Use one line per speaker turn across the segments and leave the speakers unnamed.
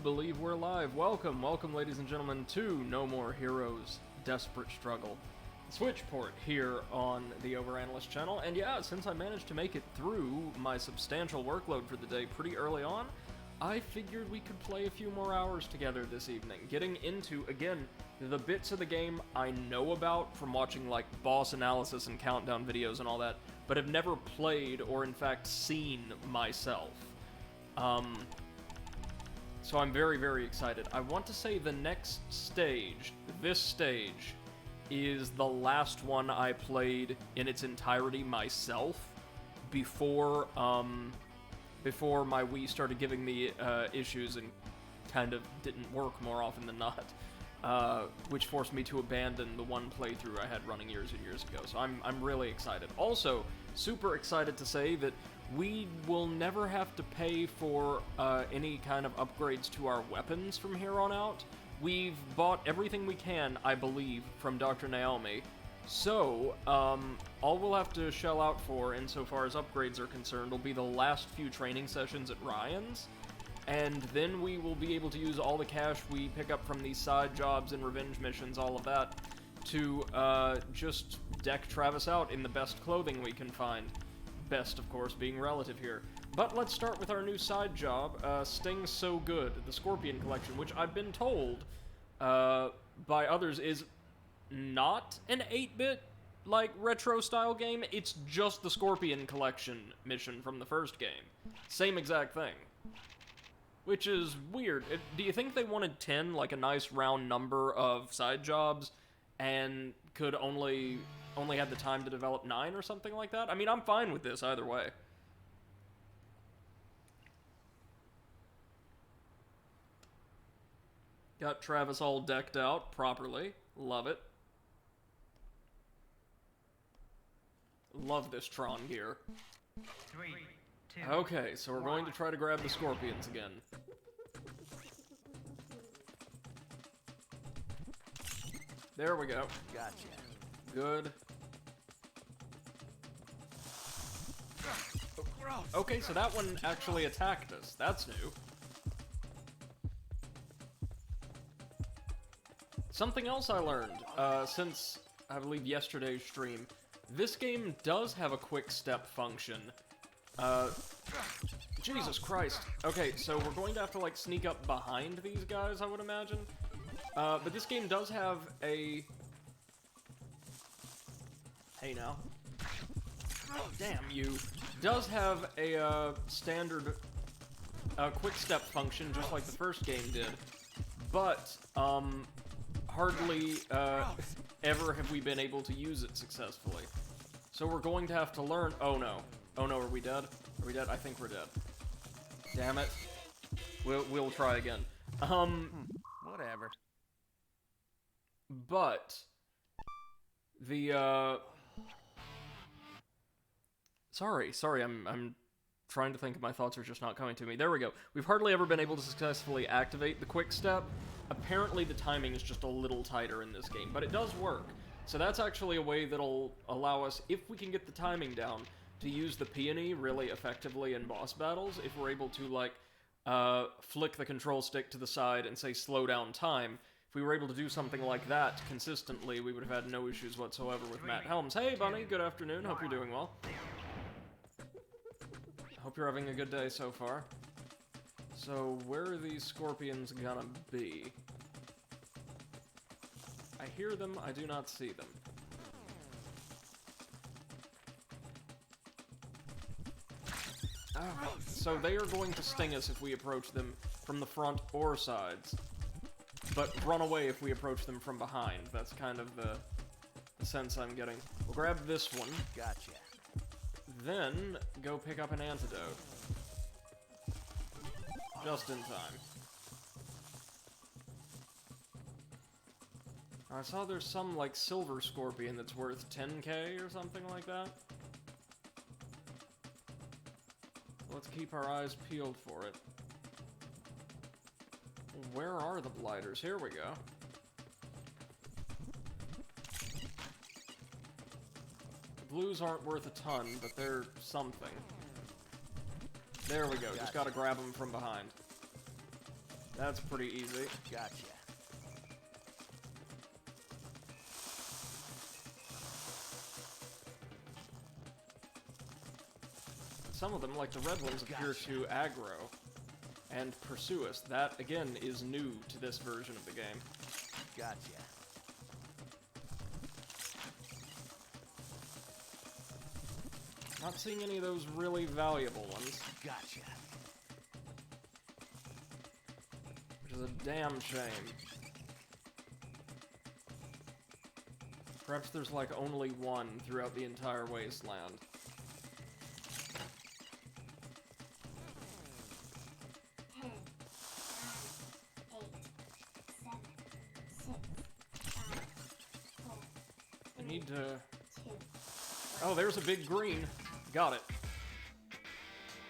believe we're live. Welcome, ladies and gentlemen, to No More Heroes Desperate Struggle. Switchport here on the Overanalyst channel, and yeah, since I managed to make it through my substantial workload for the day pretty early on, I figured we could play a few more hours together this evening, getting into, again, the bits of the game I know about from watching, like, boss analysis and countdown videos and all that, but have never played or, in fact, seen myself. So I'm very, very excited. I want to say the next stage, this stage, is the last one I played in its entirety myself before my Wii started giving me issues and kind of didn't work more often than not, which forced me to abandon the one playthrough I had running years and years ago. So I'm really excited. Also, super excited to say that we will never have to pay for any kind of upgrades to our weapons from here on out. We've bought everything we can, I believe, from Dr. Naomi. So, all we'll have to shell out for, insofar as upgrades are concerned, will be the last few training sessions at Ryan's, and then we will be able to use all the cash we pick up from these side jobs and revenge missions, all of that, to just deck Travis out in the best clothing we can find. Best, of course, being relative here. But let's start with our new side job, Sting's So Good, the Scorpion Collection, which I've been told by others is not an 8-bit, like, retro-style game. It's just the Scorpion Collection mission from the first game. Same exact thing. Which is weird. Do you think they wanted 10, like a nice round number of side jobs, and could only had the time to develop 9 or something like that? I mean, I'm fine with this either way. Got Travis all decked out properly. Love it. Love this Tron gear.
3, 2,
okay, so we're going to try to grab the Scorpions again. There we go.
Gotcha.
Good. Okay, so that one actually attacked us. That's new. Something else I learned, since, I believe, yesterday's stream. This game does have a quick step function. Jesus Christ. Okay, so we're going to have to, like, sneak up behind these guys, I would imagine. But this game does have a... Hey, now. Damn you. Does have a, standard, quick step function, just like the first game did. But, hardly, ever have we been able to use it successfully. So we're going to have to learn... Oh, no. Oh, no, are we dead? Are we dead? I think we're dead. Damn it. We'll try again.
Whatever.
But... the, Sorry, I'm trying to think, my thoughts are just not coming to me. There we go. We've hardly ever been able to successfully activate the quick step. Apparently the timing is just a little tighter in this game, but it does work. So that's actually a way that'll allow us, if we can get the timing down, to use the peony really effectively in boss battles. If we're able to, like, flick the control stick to the side and say slow down time, if we were able to do something like that consistently, we would have had no issues whatsoever with Matt Helms. Hey, Bunny, good afternoon. Hope you're doing well. Hope you're having a good day so far. So, where are these Scorpions gonna be? I hear them, I do not see them. Oh, so they are going to sting us if we approach them from the front or sides. But run away if we approach them from behind. That's kind of the sense I'm getting. We'll grab this one.
Gotcha.
Then, go pick up an antidote. Just in time. I saw there's some, like, silver scorpion that's worth 10k or something like that. Let's keep our eyes peeled for it. Where are the blighters? Here we go. The blues aren't worth a ton, but they're something. There we go, just gotta grab them from behind. That's pretty easy.
Gotcha.
Some of them, like the red ones, appear to aggro and pursue us. That, again, is new to this version of the game.
Gotcha.
Not seeing any of those really valuable ones.
Gotcha.
Which is a damn shame. Perhaps there's like only one throughout the entire wasteland. I need to... Oh, there's a big green. Got it.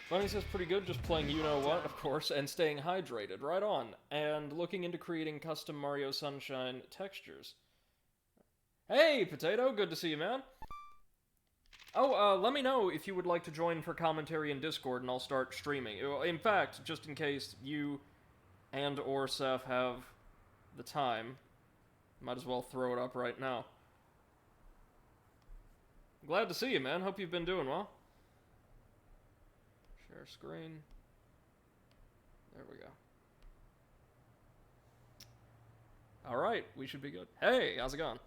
Bunny says pretty good, just playing you-know-what, of course, and staying hydrated. Right on. And looking into creating custom Mario Sunshine textures. Hey, Potato, good to see you, man. Oh, let me know if you would like to join for commentary in Discord, and I'll start streaming. In fact, just in case you and or Seth have the time, might as well throw it up right now. Glad to see you, man. Hope you've been doing well. Share screen. There we go. Alright, we should be good. Hey, how's it going?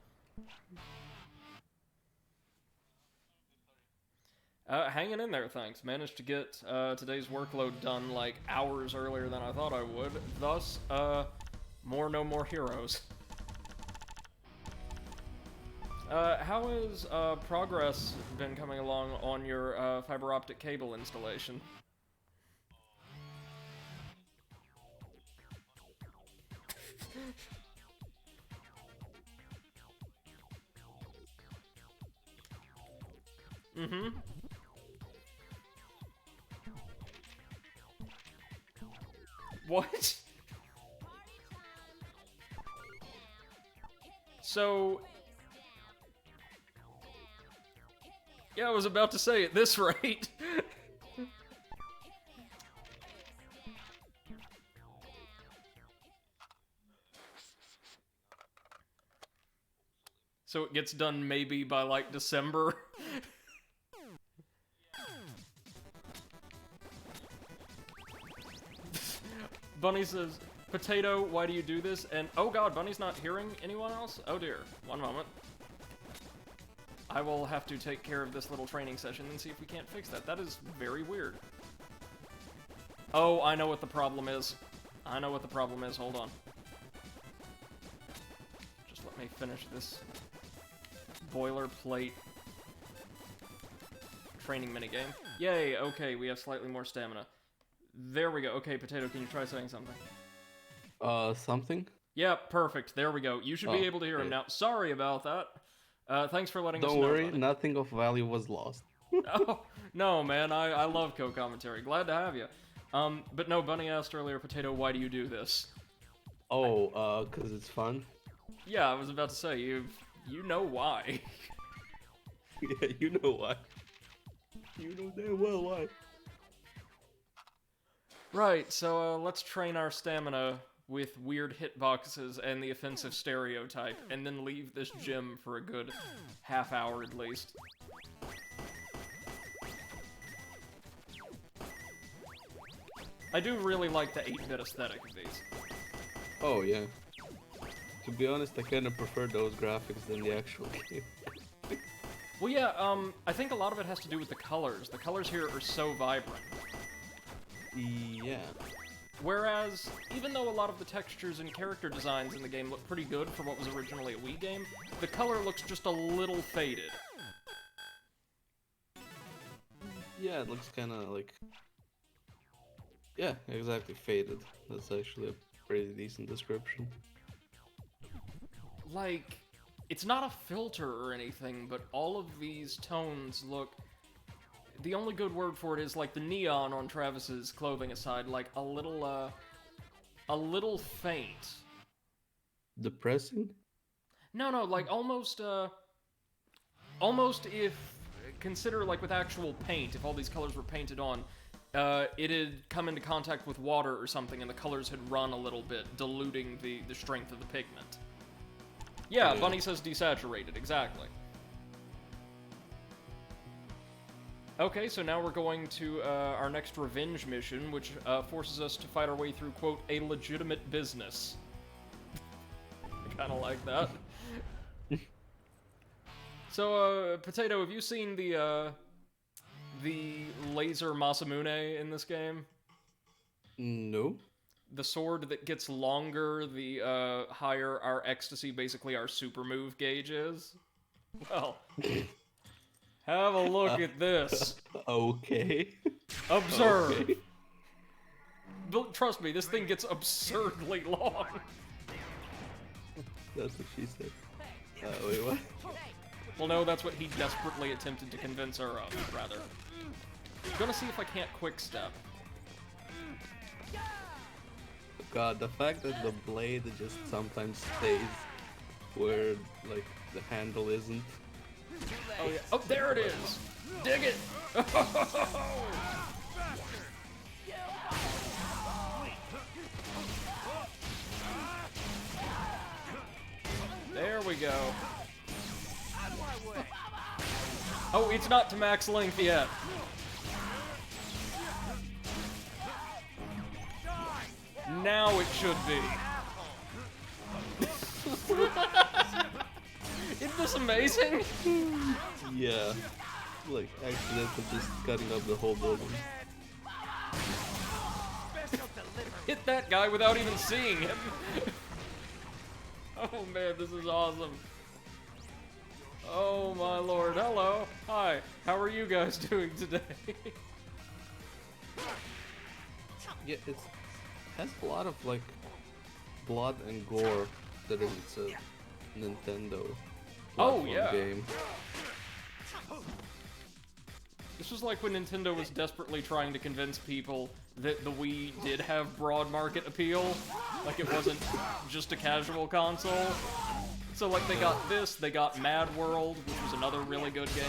Hanging in there, thanks. Managed to get today's workload done like hours earlier than I thought I would. Thus, no more heroes. How has progress been coming along on your fiber optic cable installation? Mm-hmm. What? So... Yeah, I was about to say, at this rate... So it gets done maybe by, like, December? Bunny says, Potato, why do you do this? And, oh god, Bunny's not hearing anyone else? Oh dear. One moment. I will have to take care of this little training session and see if we can't fix that. That is very weird. Oh, I know what the problem is. I know what the problem is. Hold on. Just let me finish this boilerplate training minigame. Yay, okay, we have slightly more stamina. There we go. Okay, Potato, can you try saying something?
Something?
Yeah, perfect. There we go. You should be able to hear him now. Sorry about that. Thanks for letting us know.
Don't worry,
buddy.
nothing of value was lost.
Oh, no, man, I love co-commentary. Glad to have you. But no, Bunny asked earlier, Potato, why do you do this?
Oh, 'cause it's fun?
Yeah, I was about to say, you know why.
Yeah, you know why. You know damn well why.
Right, so let's train our stamina with weird hitboxes and the offensive stereotype, and then leave this gym for a good half hour at least. I do really like the 8-bit aesthetic of these.
Oh, yeah. To be honest, I kinda prefer those graphics than the actual game.
Well, yeah, I think a lot of it has to do with the colors. The colors here are so vibrant.
Yeah.
Whereas, even though a lot of the textures and character designs in the game look pretty good for what was originally a Wii game, the color looks just a little faded.
Yeah, it looks kinda like... Yeah, exactly, faded. That's actually a pretty decent description.
Like, it's not a filter or anything, but all of these tones look... The only good word for it is, like, the neon on Travis's clothing aside, like, a little faint.
Depressing?
No, like, almost if... Consider, like, with actual paint, if all these colors were painted on, it had come into contact with water or something, and the colors had run a little bit, diluting the strength of the pigment. Yeah, Bunny says desaturated, exactly. Okay, so now we're going to our next revenge mission, which forces us to fight our way through, quote, a legitimate business. I kind of like that. So, Potato, have you seen the laser Masamune in this game?
No.
The sword that gets longer, the higher our ecstasy, basically our super move gauge is? Well, have a look at this.
Okay.
Observe.
Okay.
But trust me, this thing gets absurdly long.
That's what she said. Wait, what?
Well, no, that's what he desperately attempted to convince her of, rather. I'm gonna see if I can't quick step.
God, the fact that the blade just sometimes stays where, like, the handle isn't.
Oh, yeah. Oh, there it is! Dig it! There we go. Oh, it's not to max length yet. Now it should be. Isn't this amazing?
Yeah. Like, accidentally just cutting up the whole building.
Hit that guy without even seeing him. Oh man, this is awesome. Oh my lord, hello. Hi, how are you guys doing today?
Yeah, it has a lot of, like, blood and gore that it's a Nintendo platform game.
This was like when Nintendo was desperately trying to convince people that the Wii did have broad market appeal. Like it wasn't just a casual console. So like they got this, they got Mad World, which was another really good game.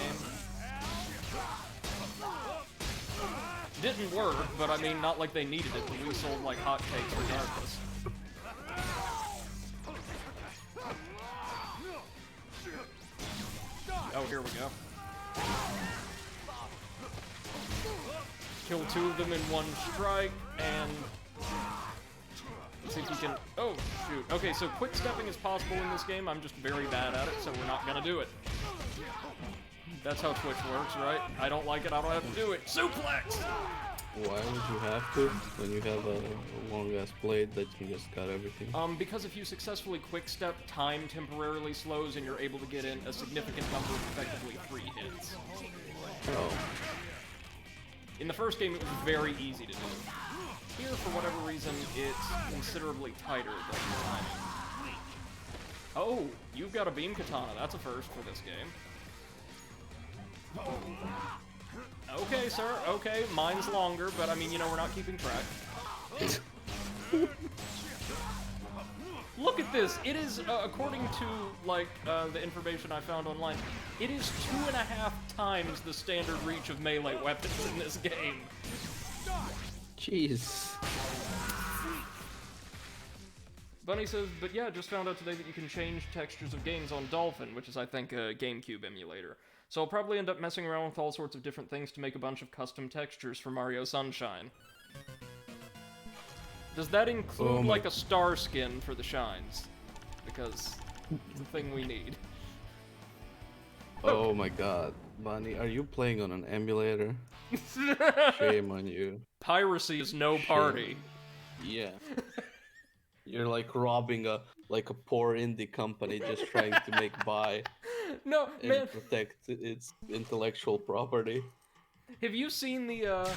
Didn't work, but I mean, not like they needed it. The Wii sold like hotcakes regardless. Oh, here we go. Kill two of them in one strike, and see if we can... Oh, shoot. Okay, so quick stepping is possible in this game. I'm just very bad at it, so we're not gonna do it. That's how Twitch works, right? I don't like it, I don't have to do it. Suplex!
Why would you have to when you have a long-ass blade that can just cut everything?
Because if you successfully quick step, time temporarily slows and you're able to get in a significant number of effectively free hits.
Oh.
In the first game, it was very easy to do. Here, for whatever reason, it's considerably tighter than the timing. Oh, you've got a beam katana. That's a first for this game. Okay, sir. Okay, mine's longer, but I mean, you know, we're not keeping track. Look at this. It is, according to, like, the information I found online, it is 2.5 times the standard reach of melee weapons in this game.
Jeez.
Bunny says, but yeah, just found out today that you can change textures of games on Dolphin, which is, I think, a GameCube emulator. So I'll probably end up messing around with all sorts of different things to make a bunch of custom textures for Mario Sunshine. Does that include, like, a star skin for the shines? Because it's the thing we need.
Oh my god. Bunny, are you playing on an emulator? Shame on you.
Piracy is no party.
Yeah. You're like robbing a poor indie company just trying to make buy
No,
and
man.
protect its intellectual property.
Have you seen the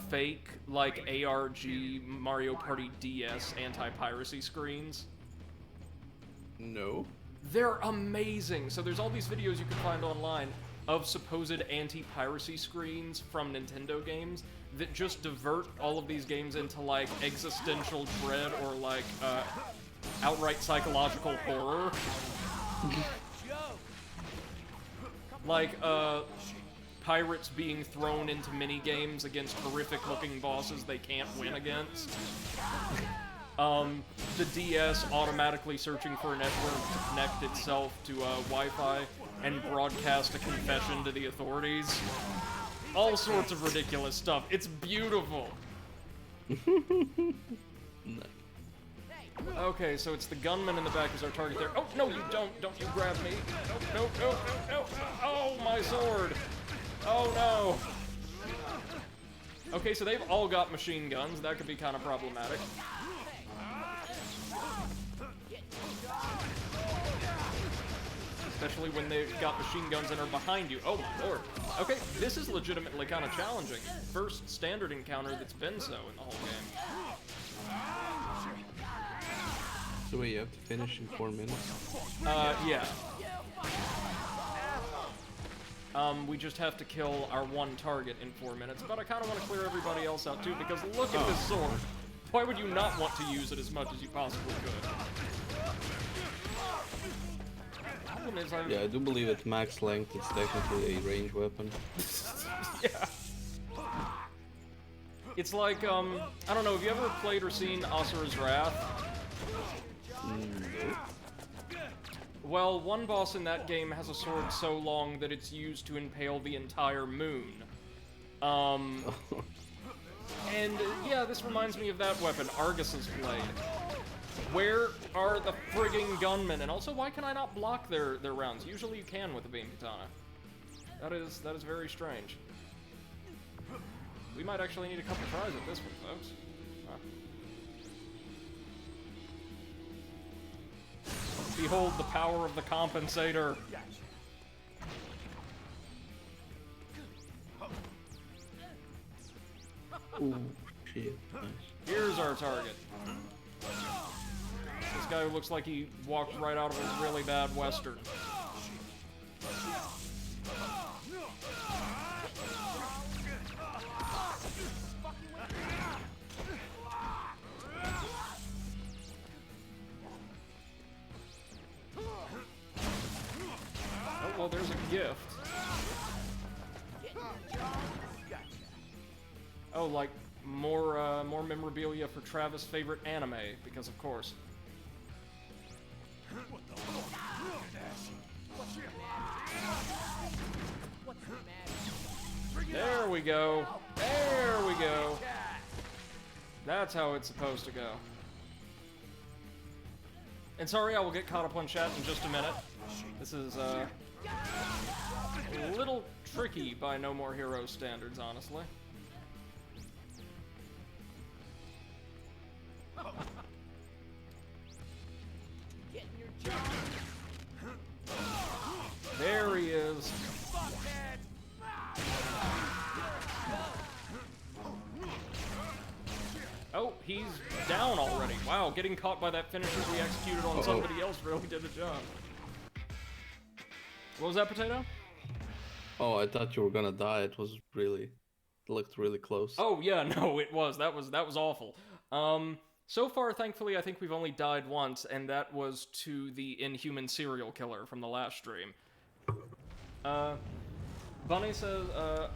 fake, like, ARG Mario Party DS anti-piracy screens?
No.
They're amazing! So there's all these videos you can find online of supposed anti-piracy screens from Nintendo games that just divert all of these games into, like, existential dread or, like, outright psychological horror. Like, pirates being thrown into mini-games against horrific-looking bosses they can't win against. The DS automatically searching for a network to connect itself to Wi-Fi and broadcast a confession to the authorities. All sorts of ridiculous stuff. It's beautiful. Okay, so it's the gunman in the back who's our target there. Oh, no, you don't. Don't you grab me. No, no, no, no, no. Oh, my sword. Oh, no. Okay, so they've all got machine guns. That could be kind of problematic. Especially when they've got machine guns and are behind you. Oh, my lord. Okay, this is legitimately kind of challenging. First standard encounter that's been so in the whole game.
So wait, you have to finish in 4 minutes?
Yeah. We just have to kill our one target in 4 minutes, but I kind of want to clear everybody else out too, because look at this sword. Why would you not want to use it as much as you possibly could?
Yeah, I do believe at max length it's technically a range weapon.
Yeah. It's like, I don't know, have you ever played or seen Asura's Wrath?
No.
Well, one boss in that game has a sword so long that it's used to impale the entire moon. And yeah, this reminds me of that weapon, Argus's Blade. Where are the frigging gunmen? And also, why can I not block their rounds? Usually you can with a beam katana. That is very strange. We might actually need a couple tries at this one, folks. Behold the power of the compensator.
Ooh, shit. Nice.
Here's our target. This guy who looks like he walked right out of a really bad western. Oh, well, there's a gift. Oh, like more memorabilia for Travis' favorite anime, because of course. There we go. There we go. That's how it's supposed to go. And sorry, I will get caught up on chat in just a minute. This is a little tricky by No More Heroes standards, honestly. There he is. Oh, he's down already. Wow, getting caught by that finisher we executed on somebody else really did the job. What was that, Potato?
Oh, I thought you were gonna die. It looked really close.
Oh yeah, no, it was. That was awful. So far, thankfully, I think we've only died once, and that was to the inhuman serial killer from the last stream. Bunny says,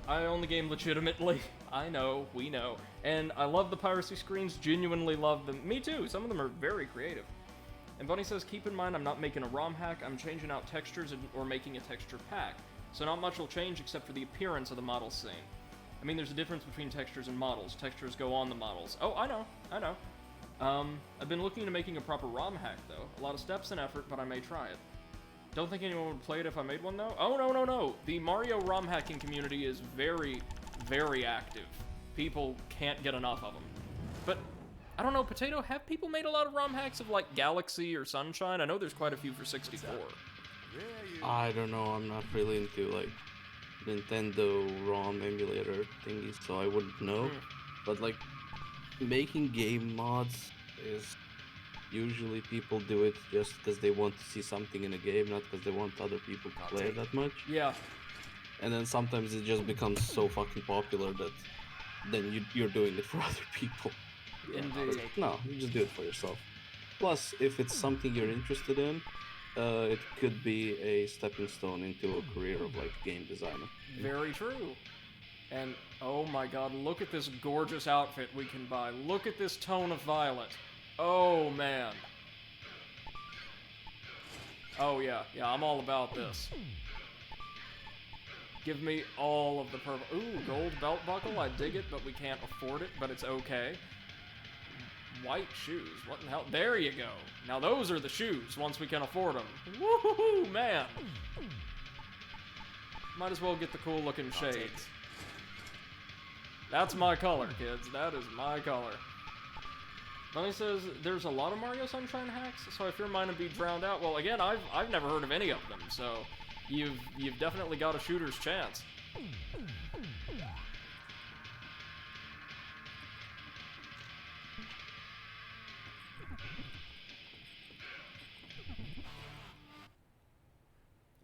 I own the game legitimately. I know, we know. And I love the piracy screens, genuinely love them. Me too, some of them are very creative. And Bunny says, keep in mind I'm not making a ROM hack, I'm changing out textures or making a texture pack. So not much will change except for the appearance of the model scene. I mean, there's a difference between textures and models. Textures go on the models. Oh, I know. I've been looking into making a proper ROM hack, though. A lot of steps and effort, but I may try it. Don't think anyone would play it if I made one, though? Oh, no. The Mario ROM hacking community is very, very active. People can't get enough of them. But, I don't know, Potato, have people made a lot of ROM hacks of, like, Galaxy or Sunshine? I know there's quite a few for 64.
I don't know, I'm not really into, like, Nintendo ROM emulator thingies, so I wouldn't know. But, like, making game mods is... Usually people do it just because they want to see something in a game, not because they want other people to play it that much.
Yeah.
And then sometimes it just becomes so fucking popular that then you're doing it for other people.
Indeed.
No, you just do it for yourself. Plus, if it's something you're interested in, it could be a stepping stone into a career of like game designer.
Very true. And oh my god, look at this gorgeous outfit we can buy. Look at this tone of violet. Oh man. Oh yeah, I'm all about this. Give me all of the purple. Ooh, gold belt buckle, I dig it, but we can't afford it, but it's okay. White shoes, what in the hell? There you go. Now those are the shoes, once we can afford them. Woohoo, man! Might as well get the cool looking shades. That's my color, kids. That is my color. Bunny says there's a lot of Mario Sunshine hacks, so I fear mine would be drowned out. Well, again, I've never heard of any of them, so you've definitely got a shooter's chance.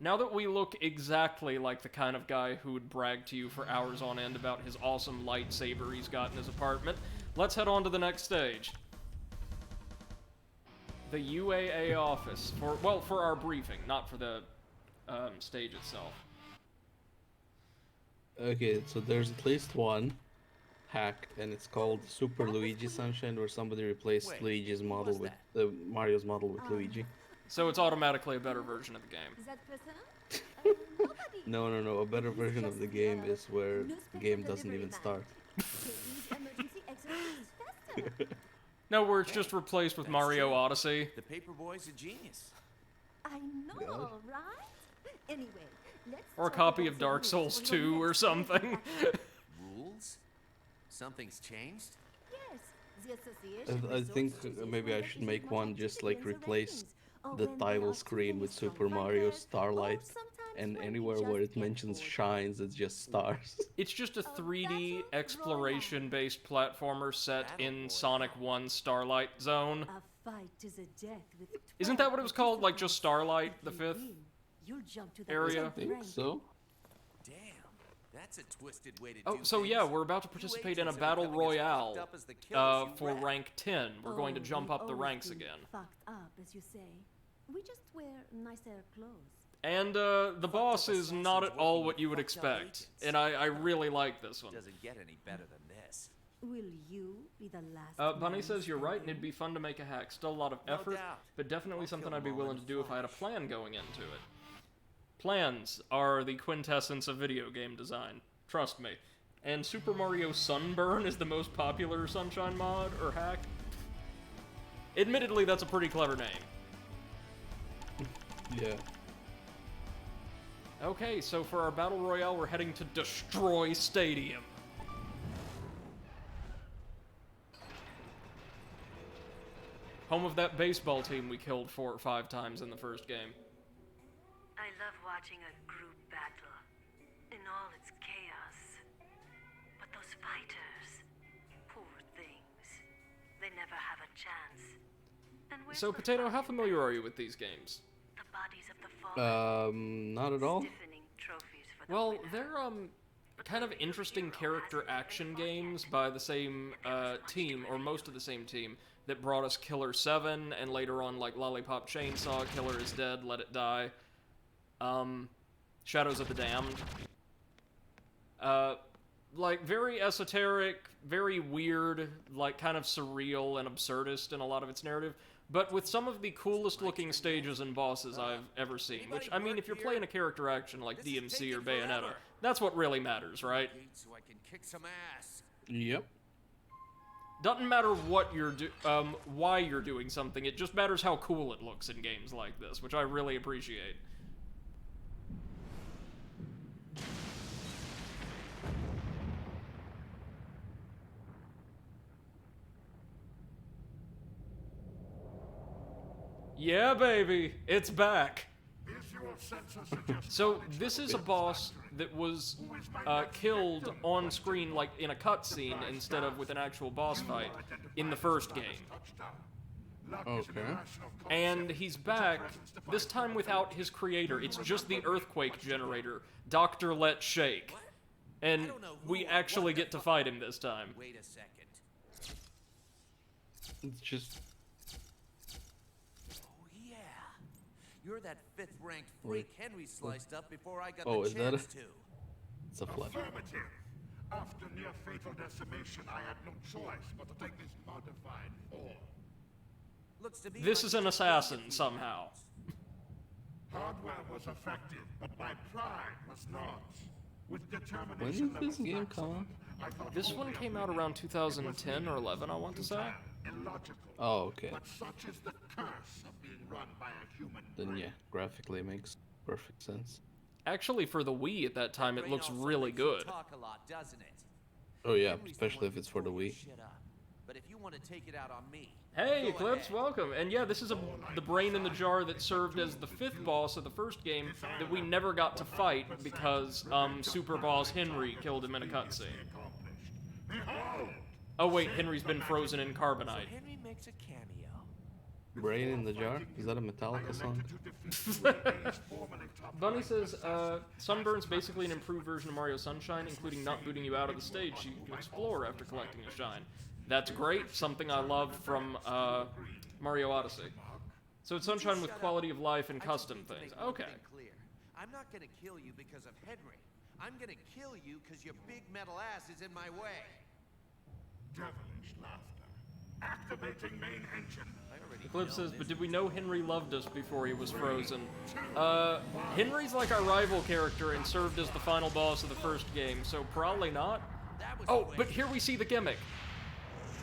Now that we look exactly like the kind of guy who would brag to you for hours on end about his awesome lightsaber he's got in his apartment, let's head on to the next stage. The UAA office, for our briefing, not for the stage itself.
Okay, so there's at least one hack, and it's called Super Luigi Sunshine, where somebody replaced Luigi's model with Mario's model with Luigi.
So it's automatically a better version of the game.
Is that personal?
No. A better version of the game is where the game doesn't even start.
No, where it's just replaced with Mario Odyssey.
The Paperboy's a genius.
I know, right? Anyway, let's
Or a
talk
copy
about
of
the
Dark
rules
Souls
for your
2 or
next
something.
Rules? Something's changed?
Yes, the association
I think
resorts to
maybe I
seasonal
should make
activity
one
and
just like
activities
replace
or
the
when there
title
are
screen
too
with
many strong
Super Mario
fighters, or
Starlight,
sometimes
and
when
anywhere
you
where
just
it
get
mentions
bored.
shines, it's just stars.
It's just a 3D
Battle Royale.
exploration-based platformer set
Battle
in
Royale.
Sonic 1 Starlight Zone.
A fight to the death with
Isn't that what it was called? Like just Starlight, the
If you
5th?
win, you'll jump to the
area?
I
top
think
rank.
so.
Damn, that's a twisted way to
Oh,
do
so
things.
yeah, we're about to
You
participate in a
agents are
battle
becoming as
royale
fucked up as the killers you
for
wreck.
rank 10. We're going to
Oh,
jump
we've
up the
always
ranks
been
again.
Fucked up, as you say. We just wear nicer clothes.
And the boss
up
is not at
assassins
all
working
what you would
with fucked up
expect.
agents.
And I really like this one.
Doesn't get any better than this.
Will you be the last?
Bunny
man
says you're right, and
standing?
it'd be fun to make a hack. Still a lot of
No
effort,
doubt.
but definitely
I'll
something
kill
I'd be
them all
willing
in
to do if I had a
flash.
plan going into it. Plans are the quintessence of video game design. Trust me. And Super Mario Sunburn is the most popular Sunshine mod, or hack. Admittedly, that's a pretty clever name.
Yeah.
Okay, so for our Battle Royale, we're heading to Destroy Stadium. Home of that baseball team we killed 4 or 5 times in the first game.
I love watching a group battle in all its chaos. But those fighters, poor things, they never have a chance. And where's
So,
the
Potato,
fun
how
in
familiar
that?
are you with these games?
The bodies of the fallen,
Not at all.
stiffening trophies for the
Well,
winner.
they're kind of interesting character action games by the same team, or most of the same team, that brought us Killer 7, and later on, like Lollipop Chainsaw, Killer is Dead, Let It Die, Shadows of the Damned. Like, very esoteric, very weird, like, kind of surreal and absurdist in a lot of its narrative, but with some of the coolest looking stages and bosses I've ever seen, which, I mean, if you're playing a character action like DMC or Bayonetta, that's what really matters, right?
So I can kick some ass.
Yep.
Doesn't matter what you're why you're doing something, it just matters how cool it looks in games like this, which I really appreciate. Yeah, baby, it's back. So this is a boss that was killed on screen, like in a cutscene, instead of with an actual boss fight in the first game.
Okay.
And he's back, this time without his creator. It's just the earthquake generator, Dr. Let Shake. And we actually get to fight him this time.
Wait a second.
It's just...
Oh yeah. You're that 5th-ranked freak Henry sliced up before I got
Oh,
the
is that
chance to.
It's a flash.
Affirmative. After near-fatal decimation, I had no choice but to take this modified form.
Looks to be
This
like
is an
you
assassin
defeated
somehow.
Hardware was affected, but my pride was not. With
When
determination
did this game come out?
I thought
This one
only
came
of
out
me.
around 2010 or 11, I want to say.
Futile, illogical.
Oh, okay.
But such is the curse of being run by a human
Then
brain.
yeah, graphically makes perfect sense.
Actually, for the Wii at that time, it
Brain
looks
also
really
makes you
good.
Talk a lot, doesn't it?
Oh yeah,
Henry's the
especially
one
if it's
who
for the
tore your
Wii.
shit up. But if you want to take it out on me,
Hey,
go
Eclipse,
ahead.
welcome. And yeah, this is the brain in the jar that served as the 5th boss of the first game that we never got to fight because Super Boss Henry killed him in a cutscene.
Behold!
Oh wait, Henry's been frozen in carbonite.
Henry makes a cameo.
Brain in the jar? Is that a Metallica song?
Bunny says, Sunburn's basically an improved version of Mario Sunshine, including not booting you out of the stage so you can explore after collecting a shine. That's great, something I love from Mario Odyssey. So it's Sunshine with quality of life and
I just
custom
need to
things.
make one
Okay.
thing clear. I'm not gonna kill you because of Henry. I'm gonna kill you because your big metal ass is in my way.
Devilish laughter. Activating main engine.
I already
Eclipse
know
says,
this.
but did we know Henry loved us before he was frozen? Henry's like our rival character and served as the final boss of the first game, so probably not.
That was
Oh,
quick.
but here we see the gimmick.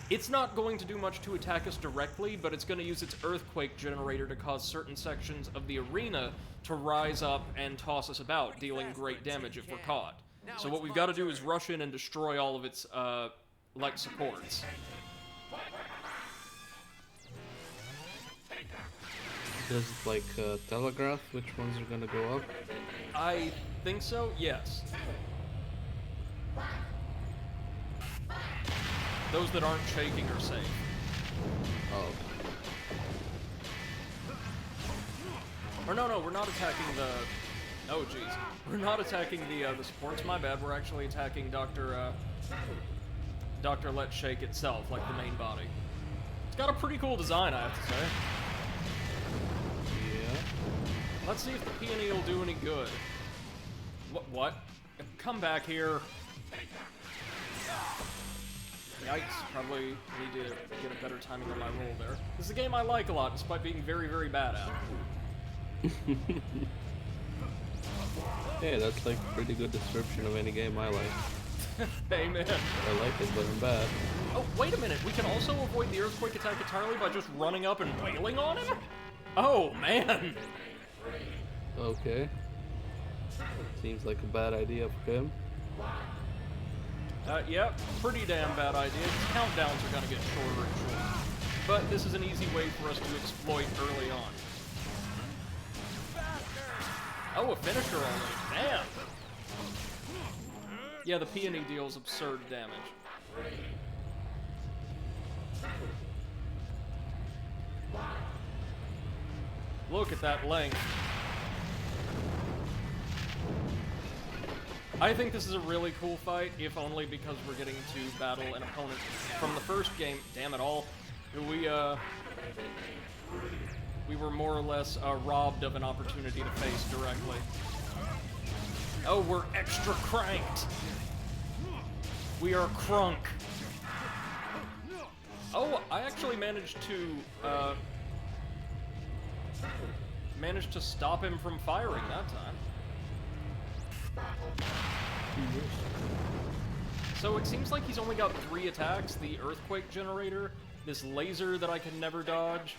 It's not going to do much to attack us directly, but it's going to use its earthquake generator to cause certain sections of the arena to rise up and toss us about, dealing great damage if we're caught. So what we've got to do is rush in and destroy all of its, like, supports.
Does it like telegraph which ones are gonna go up?
I think so, yes. Those that aren't shaking are safe.
Oh,
Or no, we're not attacking the... Oh, jeez. We're not attacking the supports, my bad. We're actually attacking Dr. Let's Shake itself, like the main body. It's got a pretty cool design, I have to say.
yeah.
Let's see if the peony will do any good. What? Come back here. Yikes, probably need to get a better timing on my roll there. This is a game I like a lot, despite being very, very bad at.
Hey, that's like a pretty good description of any game I like.
Amen.
I like it, but I'm bad.
Oh, wait a minute. We can also avoid the earthquake attack entirely by just running up and wailing on him? Oh, man.
Okay. Seems like a bad idea for him.
Yep, pretty damn bad idea. These countdowns are gonna get shorter and shorter. But this is an easy way for us to exploit early on. Oh, a finisher only. Damn! Yeah, the peony deals absurd damage. Look at that length. I think this is a really cool fight, if only because we're getting to battle an opponent from the first game, damn it all, who we were more or less robbed of an opportunity to face directly. Oh, we're extra cranked. We are crunk. Oh, I actually managed to stop him from firing that time. So it seems like he's only got 3 attacks: the earthquake generator, this laser that I can never dodge.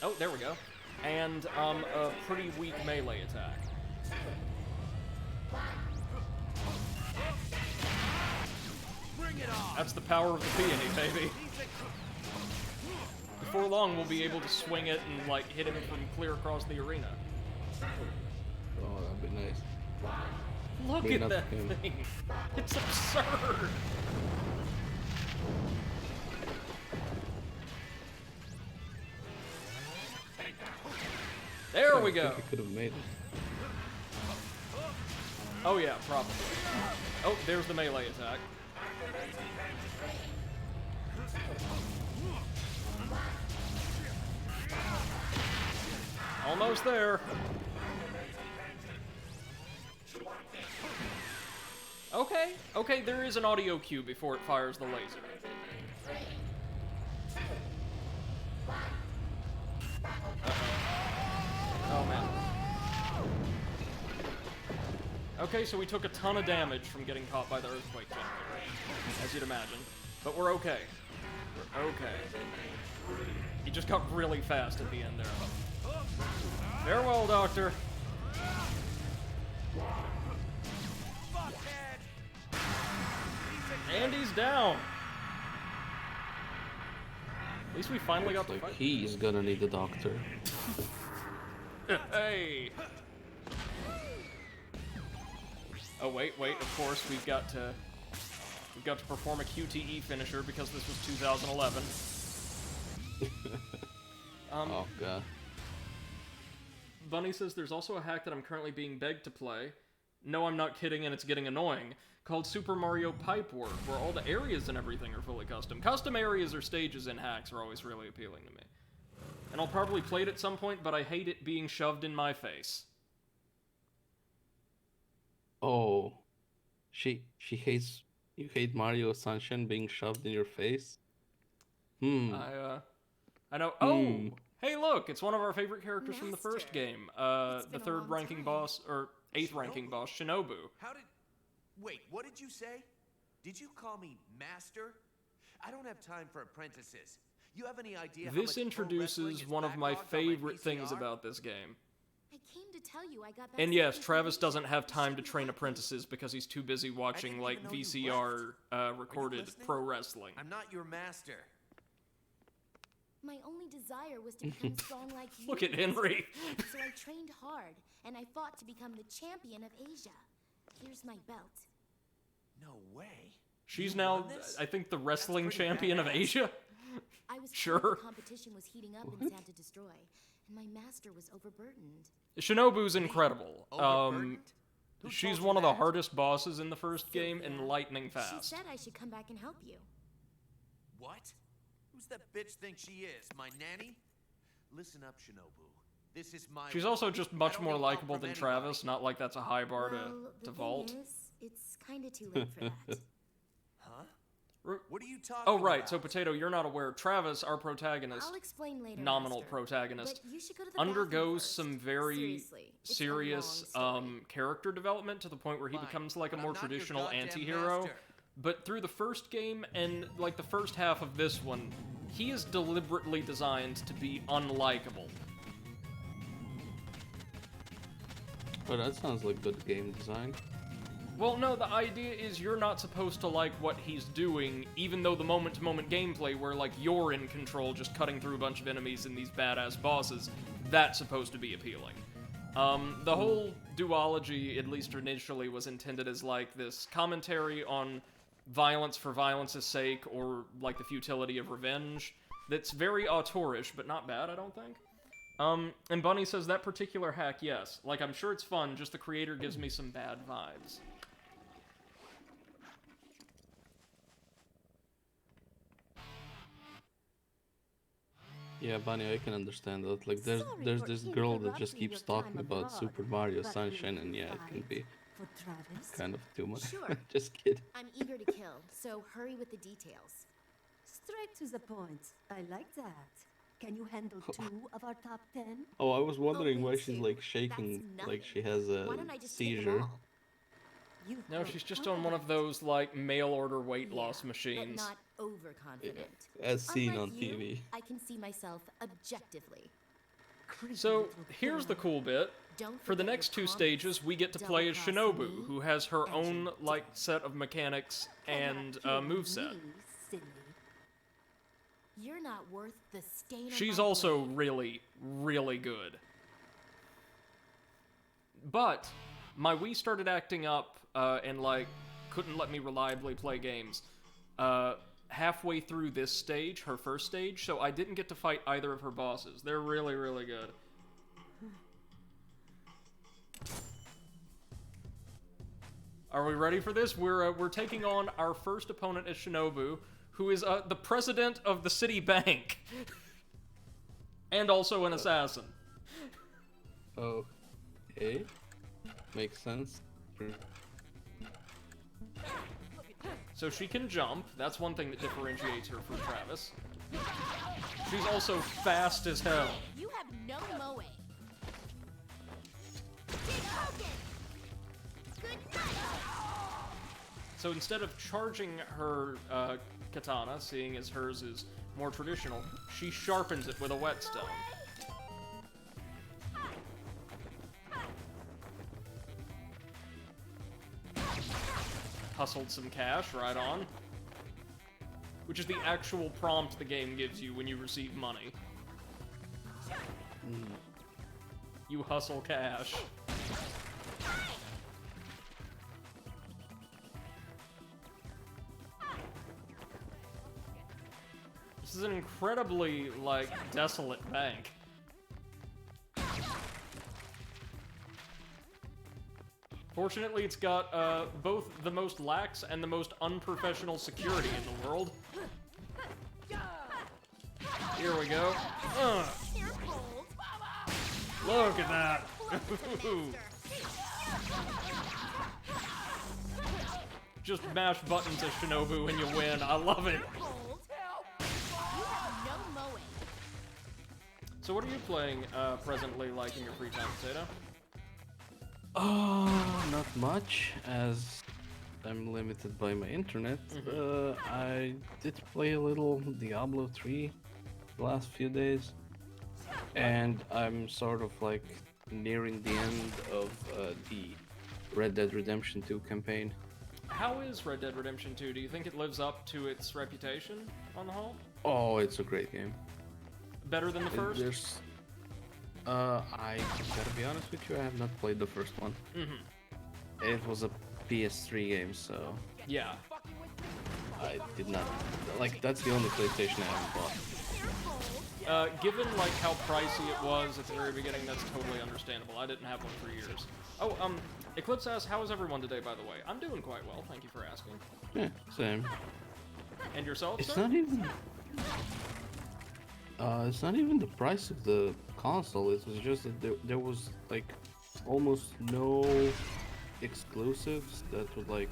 Oh, there we go. And a pretty weak melee attack. That's the power of the peony, baby. Before long, we'll be able to swing it and like hit him from clear across the arena.
Oh, that'd be nice.
Look
Maybe
at
not
that
him.
thing. It's absurd. There we
I
go.
think I could have made it.
Oh yeah, probably. Oh, there's the melee attack. almost there. Okay, there is an audio cue before it fires the laser. Oh, man. Okay, so we took a ton of damage from getting caught by the earthquake generator, as you'd imagine. But we're okay. We're okay. He just got really fast at the end there. Farewell, Doctor. And he's down. At least we finally got to
Like
fight.
he's gonna need a doctor.
Hey. Oh wait. Of course we've got to perform a QTE finisher because this was 2011.
Oh god.
Bunny says there's also a hack that I'm currently being begged to play. No, I'm not kidding, and it's getting annoying. Called Super Mario Pipework, where all the areas and everything are fully custom. Custom areas or stages in hacks are always really appealing to me. And I'll probably play it at some point, but I hate it being shoved in my face.
Oh. She hates you hate Mario Sunshine being shoved in your face?
I know. Oh! Hey, look! It's one of our favorite characters from the first
Master.
game.
It's
The
been a
third
long
ranking
time.
boss, or 8th ranking boss, Shinobu.
How did... Wait, what did you say? Did you call me master? I don't have time for apprentices. You have any idea how
This
much pro
introduces
wrestling is
one of my
backlogged on
favorite things
VCR?
about this game.
I came to tell you I got that.
And yes,
secret
Travis
information.
doesn't have
You
time
should
to
be
train
happy.
apprentices because he's too busy watching,
didn't
like,
even know you
VCR recorded
listening?
pro wrestling.
I'm not your master.
My only desire was to become strong like you.
Look at Henry.
So I trained hard, and I fought to become the champion of Asia. Here's my belt.
No way.
She's
You
now,
won this?
I think, the wrestling
pretty
champion of
badass.
Asia.
I was told
Sure.
the competition was heating up in Santa Destroy, and my master was overburdened.
Shinobu's incredible.
Overburdened? Who
She's
told you
one of the
that?
hardest bosses in the first game and
Sylvia.
lightning
She
fast.
said I should come back and help you.
What? Who's that bitch think she is? My nanny? Listen up, Shinobu. This is my
She's
world.
also just
I
much
don't
more
need help
likable
from
than
anybody.
Travis, not like that's a high bar
well,
to
the
vault.
thing is, it's kind of too late for that.
Huh?
R-
What are you talking
Oh,
about?
right, so Potato, you're not aware. Travis, our protagonist,
I'll explain later.
nominal
Master.
protagonist,
But you should go to the bathroom
undergoes
first.
some very
Seriously, it's a
serious
long story.
character development to the point where he
Fine,
becomes like a
but I'm
more
not your
traditional
goddamn
anti-hero.
master.
But through the first game and like the first half of this one, he is deliberately designed to be unlikable.
Oh, that sounds like good game design.
Well, no, the idea is you're not supposed to like what he's doing, even though the moment-to-moment gameplay where, like, you're in control just cutting through a bunch of enemies and these badass bosses, that's supposed to be appealing. The whole duology, at least initially, was intended as, like, this commentary on violence for violence's sake, or, like, the futility of revenge, that's very auteurish, but not bad, I don't think. And Bunny says that particular hack, yes. Like, I'm sure it's fun, just the creator gives me some bad vibes.
Yeah, Bunny, I can understand that. Like, there's
Sorry for
this girl that just
interrupting
keeps
your
talking
time
about
abroad,
Super Mario
but
Sunshine,
will
and
you
yeah, it can
drive
be
for Travis?
kind of too much.
Sure.
Just kidding.
I'm eager to kill, so hurry with the details.
Straight to the point. I like that. Can you handle 2 of our top 10?
Oh, I was wondering why
please
she's
do.
like shaking,
That's
like she
nothing.
has a
Why don't I just take them
seizure.
all?
You
No,
have
she's just on one of those, like, mail-order weight loss
But
machines.
not overconfident.
As seen
Unlike
on
you,
TV.
I can see myself objectively.
creepy
So,
little
here's the
girl.
cool bit.
Don't
For the
forget
next
your
2
promise.
stages, we get to play as
Double-crossing
Shinobu,
me
who has her
and
own,
your
like,
death.
set of mechanics and
Cannot kill
moveset.
me, silly.
You're not worth the stain on
She's
my
also
blade.
really, really good. But my Wii started acting up and like couldn't let me reliably play games halfway through this stage, her first stage, so I didn't get to fight either of her bosses. They're really, really good. Are we ready for this? We're taking on our first opponent as Shinobu, who is the president of the city bank. And also an assassin.
Okay. Makes sense.
So she can jump. That's one thing that differentiates her from Travis. She's also fast as hell.
You have no moe.
So instead of charging her katana, seeing as hers is more traditional, she sharpens it with a whetstone. Hustled some cash, right on. Which is the actual prompt the game gives you when you receive money. You hustle cash. This is an incredibly, like, desolate bank. Fortunately, it's got both the most lax and the most unprofessional security in the world. Here we go. Look at that. Just mash buttons to Shinobu and you win. I love it. So what are you playing presently, like, in your free time, Potato?
Not much, as I'm limited by my internet. I did play a little Diablo 3 the last few days, and I'm sort of like nearing the end of the Red Dead Redemption 2 campaign.
How is Red Dead Redemption 2? Do you think it lives up to its reputation on the whole?
Oh, it's a great game.
Better than the first?
I gotta be honest with you, I have not played the first one. It was a PS3 game, so
Yeah.
I did not, like, that's the only PlayStation I haven't bought.
Given, like, how pricey it was at the very beginning, that's totally understandable. I didn't have one for years. Oh, Eclipse asks, how is everyone today, by the way? I'm doing quite well, thank you for asking.
Yeah, same.
And yourself,
It's
sir?
not even... it's not even the price of the console, it was just that there was, like, almost no exclusives that would, like,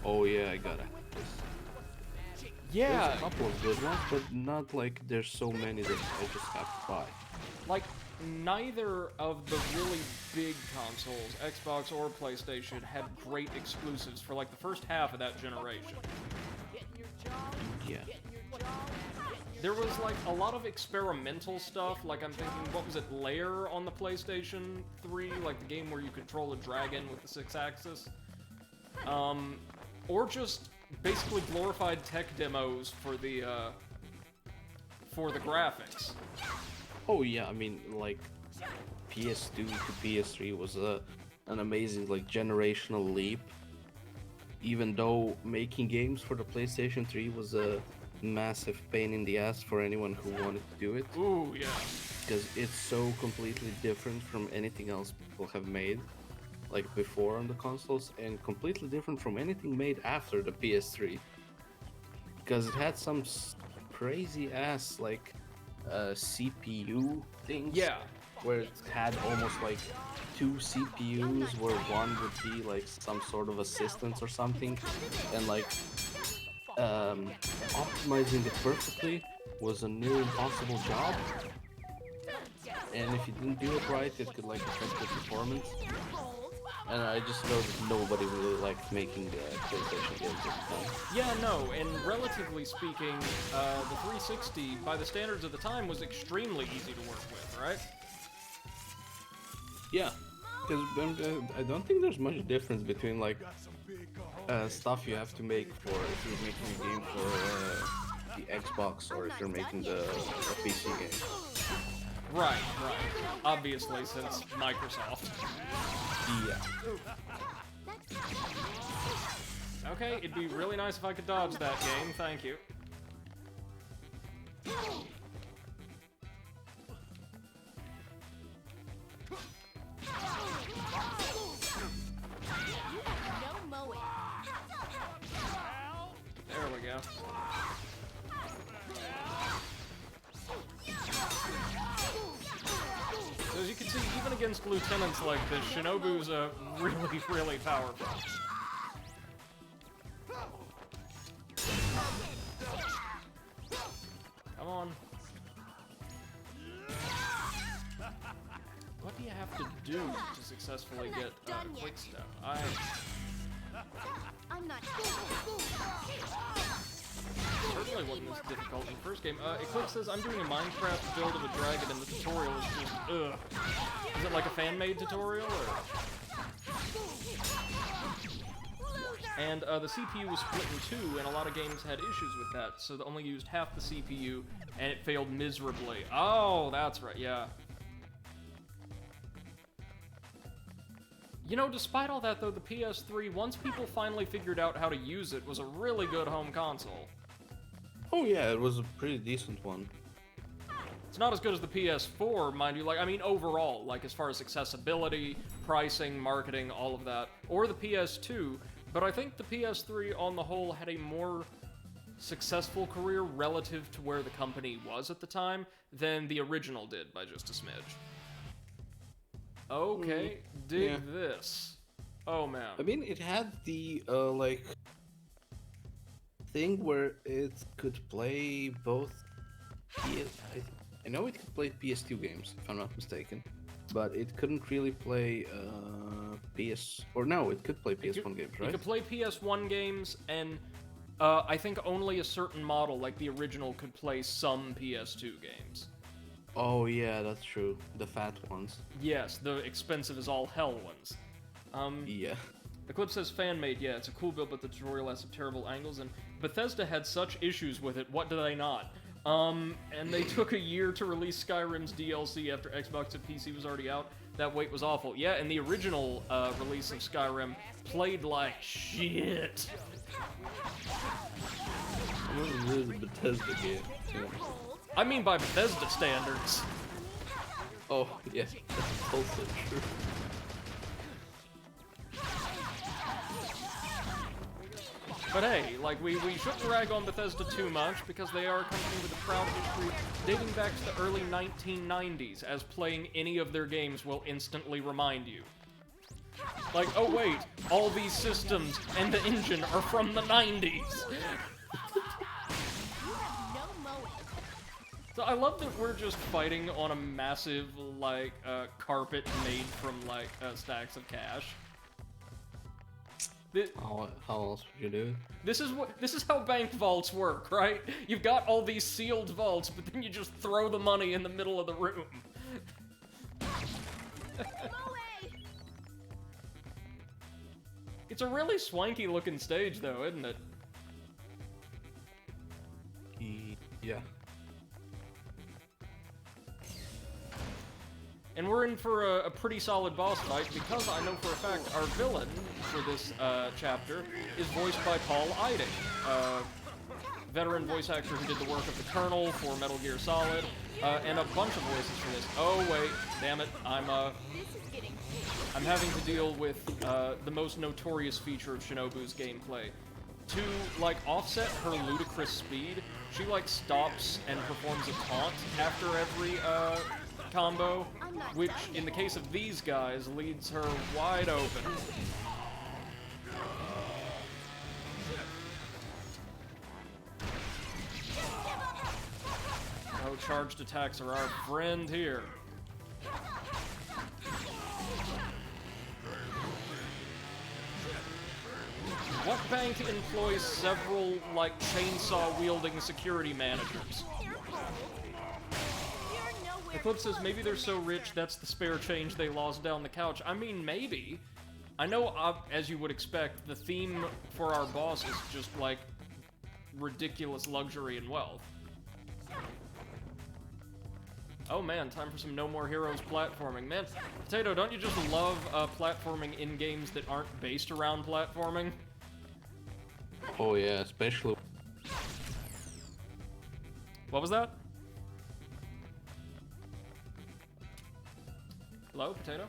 oh yeah, I gotta have this. There's
Yeah,
a couple of good ones, but not like there's so many that I just have to buy.
like, neither of the really big consoles, Xbox or PlayStation, had great exclusives for, like, the first half of that generation.
Yeah.
There was, like, a lot of experimental stuff, like, I'm thinking, what was it, Lair on the PlayStation 3? Like, the game where you control a dragon with the 6-axis? Or just basically glorified tech demos for the graphics.
Oh yeah, I mean, like, PS2 to PS3 was an amazing, like, generational leap. Even though making games for the PlayStation 3 was a massive pain in the ass for anyone who wanted to do it.
Ooh, yeah.
Because it's so completely different from anything else people have made, like, before on the consoles, and completely different from anything made after the PS3. Because it had some crazy ass, like, CPU things.
Yeah.
Where it had almost like 2 CPUs, where one would be like some sort of assistance or something, and like optimizing it perfectly was a near impossible job. And if you didn't do it right, it could like affect the performance. And I just know that nobody really liked making PlayStation games at the time.
Yeah, no, and relatively speaking, the 360, by the standards of the time, was extremely easy to work with, right?
Yeah, because I don't think there's much difference between like stuff you have to make for if you're making a game for the Xbox or if you're making a PC game.
Right, right. Obviously, since Microsoft.
Yeah.
Okay, it'd be really nice if I could dodge that game, thank you. There we go. So as you can see, even against lieutenants like this, Shinobu's really, really powerful. Come on. What do you have to do to successfully get quick step?
I'm not.
Certainly wasn't as difficult in the first game. Eclipse says, I'm doing a Minecraft build of a dragon and the tutorial is just, ugh. Is it like a fan-made tutorial, or? And the CPU was split in two, and a lot of games had issues with that, so they only used half the CPU, and it failed miserably. Oh, that's right, yeah. You know, despite all that, though, the PS3, once people finally figured out how to use it, was a really good home console.
Oh yeah, it was a pretty decent one.
It's not as good as the PS4, mind you, like, I mean, overall, like, as far as accessibility, pricing, marketing, all of that, or the PS2, but I think the PS3, on the whole, had a more successful career relative to where the company was at the time than the original did, by just a smidge. Okay, dig this. Oh, man.
I mean, it had the, like, thing where it could play both I know it could play PS2 games, if I'm not mistaken, but it couldn't really play, it could play PS1 games, right?
It could play PS1 games, and, I think only a certain model, like the original, could play some PS2 games.
Oh yeah, that's true. The fat ones.
Yes, the expensive as all hell ones.
Yeah.
Eclipse says fan-made, yeah, it's a cool build, but the tutorial has some terrible angles, and Bethesda had such issues with it, what do they not? And they took a year to release Skyrim's DLC after Xbox and PC was already out. That wait was awful. Yeah, and the original release of Skyrim played like shit.
It was a Bethesda game. Yeah.
I mean by Bethesda standards.
Oh, yeah, that's also true.
But hey, like, we shouldn't rag on Bethesda too much, because they are a company with a proud history dating back to the early 1990s, as playing any of their games will instantly remind you. Like, oh wait, all these systems and the engine are from the 90s! So I love that we're just fighting on a massive, like, carpet made from, like, stacks of cash.
How else would you do it?
This is how bank vaults work, right? You've got all these sealed vaults, but then you just throw the money in the middle of the room. It's a really swanky looking stage, though, isn't it?
Yeah.
And we're in for a pretty solid boss fight, because I know for a fact our villain for this chapter is voiced by Paul Eiding, veteran voice actor who did the work of the Colonel for Metal Gear Solid, and a bunch of voices for this. Oh wait, damn it, I'm having to deal with the most notorious feature of Shinobu's gameplay. To, like, offset her ludicrous speed, she, like, stops and performs a taunt after every, combo, which, in the case of these guys, leads her wide open. No charged attacks are our friend here. What bank employs several, like, chainsaw-wielding security managers? Eclipse says maybe they're so rich that's the spare change they lost down the couch. I mean, maybe. I know, as you would expect, the theme for our boss is just, like, ridiculous luxury and wealth. Oh man, time for some No More Heroes platforming. Man, Potato, don't you just love platforming in games that aren't based around platforming?
Oh yeah, especially...
What was that? Hello, Potato?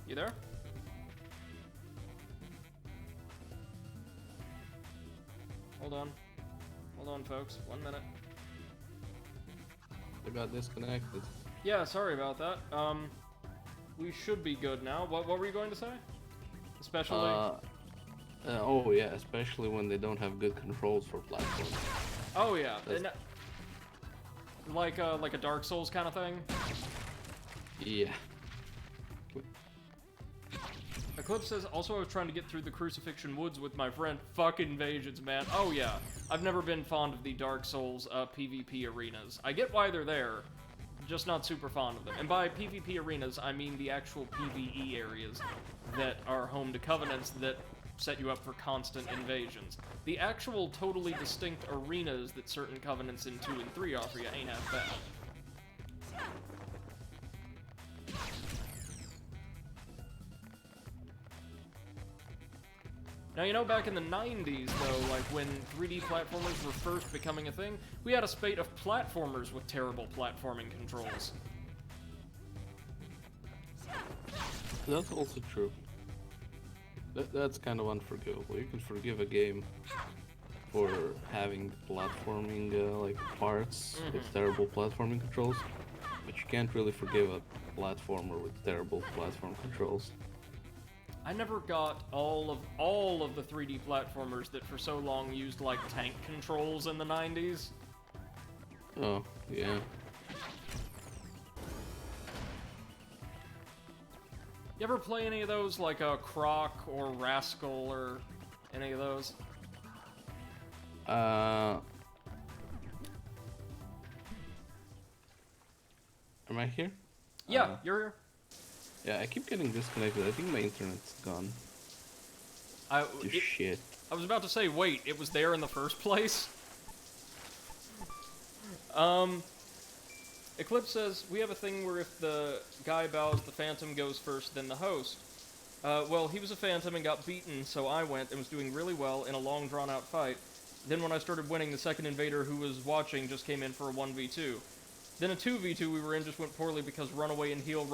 You there? Hold on. Hold on, folks. 1 minute.
I got disconnected.
Yeah, sorry about that. We should be good now. What were you going to say? Especially...
oh yeah, especially when they don't have good controls for platforms.
Oh yeah, and, like a Dark Souls kind of thing.
Yeah.
Eclipse says, also I was trying to get through the Crucifixion Woods with my friend. Fuck invasions, man. Oh yeah, I've never been fond of the Dark Souls PvP arenas. I get why they're there, just not super fond of them. And by PvP arenas, I mean the actual PvE areas that are home to covenants that set you up for constant invasions. The actual totally distinct arenas that certain covenants in 2 and 3 offer you ain't half bad. Now, you know, back in the 90s, though, like when 3D platformers were first becoming a thing, we had a spate of platformers with terrible platforming controls.
That's also true. That's kind of unforgivable. You can forgive a game for having platforming like parts with terrible platforming controls, but you can't really forgive a platformer with terrible platform controls.
I never got all of the 3D platformers that for so long used like tank controls in the 90s.
Oh, yeah.
You ever play any of those, like Croc or Rascal or any of those?
Am I here?
Yeah, you're here.
Yeah, I keep getting disconnected. I think my internet's gone. Shit.
I was about to say, wait, it was there in the first place? Eclipse says, we have a thing where if the guy bows, the Phantom goes first, then the host. Well, he was a Phantom and got beaten, so I went and was doing really well in a long, drawn-out fight. Then when I started winning, the second invader who was watching just came in for a 1v2. Then a 2v2 we were in just went poorly because run away and heal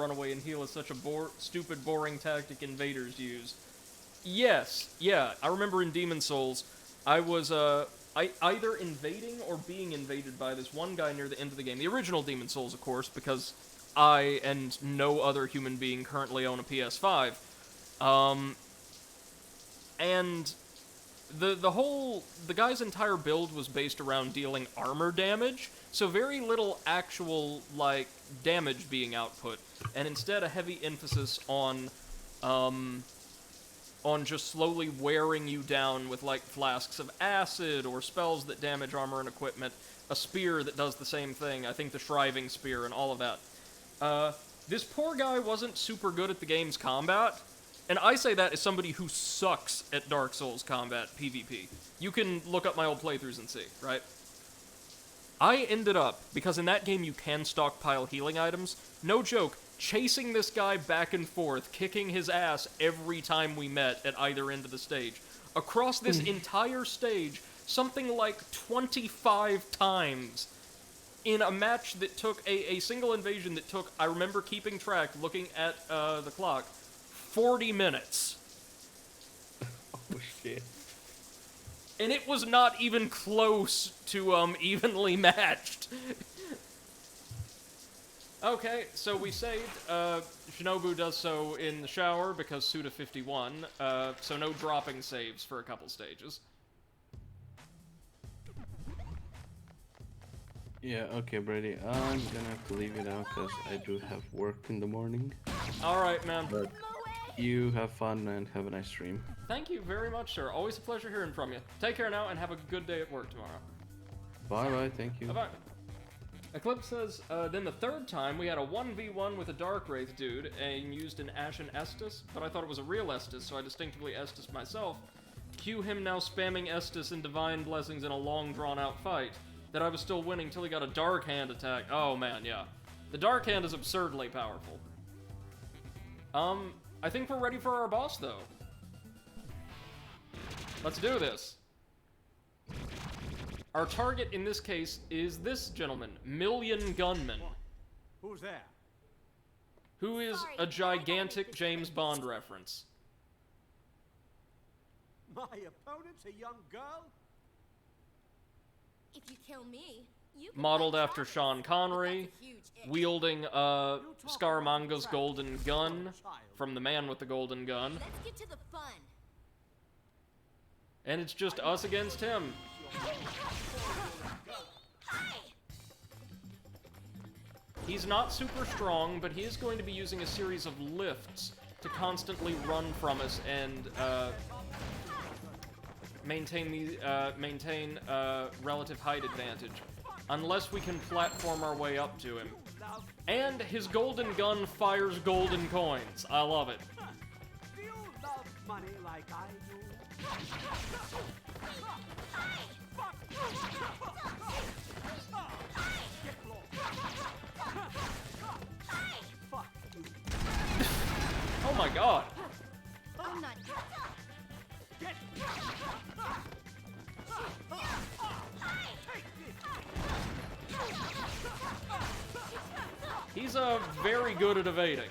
is such a stupid, boring tactic invaders use. Yes, yeah, I remember in Demon Souls, I was, either invading or being invaded by this one guy near the end of the game. The original Demon Souls, of course, because I and no other human being currently own a PS5. And the guy's entire build was based around dealing armor damage, so very little actual, like, damage being output, and instead a heavy emphasis on just slowly wearing you down with, like, flasks of acid, or spells that damage armor and equipment, a spear that does the same thing, I think the Shriving Spear and all of that. This poor guy wasn't super good at the game's combat, and I say that as somebody who sucks at Dark Souls combat PvP. You can look up my old playthroughs and see, right? I ended up, because in that game you can stockpile healing items, no joke, chasing this guy back and forth, kicking his ass every time we met at either end of the stage. Across this entire stage, something like 25 times in a match that took, a single invasion that took, I remember keeping track, looking at the clock, 40 minutes.
Oh shit.
And it was not even close to, evenly matched. Okay, so we saved. Shinobu does so in the shower because Suda 51, so no dropping saves for a couple stages.
Yeah, okay, Brady. I'm gonna have to leave you now because I do have work in the morning.
Alright, man.
But you have fun and have a nice stream.
Thank you very much, sir. Always a pleasure hearing from you. Take care now and have a good day at work tomorrow.
Bye-bye, thank you.
Bye-bye. Eclipse says, then the third time we had a 1v1 with a Dark Wraith dude and used an Ashen Estus, but I thought it was a real Estus, so I distinctively Estus myself. Cue him now spamming Estus and Divine Blessings in a long drawn-out fight. That I was still winning till he got a Dark Hand attack. Oh man, yeah. The Dark Hand is absurdly powerful. I think we're ready for our boss, though. Let's do this. Our target in this case is this gentleman, Million Gunman.
Who's that?
Who is a gigantic James Bond reference.
My opponent's a young girl?
If you kill me,
modeled after Sean Connery, wielding Scaramanga's golden gun from The Man with the Golden Gun.
Let's get to the fun.
And it's just us against him. He's not super strong, but he is going to be using a series of lifts to constantly run from us and maintain relative height advantage, unless we can platform our way up to him. And his golden gun fires golden coins. I love it.
Do you love money like I do? Get lost. Fuck you.
Oh my god.
I'm not.
Get.
He's very good at evading.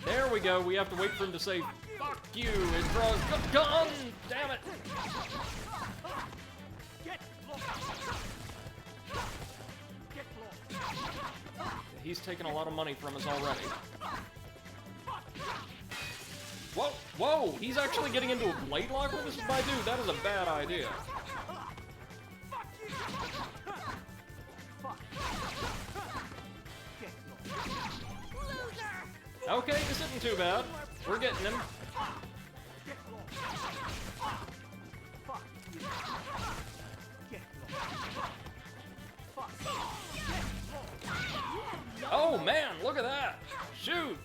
There we go. We have to wait for him to say, fuck you. It draws the gun. Damn it.
Get lost. Get lost.
He's taken a lot of money from us already. Whoa, whoa, he's actually getting into a blade lock with us? My dude, that is a bad idea. Okay, this isn't too bad. We're getting him. Oh man, look at that! Shoot!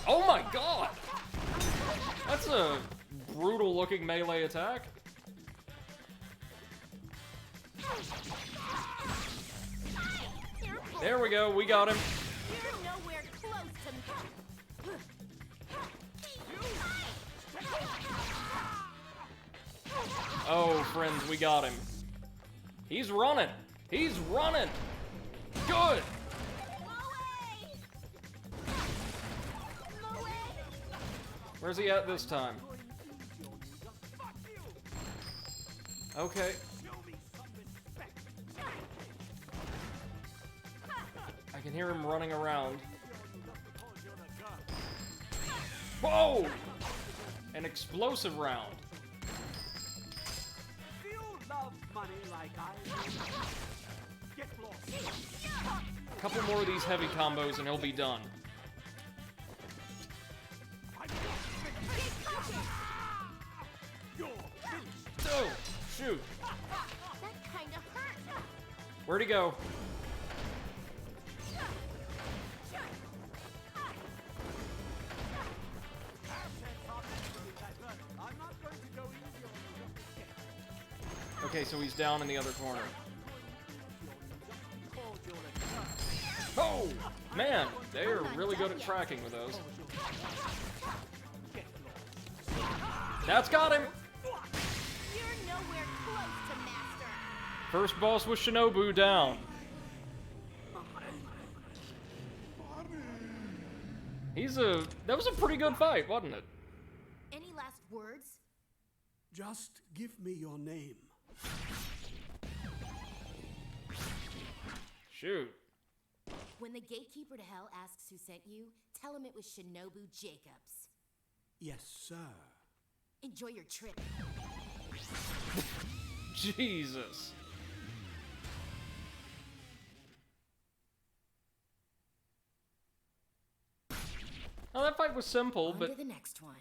Oh my god! That's a brutal looking melee attack. There we go, we got him.
You're nowhere close to me.
Oh, friends, we got him. He's running. He's running. Good. Where's he at this time? Okay. I can hear him running around. Whoa! An explosive round.
Do you love money like I do? Get lost.
A couple more of these heavy combos and he'll be done. Oh, shoot.
That kind of hurt.
Where'd he go? Okay, so he's down in the other corner. Oh! Man, they're really good at tracking with those. That's got him!
You're nowhere close to master.
First boss with Shinobu down. That was a pretty good fight, wasn't it?
Any last words?
Just give me your name.
Shoot.
When the gatekeeper to hell asks who sent you, tell him it was Shinobu Jacobs.
Yes, sir.
Enjoy your trip.
Jesus. Now that fight was simple,
On
but
to the next one.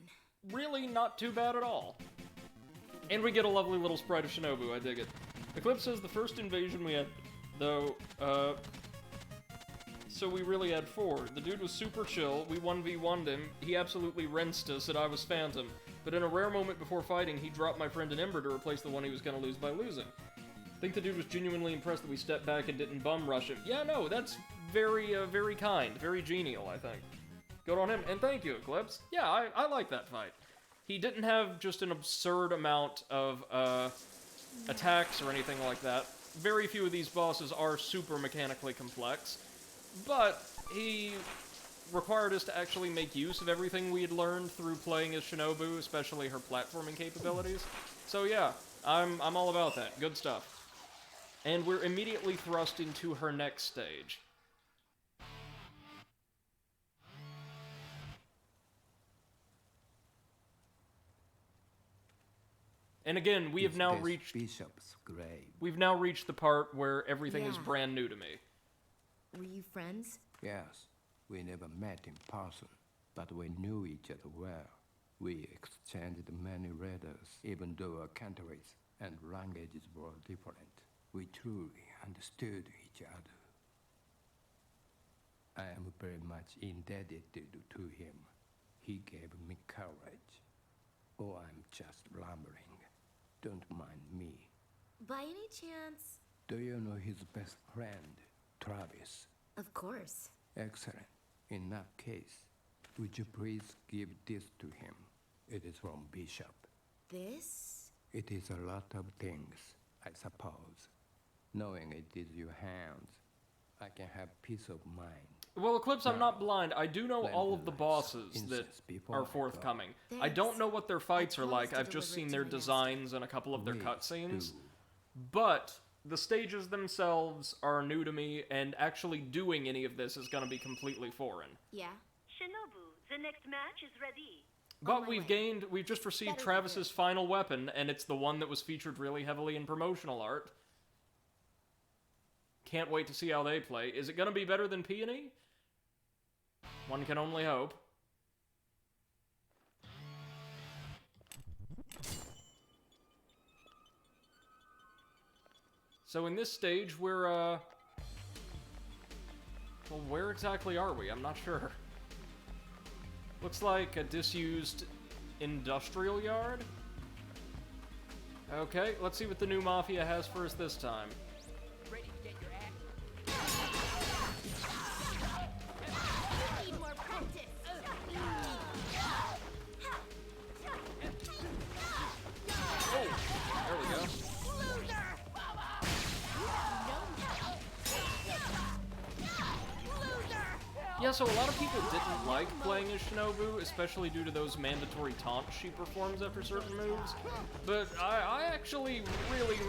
really not too bad at all. And we get a lovely little sprite of Shinobu, I dig it. Eclipse says the first invasion we had, though, so we really had 4. The dude was super chill, we 1v1'd him, he absolutely rinsed us, and I was Phantom. But in a rare moment before fighting, he dropped my friend an Ember to replace the one he was gonna lose by losing. I think the dude was genuinely impressed that we stepped back and didn't bum rush him. Yeah, no, that's very, very kind, very genial, I think. Good on him, and thank you, Eclipse. Yeah, I like that fight. He didn't have just an absurd amount of, attacks or anything like that. Very few of these bosses are super mechanically complex, but he required us to actually make use of everything we had learned through playing as Shinobu, especially her platforming capabilities. So yeah, I'm all about that. Good stuff. And we're immediately thrust into her next stage. And again, we have now reached
Bishop's grave.
We've now reached the part where everything is
Yeah.
brand new to me.
Were you friends?
Yes, we never met in person, but we knew each other well. We exchanged many letters, even though our countries and languages were different. We truly understood each other. I am very much indebted to him. He gave me courage. Oh, I'm just rambling. Don't mind me.
By any chance?
Do you know his best friend, Travis?
Of course.
Excellent. In that case, would you please give this to him? It is from Bishop.
This?
It is a lot of things, I suppose. Knowing it is your hands, I can have peace of mind.
Well, Eclipse, I'm
No.
not blind. I do know all of the
Lend
bosses that
incense before
are
I go.
forthcoming. I
Thanks.
don't know what their fights
I
are like.
promised
I've
to
just
deliver
seen
it
their
to my
designs and a couple of their
Please
cutscenes.
do.
But the stages themselves are new to me, and actually doing any of this is going to be completely foreign.
Yeah.
Shinobu, the next match is ready.
But
my
we've just received
Better
Travis's
than
final weapon, and it's the one that was featured really heavily in promotional art. Can't wait to see how they play. Is it going to be better than Peony? One can only hope. So in this stage, we're, well, where exactly are we? I'm not sure. Looks like a disused industrial yard? Okay, let's see what the new Mafia has for us this time.
Need more practice.
There we go. Yeah, so a lot of people didn't like playing as Shinobu, especially due to those mandatory taunts she performs after certain moves. But I actually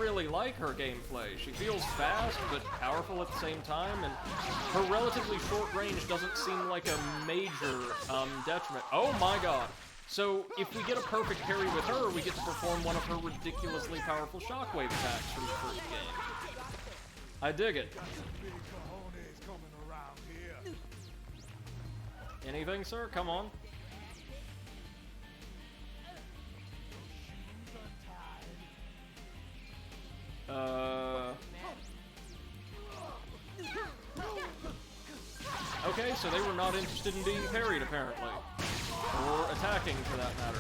really like her gameplay. She feels fast, but powerful at the same time, and her relatively short range doesn't seem like a major detriment. Oh my god. So, if we get a perfect parry with her, we get to perform one of her ridiculously powerful shockwave attacks from the first game. I dig it. Anything, sir? Come on. Okay, so they were not interested in being parried, apparently. Or attacking, for that matter.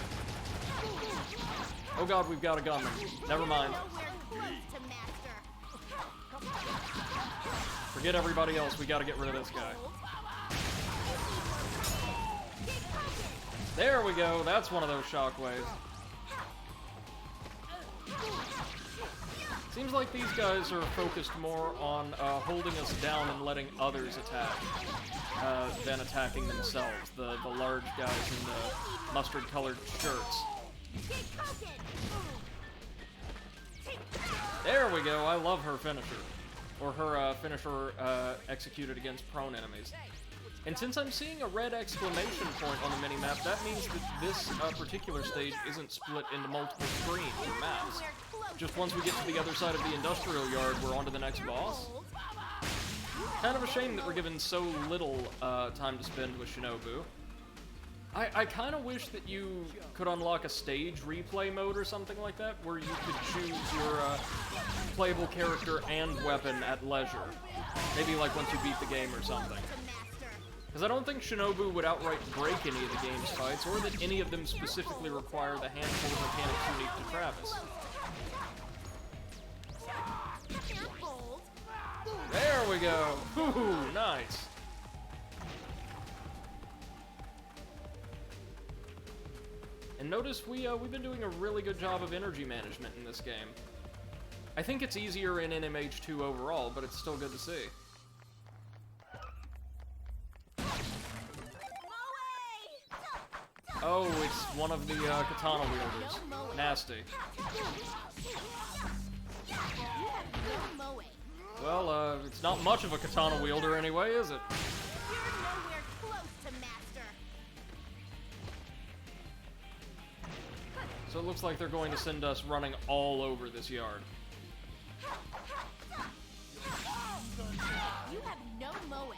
Oh god, we've got a gunman. Never mind. Forget everybody else, we gotta get rid of this guy. There we go, that's one of those shockwaves. Seems like these guys are focused more on holding us down and letting others attack than attacking themselves. The large guys in the mustard-colored shirts. There we go, I love her finisher. Or her finisher executed against prone enemies. And since I'm seeing a red exclamation point on the minimap, that means that this particular stage isn't split into multiple screens or maps. Just once we get to the other side of the industrial yard, we're on to the next boss. Kind of a shame that we're given so little time to spend with Shinobu. I kind of wish that you could unlock a stage replay mode or something like that, where you could choose your playable character and weapon at leisure. Maybe like once you beat the game or something. Because I don't think Shinobu would outright break any of the game's fights, or that any of them specifically require the handful of mechanics unique to Travis. There we go! Ooh, nice! And notice we've been doing a really good job of energy management in this game. I think it's easier in NMH2 overall, but it's still good to see. Oh, it's one of the katana wielders. Nasty. Well, it's not much of a katana wielder anyway, is it?
You're nowhere close to master.
So it looks like they're going to send us running all over this yard.
You have no moe.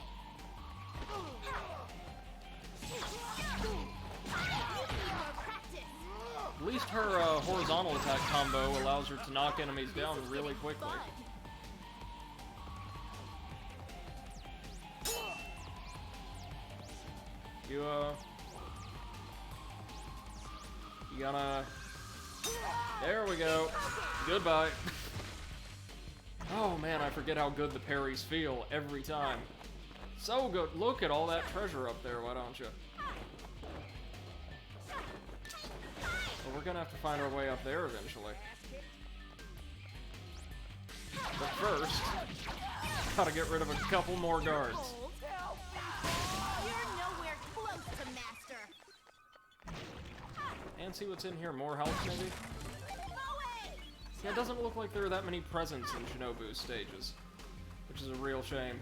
At least her horizontal attack combo allows her to knock enemies down really quickly. You gonna... There we go. Goodbye. Oh man, I forget how good the parries feel every time. So good. Look at all that treasure up there, why don't you? Well, we're gonna have to find our way up there eventually. But first, gotta get rid of a couple more guards.
You're nowhere close to master.
And see what's in here. More health, maybe? Yeah, it doesn't look like there are that many presents in Shinobu's stages, which is a real shame.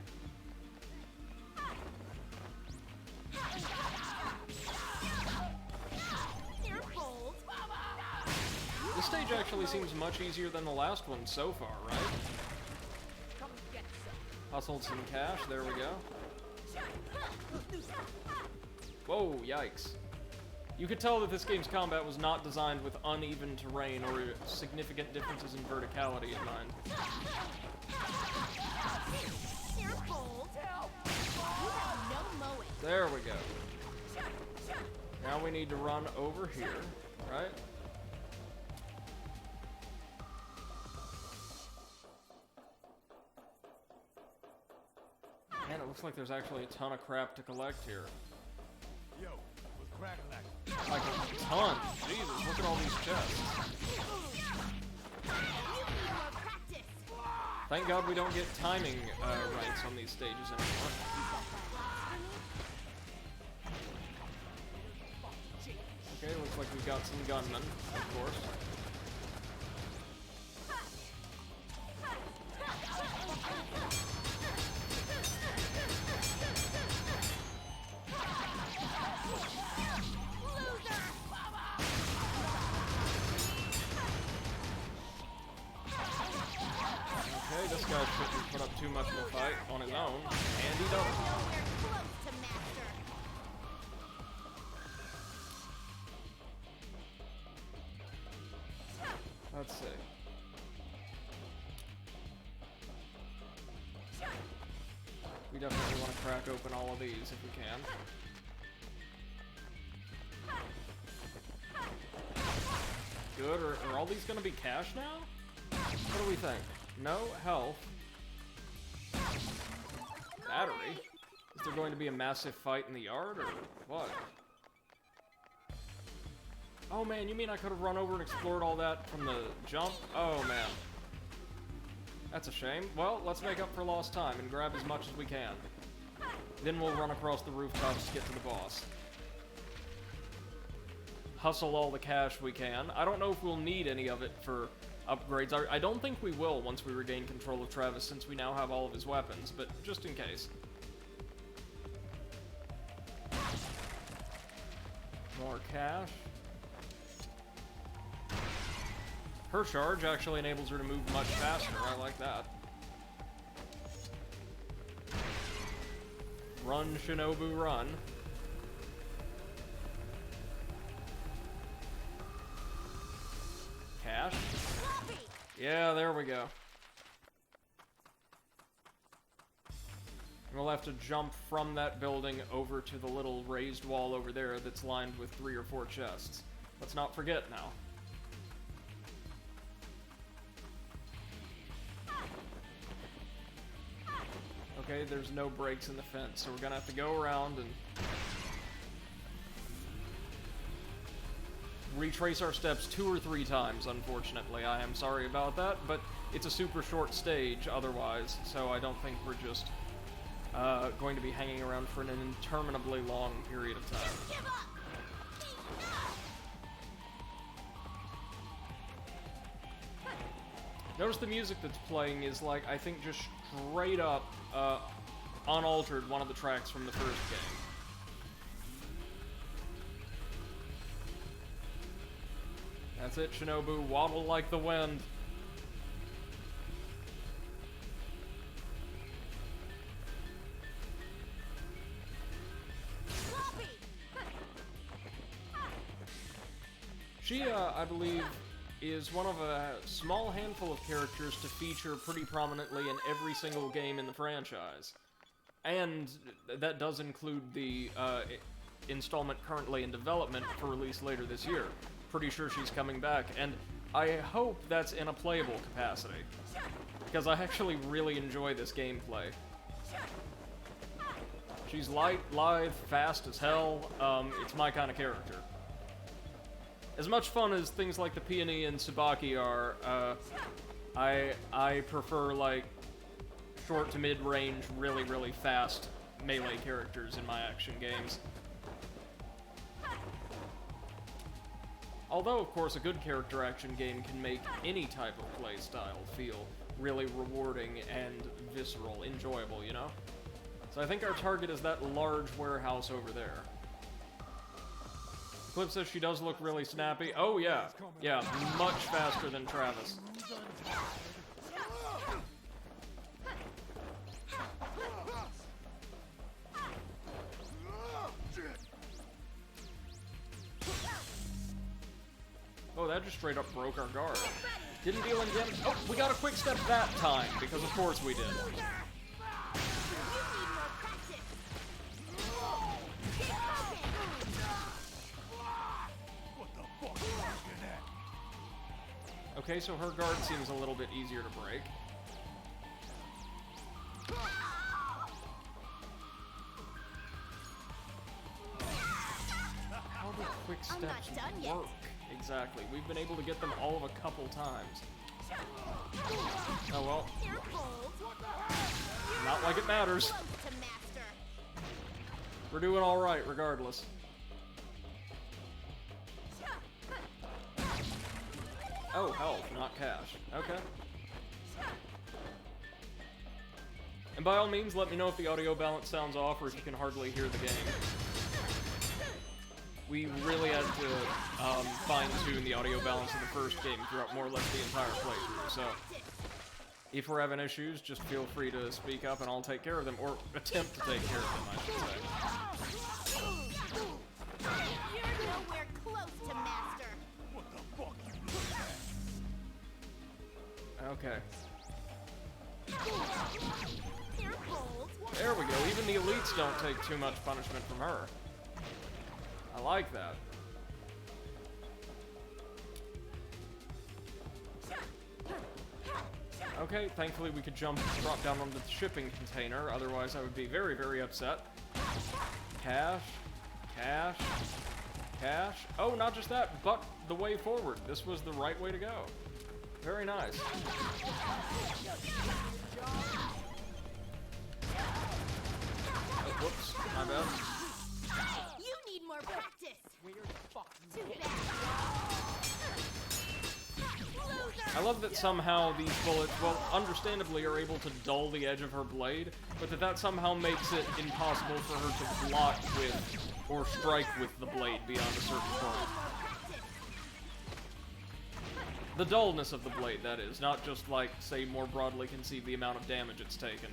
This stage actually seems much easier than the last one so far, right? Hustled some cash, there we go. Whoa, yikes. You could tell that this game's combat was not designed with uneven terrain or significant differences in verticality in mind. There we go. Now we need to run over here, right? Man, it looks like there's actually a ton of crap to collect here.
Yo, what's cracking like?
Like a ton. Jesus, look at all these chests. Thank God we don't get timing rights on these stages anymore. Okay, looks like we've got some gunmen, of course. Okay, this guy shouldn't put up too much of a fight on his own, and he does. Let's see. We definitely want to crack open all of these if we can. Good, are all these gonna be cash now? What do we think? No health. Battery? Is there going to be a massive fight in the yard, or what? Oh man, you mean I could have run over and explored all that from the jump? Oh man. That's a shame. Well, let's make up for lost time and grab as much as we can. Then we'll run across the rooftops to get to the boss. Hustle all the cash we can. I don't know if we'll need any of it for upgrades. I don't think we will once we regain control of Travis, since we now have all of his weapons, but just in case. More cash. Her charge actually enables her to move much faster. I like that. Run, Shinobu, run. Cash. Yeah, there we go. We'll have to jump from that building over to the little raised wall over there that's lined with 3 or 4 chests. Let's not forget now. Okay, there's no breaks in the fence, so we're gonna have to go around and retrace our steps 2 or 3 times, unfortunately. I am sorry about that, but it's a super short stage otherwise, so I don't think we're just going to be hanging around for an interminably long period of time. Notice the music that's playing is like, I think just straight up, unaltered one of the tracks from the first game. That's it, Shinobu. Waddle like the wind. She, I believe, is one of a small handful of characters to feature pretty prominently in every single game in the franchise. And that does include the installment currently in development for release later this year. Pretty sure she's coming back, and I hope that's in a playable capacity, because I actually really enjoy this gameplay. She's light, lithe, fast as hell. It's my kind of character. As much fun as things like the Peony and Tsubaki are, I prefer, like, short to mid-range, really, really fast melee characters in my action games. Although, of course, a good character action game can make any type of playstyle feel really rewarding and visceral, enjoyable, you know? So I think our target is that large warehouse over there. Clip says she does look really snappy. Oh, yeah. Yeah, much faster than Travis. Oh, that just straight up broke our guard. Didn't deal any damage. Oh, we got a quick step that time, because of course we did. Okay, so her guard seems a little bit easier to break. How do quick steps work? Exactly. We've been able to get them all of a couple times. Oh well. Not like it matters. We're doing alright regardless. Oh, health, not cash. Okay. And by all means, let me know if the audio balance sounds off or if you can hardly hear the game. We really had to fine-tune the audio balance in the first game throughout more or less the entire playthrough, so if we're having issues, just feel free to speak up and I'll take care of them, or attempt to take care of them, I should say.
You're nowhere close to master.
What the fuck you look at?
Okay.
They're cold.
There we go, even the elites don't take too much punishment from her. I like that. Okay, thankfully we could drop down on the shipping container, otherwise I would be very, very upset. Cash, cash, cash. Oh, not just that, but the way forward. This was the right way to go. Very nice. Oh, whoops, my bad.
You need more practice. Too bad.
I love that somehow these bullets, well, understandably are able to dull the edge of her blade, but that somehow makes it impossible for her to block with or strike with the blade beyond a certain point. The dullness of the blade, that is, not just like, say, more broadly conceive the amount of damage it's taken.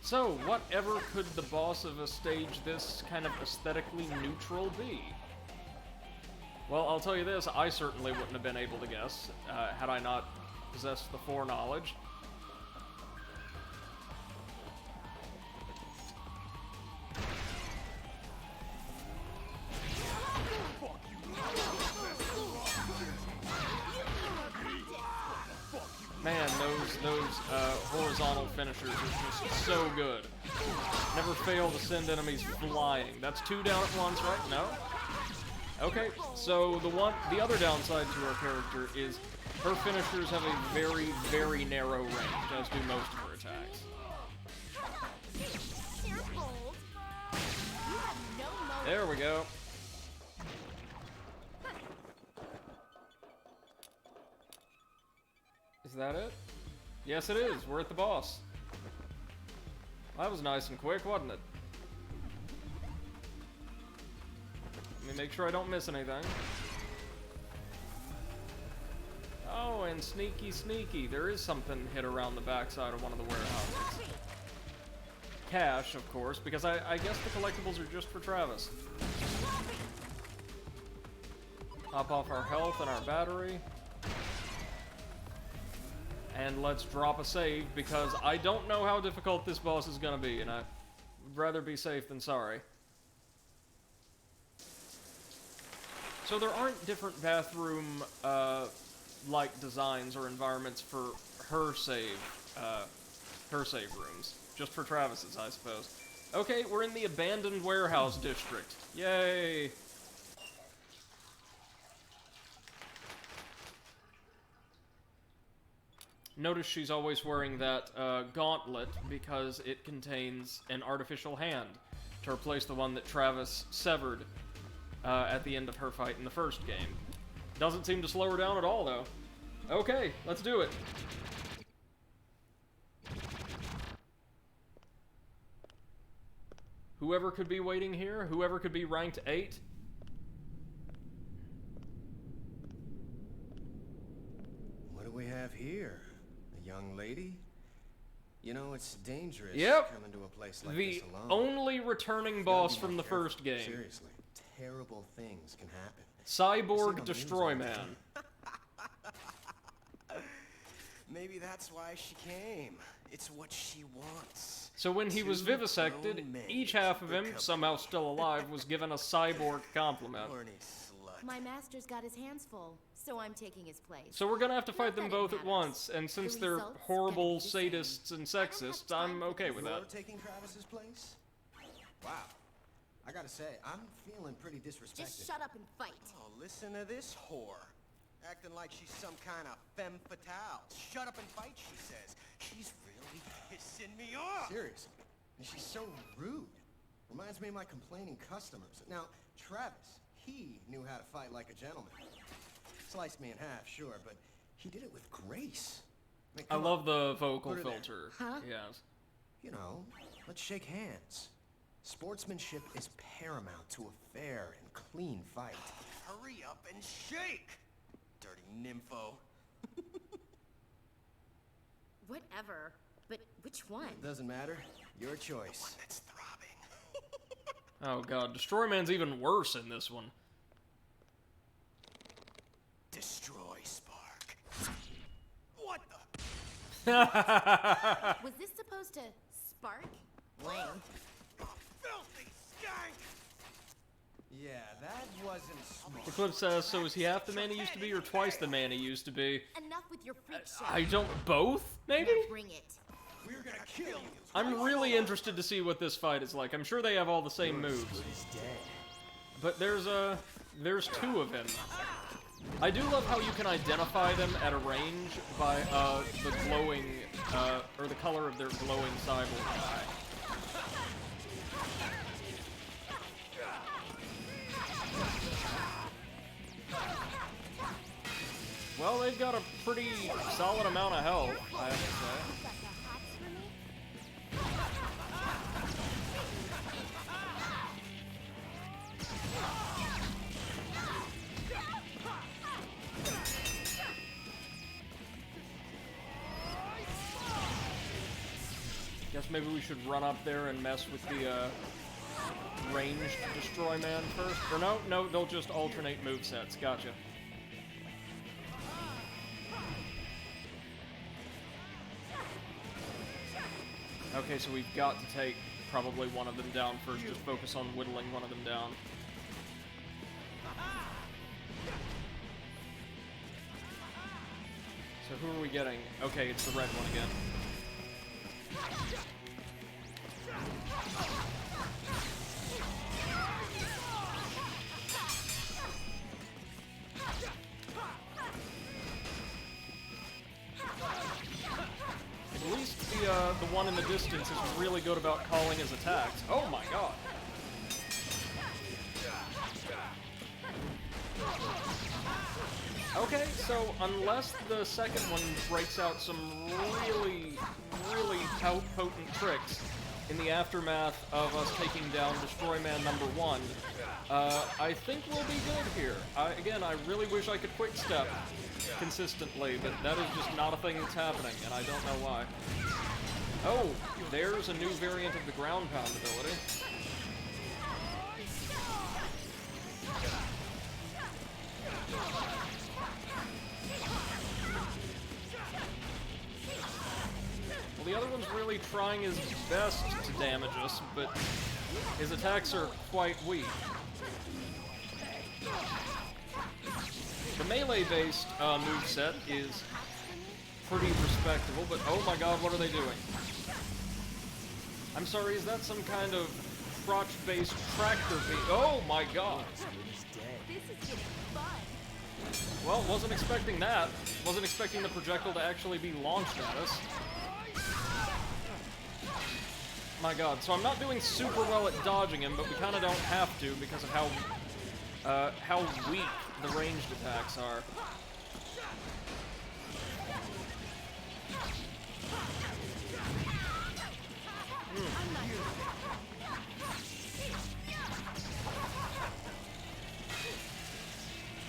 So, whatever could the boss of a stage this kind of aesthetically neutral be? Well, I'll tell you this, I certainly wouldn't have been able to guess, had I not possessed the foreknowledge. Man, those horizontal finishers are just so good. Never fail to send enemies flying. That's 2 down at once, right? No? Okay, so the other downside to our character is her finishers have a very, very narrow range, as do most of her attacks. There we go. Is that it? Yes, it is. We're at the boss. That was nice and quick, wasn't it? Let me make sure I don't miss anything. Oh, and sneaky, sneaky. There is something hid around the backside of one of the warehouses. Cash, of course, because I guess the collectibles are just for Travis. Top off our health and our battery. And let's drop a save, because I don't know how difficult this boss is gonna be, and I'd rather be safe than sorry. So there aren't different bathroom, like designs or environments for her save rooms. Just for Travis's, I suppose. Okay, we're in the abandoned warehouse district. Yay! Notice she's always wearing that gauntlet because it contains an artificial hand to replace the one that Travis severed at the end of her fight in the first game. Doesn't seem to slow her down at all, though. Okay, let's do it. Whoever could be waiting here, whoever could be ranked 8.
What do we have here? A young lady? You know, it's dangerous coming to a place like this alone.
The only returning boss from the first game.
Seriously, terrible things can happen.
Cyborg Destroy Man.
Maybe that's why she came. It's what she wants.
So when he was vivisected, each half of him, somehow still alive, was given a cyborg compliment.
My master's got his hands full, so I'm taking his place.
So we're gonna have to fight them both at once, and since they're horrible sadists and sexists, I'm okay with that.
You're taking Travis's place? Wow. I gotta say, I'm feeling pretty disrespected.
Just shut up and fight.
Oh, listen to this whore. Acting like she's some kind of femme fatale. Shut up and fight, she says. She's really pissing me off. Seriously. And she's so rude. Reminds me of my complaining customers. Now, Travis, he knew how to fight like a gentleman. Sliced me in half, sure, but he did it with grace.
I love the vocal filter.
Huh?
Yes.
You know, let's shake hands. Sportsmanship is paramount to a fair and clean fight. Hurry up and shake! Dirty nympho.
Whatever. But which one?
Doesn't matter. Your choice. One that's throbbing.
Oh god, Destroy Man's even worse in this one.
Destroy Spark. What
the? Was this supposed to spark? Lame.
Filthy skank! Yeah, that wasn't smart.
The clip says, so is he half the man he used to be or twice the man he used to be?
Enough with your freak show.
I don't... Both? Maybe?
Now bring it.
We're gonna kill you.
I'm really interested to see what this fight is like. I'm sure they have all the same moves. But there's two of him. I do love how you can identify them at a range by the glowing, or the color of their glowing cyborg eye. Well, they've got a pretty solid amount of health, I have to say. Guess maybe we should run up there and mess with the ranged Destroy Man first. Or no, they'll just alternate movesets. Gotcha. Okay, so we've got to take probably one of them down first. Just focus on whittling one of them down. So who are we getting? Okay, it's the red one again. At least the one in the distance is really good about calling his attacks. Oh my god. Okay, so unless the second one breaks out some really, really potent tricks in the aftermath of us taking down Destroy Man #1, I think we'll be good here. Again, I really wish I could quick step consistently, but that is just not a thing that's happening, and I don't know why. Oh, there's a new variant of the ground pound ability. Well, the other one's really trying his best to damage us, but his attacks are quite weak. The melee-based moveset is pretty respectable, but oh my god, what are they doing? I'm sorry, is that some kind of crotch-based tractor beam? Oh my god!
This is getting fun.
Well, wasn't expecting that. Wasn't expecting the projectile to actually be launched at us. My god, so I'm not doing super well at dodging him, but we kind of don't have to because of how weak the ranged attacks are.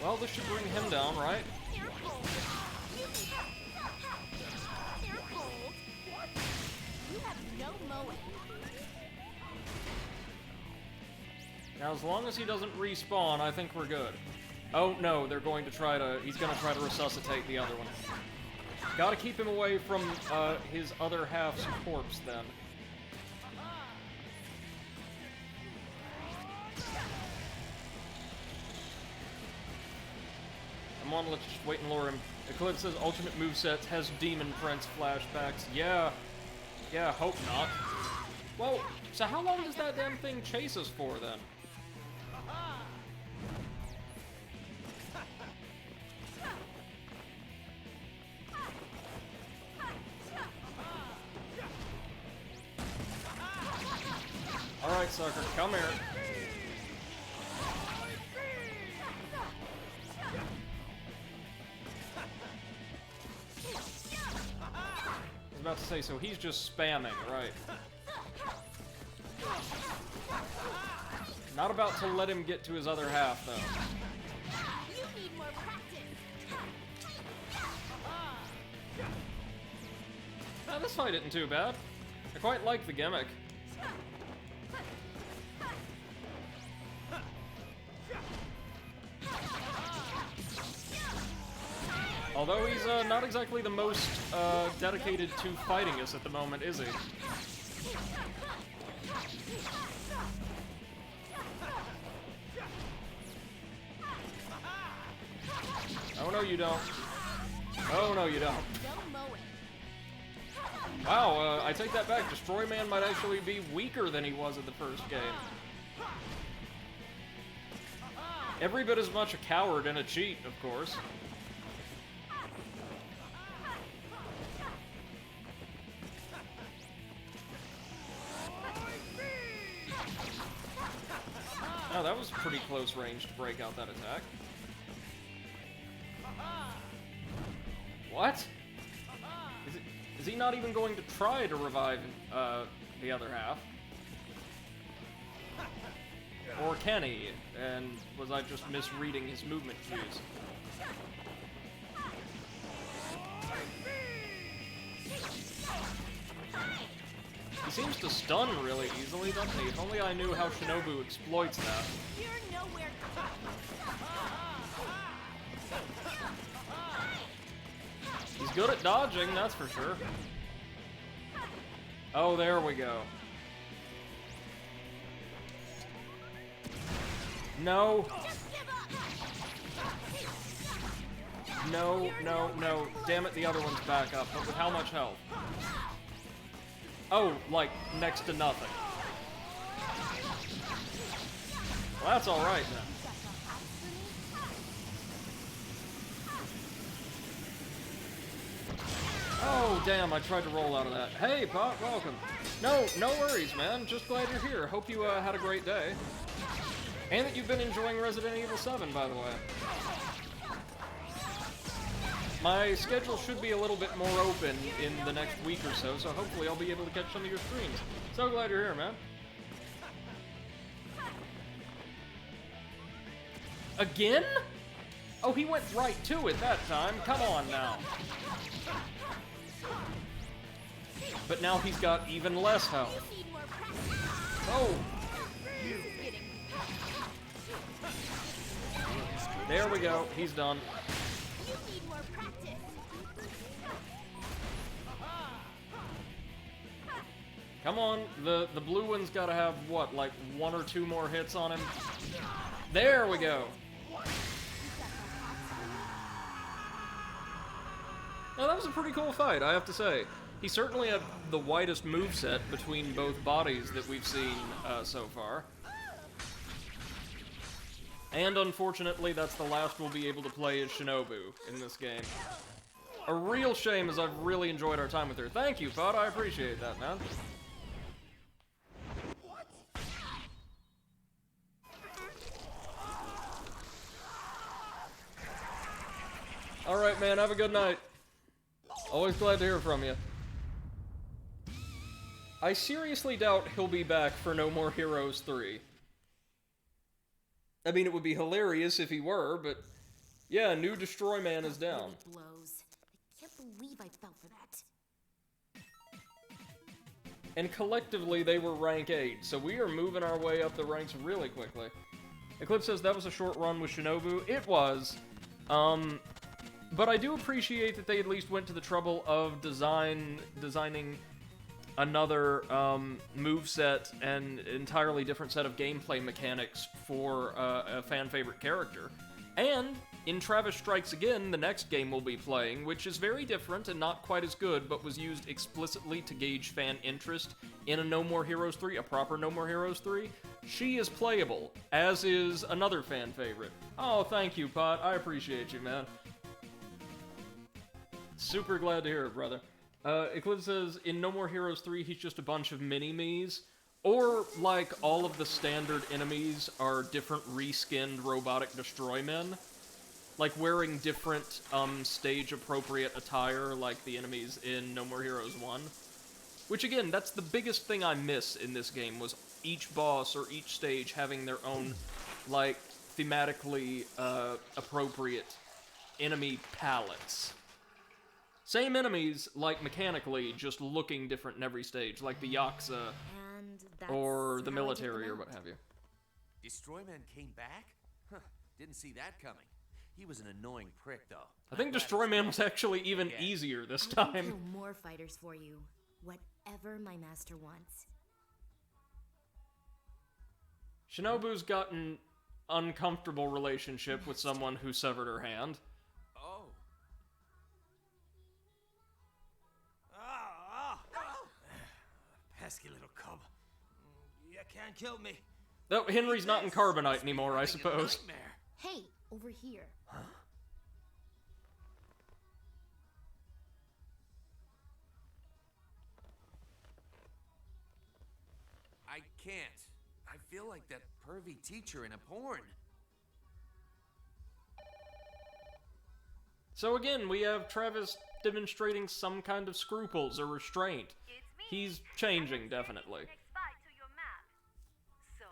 Well, this should bring him down, right?
Careful. You have no mowing.
Now, as long as he doesn't respawn, I think we're good. Oh no, he's gonna try to resuscitate the other one. Gotta keep him away from his other half's corpse then. Come on, let's just wait and lure him. Eclipse says alternate moveset has Demon Prince flashbacks. Yeah, hope not. Well, so how long does that damn thing chase us for then? Alright, sucker, come here. I was about to say, so he's just spamming, right? Not about to let him get to his other half, though.
You need more practice.
This fight isn't too bad. I quite like the gimmick. Although he's not exactly the most dedicated to fighting us at the moment, is he? Oh no, you don't. Oh no, you don't. Wow, I take that back. Destroy Man might actually be weaker than he was in the first game. Every bit as much a coward and a cheat, of course. Oh, that was pretty close range to break out that attack. What? Is he not even going to try to revive the other half? Or can he? And was I just misreading his movement cues? He seems to stun really easily, doesn't he? If only I knew how Shinobu exploits that.
You're nowhere.
He's good at dodging, that's for sure. Oh, there we go. No. No, no, no. Damn it, the other one's back up. But with how much health? Oh, like, next to nothing. Well, that's alright then. Oh, damn, I tried to roll out of that. Hey, Pot, welcome. No worries, man. Just glad you're here. Hope you had a great day. And that you've been enjoying Resident Evil 7, by the way. My schedule should be a little bit more open in the next week or so, so hopefully I'll be able to catch some of your streams. So glad you're here, man. Again? Oh, he went right to it that time. Come on now. But now he's got even less health. Oh! There we go. He's done. Come on. The blue one's got to have, what, like 1 or 2 more hits on him? There we go. Now, that was a pretty cool fight, I have to say. He certainly had the widest moveset between both bodies that we've seen so far. And unfortunately, that's the last we'll be able to play as Shinobu in this game. A real shame, as I've really enjoyed our time with her. Thank you, Pod. I appreciate that, man. Alright, man. Have a good night. Always glad to hear from you. I seriously doubt he'll be back for No More Heroes 3. I mean, it would be hilarious if he were, but yeah, new Destroy Man is down.
Blows. I can't believe I fell for that.
And collectively, they were rank 8, so we are moving our way up the ranks really quickly. Eclipse says that was a short run with Shinobu. It was. But I do appreciate that they at least went to the trouble of designing another moveset and entirely different set of gameplay mechanics for a fan-favorite character. And in Travis Strikes Again, the next game we'll be playing, which is very different and not quite as good, but was used explicitly to gauge fan interest in a No More Heroes 3, a proper No More Heroes 3, she is playable, as is another fan favorite. Oh, thank you, Pot. I appreciate you, man. Super glad to hear it, brother. Eclipse says, in No More Heroes 3, he's just a bunch of mini-me's. Or, like, all of the standard enemies are different reskinned robotic destroy men. Like, wearing different, stage-appropriate attire, like the enemies in No More Heroes 1. Which, again, that's the biggest thing I miss in this game, was each boss or each stage having their own, like, thematically, appropriate enemy palettes. Same enemies, like, mechanically, just looking different in every stage, like the Yakuza, or the military, or what have you.
Destroy Man came back? Huh, didn't see that coming. He was an annoying prick, though.
I think Destroy Man was actually even easier this time.
I can kill more fighters for you. Whatever my master wants.
Shinobu's got an uncomfortable relationship with someone who severed her hand.
Oh.
Pesky little cub. You can't kill me.
Oh, Henry's not in Carbonite anymore, I suppose.
Hey, over here.
Huh? I can't. I feel like that pervy teacher in a porn.
So again, we have Travis demonstrating some kind of scruples or restraint. He's changing, definitely.
So,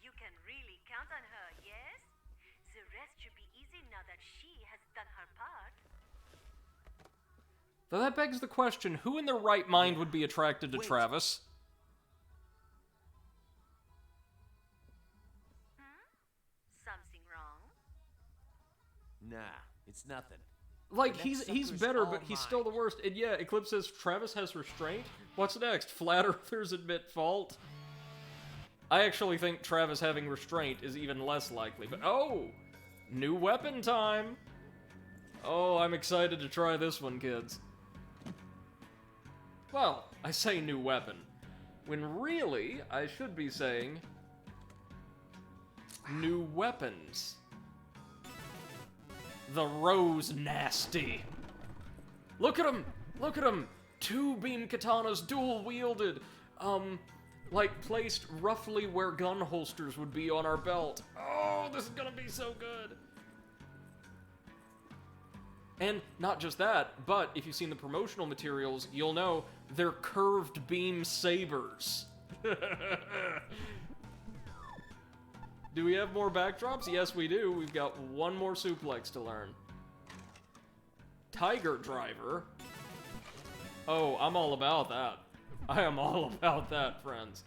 you can really count on her, yes? The rest should be easy now that she has done her part.
Though that begs the question, who in their right mind would be attracted to Travis?
Something wrong?
Nah, it's nothing.
Like, he's better, but he's still the worst. And yeah, Eclipse says Travis has restraint. What's next? Flat Earthers admit fault? I actually think Travis having restraint is even less likely, but oh! New weapon time! Oh, I'm excited to try this one, kids. Well, I say new weapon, when really, I should be saying new weapons. The Rose Nasty. Look at him! Look at him! 2 beam katanas dual wielded. Like placed roughly where gun holsters would be on our belt. Oh, this is gonna be so good. And not just that, but if you've seen the promotional materials, you'll know they're curved beam sabers. Do we have more backdrops? Yes, we do. We've got one more suplex to learn. Tiger Driver. Oh, I'm all about that. I am all about that, friends.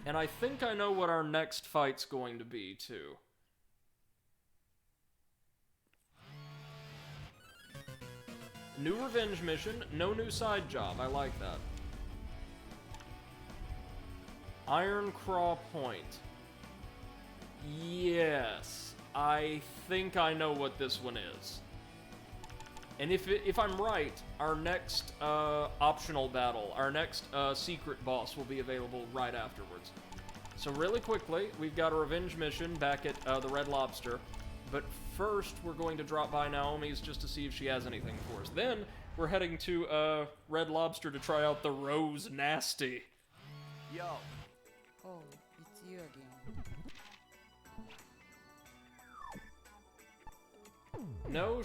And I think I know what our next fight's going to be, too. New revenge mission, no new side job. I like that. Iron Craw Point. Yes, I think I know what this one is. And if I'm right, our next optional battle, our next secret boss will be available right afterwards. So really quickly, we've got a revenge mission back at the Red Lobster. But first, we're going to drop by Naomi's just to see if she has anything for us. Then, we're heading to Red Lobster to try out the Rose Nasty.
Yo.
Oh, it's you again.
No,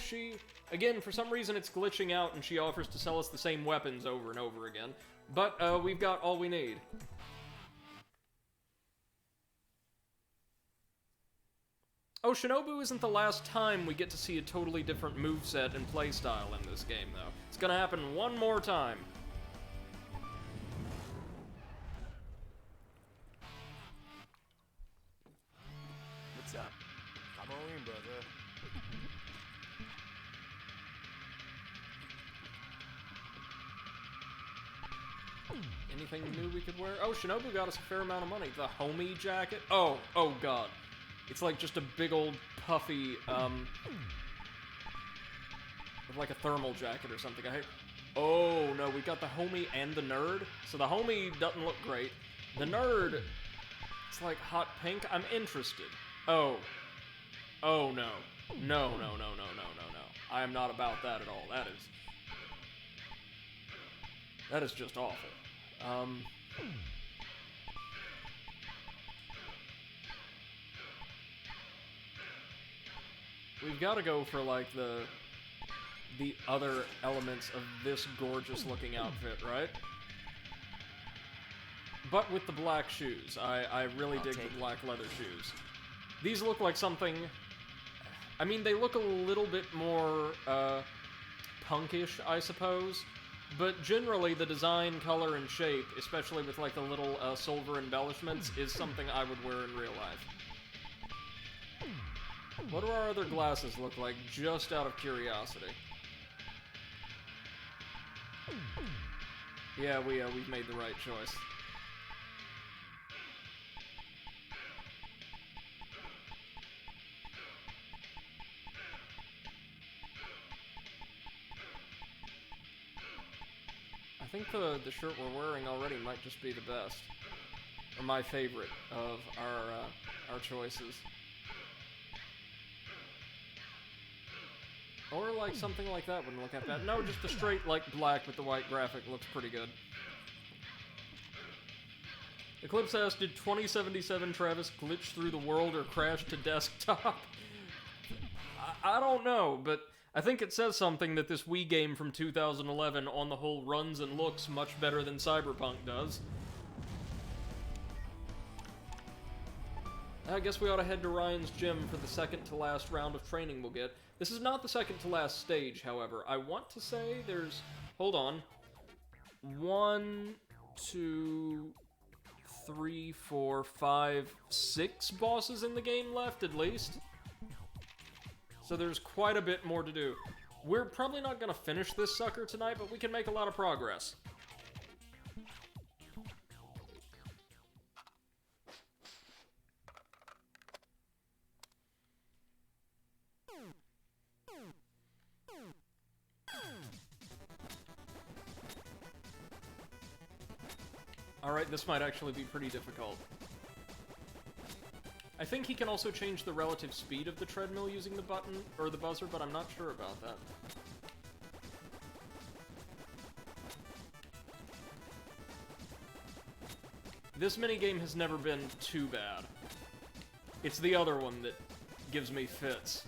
again, for some reason it's glitching out and she offers to sell us the same weapons over and over again. But we've got all we need. Oh, Shinobu isn't the last time we get to see a totally different moveset and playstyle in this game, though. It's gonna happen one more time.
What's up? Come on in, brother.
Anything new we could wear? Oh, Shinobu got us a fair amount of money. The homie jacket? Oh god. It's like just a big old puffy, with like a thermal jacket or something. Oh no, we got the homie and the nerd. So the homie doesn't look great. The nerd, it's like hot pink. I'm interested. Oh no. No. I am not about that at all. That is just awful. We've got to go for, like, the other elements of this gorgeous-looking outfit, right? But with the black shoes. I really dig the black leather shoes. These look like something... I mean, they look a little bit more, punkish, I suppose. But generally, the design, color, and shape, especially with, like, the little, silver embellishments, is something I would wear in real life. What do our other glasses look like, just out of curiosity? Yeah, we've made the right choice. I think the shirt we're wearing already might just be the best. Or my favorite of our choices. Or, like, something like that wouldn't look that bad. No, just a straight, like, black with the white graphic looks pretty good. Eclipse asked, did 2077 Travis glitch through the world or crash to desktop? I don't know, but I think it says something that this Wii game from 2011 on the whole runs and looks much better than Cyberpunk does. I guess we ought to head to Ryan's gym for the second to last round of training we'll get. This is not the second to last stage, however. I want to say there's... Hold on. 1, 2, 3, 4, 5, 6 bosses in the game left, at least. So there's quite a bit more to do. We're probably not going to finish this sucker tonight, but we can make a lot of progress. Alright, this might actually be pretty difficult. I think he can also change the relative speed of the treadmill using the button, or the buzzer, but I'm not sure about that. this minigame has never been too bad. It's the other one that gives me fits.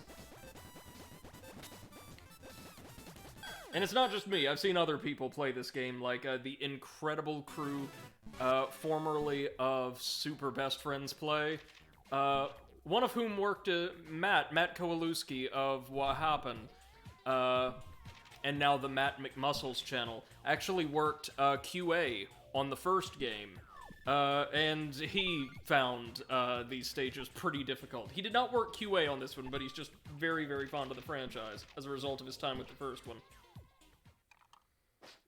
And it's not just me, I've seen other people play this game, like the incredible crew formerly of Super Best Friends play. One of whom worked Matt Kowalewski of What Happened, and now the Matt McMuscles channel, actually worked QA on the first game, and he found these stages pretty difficult. He did not work QA on this one, but he's just very, very fond of the franchise as a result of his time with the first one.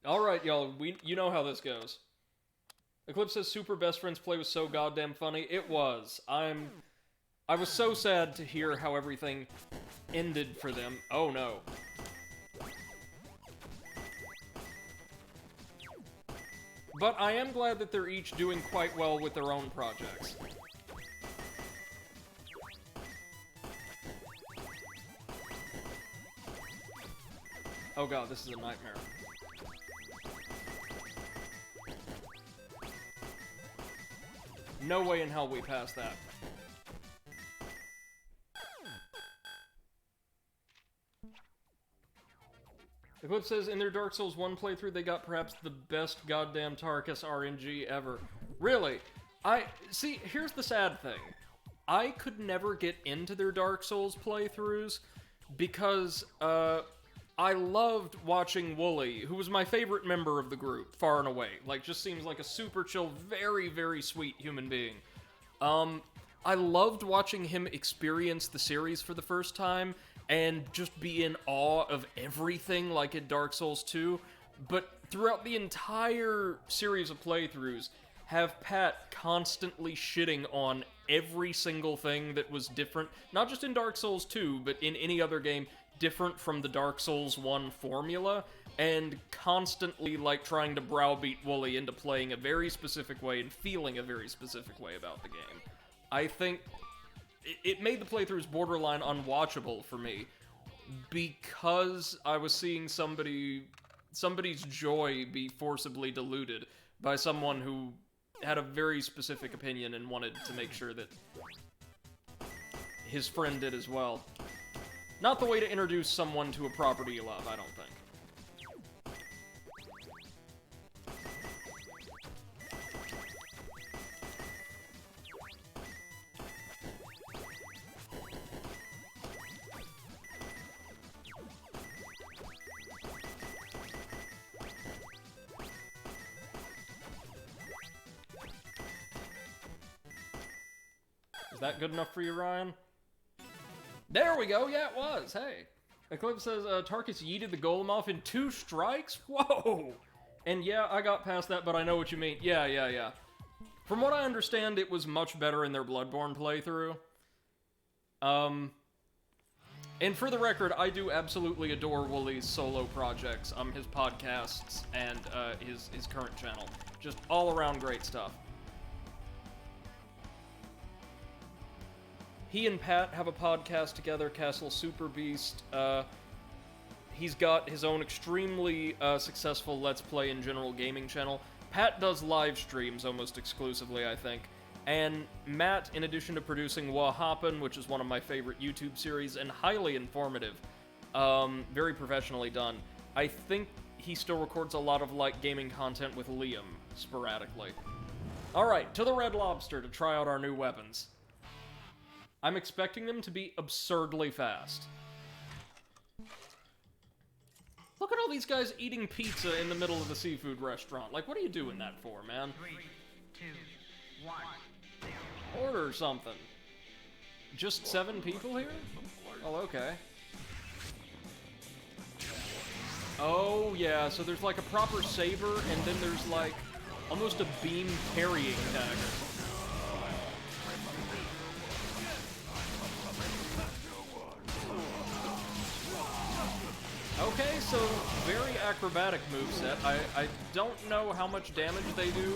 Alright, y'all, you know how this goes. Eclipse says Super Best Friends play was so goddamn funny. It was. I was so sad to hear how everything ended for them. Oh no. But I am glad that they're each doing quite well with their own projects. Oh god, this is a nightmare. No way in hell we pass that. Eclipse says, in their Dark Souls 1 playthrough, they got perhaps the best goddamn Tarkus RNG ever. Really? See, here's the sad thing. I could never get into their Dark Souls playthroughs because, I loved watching Wooly, who was my favorite member of the group, far and away. Like, just seems like a super chill, very, very sweet human being. I loved watching him experience the series for the first time, and just be in awe of everything like in Dark Souls 2, but throughout the entire series of playthroughs, have Pat constantly shitting on every single thing that was different, not just in Dark Souls 2, but in any other game different from the Dark Souls 1 formula, and constantly, like, trying to browbeat Wooly into playing a very specific way and feeling a very specific way about the game. I think it made the playthroughs borderline unwatchable for me, because I was seeing somebody's joy be forcibly diluted by someone who had a very specific opinion and wanted to make sure that his friend did as well. Not the way to introduce someone to a property you love, I don't think. Is that good enough for you, Ryan? There we go, yeah, it was, hey. Eclipse says, Tarkus yeeted the golem off in 2 strikes? Whoa! And yeah, I got past that, but I know what you mean. Yeah. From what I understand, it was much better in their Bloodborne playthrough. And for the record, I do absolutely adore Wooly's solo projects, his podcasts, and his current channel. Just all around great stuff. He and Pat have a podcast together, Castle Super Beast. He's got his own extremely successful Let's Play and general gaming channel. Pat does live streams almost exclusively, I think. And Matt, in addition to producing What Happened, which is one of my favorite YouTube series and highly informative, very professionally done, I think he still records a lot of like gaming content with Liam sporadically. Alright, to the Red Lobster to try out our new weapons. I'm expecting them to be absurdly fast. Look at all these guys eating pizza in the middle of the seafood restaurant. Like, what are you doing that for, man?
3, 2, 1.
Order something. Just 7 people here? Oh, okay. Oh, yeah, so there's like a proper saber, and then there's like almost a beam parrying dagger. Okay, so very acrobatic moveset. I don't know how much damage they do,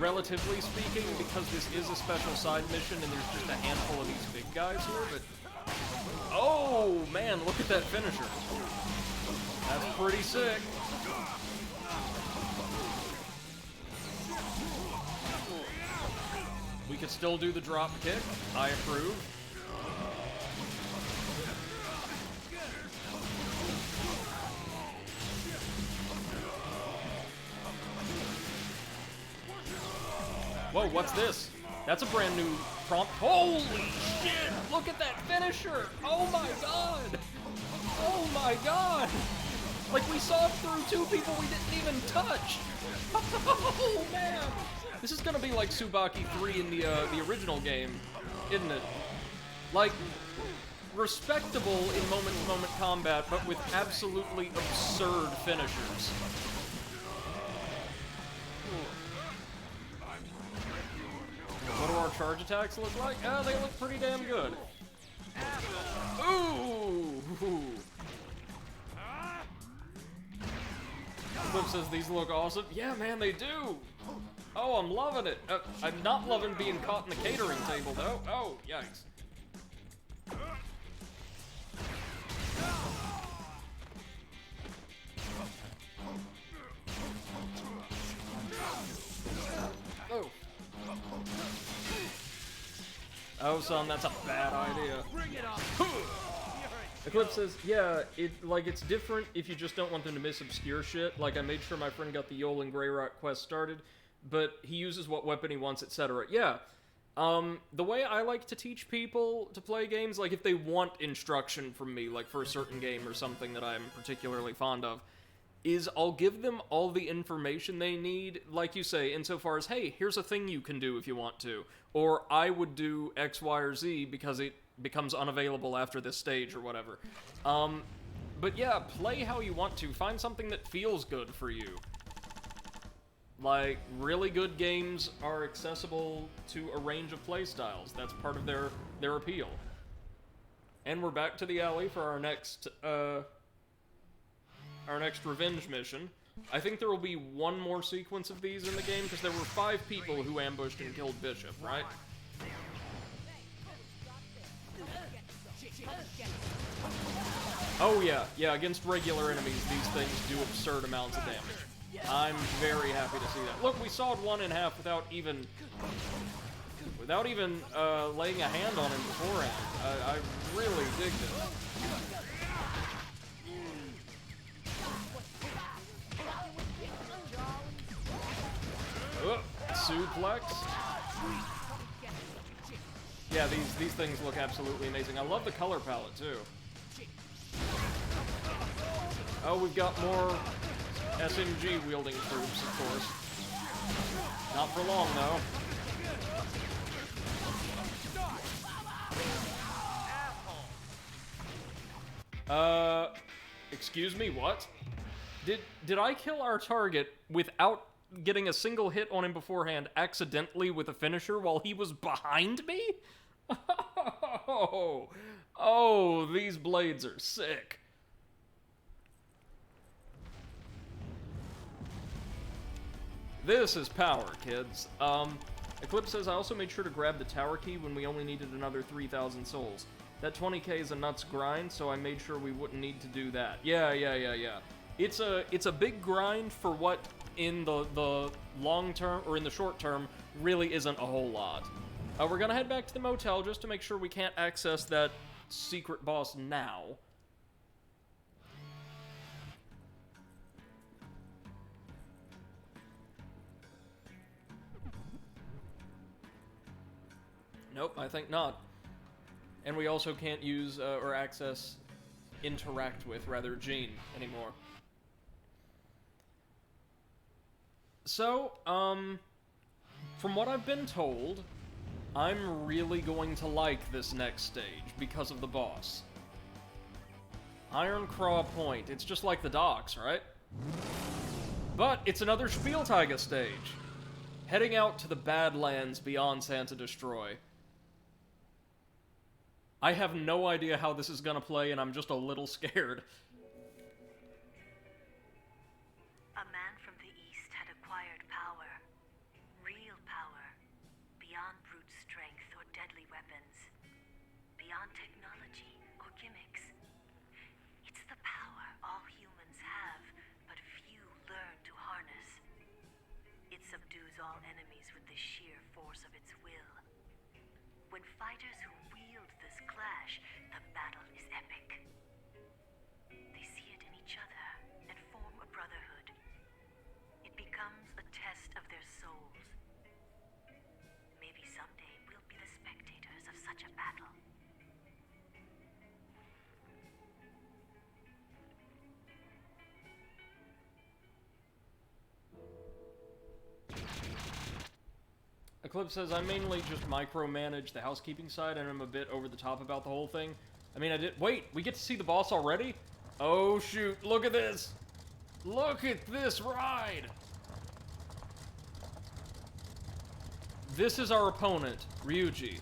relatively speaking, because this is a special side mission and there's just a handful of these big guys here, but... Oh, man, look at that finisher. That's pretty sick. We could still do the drop kick. I approve. Whoa, what's this? That's a brand new prompt. Holy shit! Look at that finisher! Oh my god! Oh my god! Like, we saw through two people we didn't even touch! Oh man! This is gonna be like Tsubaki 3 in the original game, isn't it? Like, respectable in moment-to-moment combat, but with absolutely absurd finishers. What do our charge attacks look like? They look pretty damn good. Ooh! Clip says these look awesome. Yeah, man, they do! Oh, I'm loving it. I'm not loving being caught in the catering table, though. Oh, yikes. Oh. Oh, son, that's a bad idea. Eclipse says, yeah, it's different if you just don't want them to miss obscure shit. Like, I made sure my friend got the Yol and Grey Rock quest started, but he uses what weapon he wants, etc. Yeah. The way I like to teach people to play games, like, if they want instruction from me, like, for a certain game or something that I'm particularly fond of, is I'll give them all the information they need, like you say, insofar as, hey, here's a thing you can do if you want to. Or I would do X, Y, or Z because it becomes unavailable after this stage or whatever. But yeah, play how you want to. Find something that feels good for you. Like, really good games are accessible to a range of playstyles. That's part of their appeal. And we're back to the alley for our next revenge mission. I think there will be one more sequence of these in the game, because there were 5 people who ambushed and killed Bishop, right? Oh yeah, against regular enemies, these things do absurd amounts of damage. I'm very happy to see that. Look, we sawed one in half without even laying a hand on him beforehand. I really dig this. Suplex. Yeah, these things look absolutely amazing. I love the color palette too. Oh, we've got more SMG wielding troops, of course. Not for long though. Excuse me, what? Did I kill our target without getting a single hit on him beforehand accidentally with a finisher while he was behind me? Oh, these blades are sick. This is power, kids. Eclipse says, I also made sure to grab the tower key when we only needed another 3,000 souls. That 20k is a nuts grind, so I made sure we wouldn't need to do that. Yeah. It's a big grind for what in the long term, or in the short term, really isn't a whole lot. We're gonna head back to the motel just to make sure we can't access that secret boss now. Nope, I think not. And we also can't use, or access, interact with, rather, Jean anymore. So, from what I've been told, I'm really going to like this next stage because of the boss. Iron Craw Point. It's just like the docks, right? But it's another Spieltaiga stage. Heading out to the Badlands beyond Santa Destroy. I have no idea how this is gonna play, and I'm just a little scared.
A man from the east had acquired power. Real power. Beyond brute strength or deadly weapons. Beyond technology or gimmicks. It's the power all humans have, but few learn to harness. It subdues all enemies with the sheer force of its will. when fighters who wield this clash, the battle is epic. They see it in each other and form a brotherhood. It becomes a test of their souls. Maybe someday we'll be the spectators of such a battle.
Eclipse says, I mainly just micromanage the housekeeping side and I'm a bit over the top about the whole thing. I mean, wait, we get to see the boss already? Oh shoot, look at this! Look at this ride! This is our opponent, Ryuji.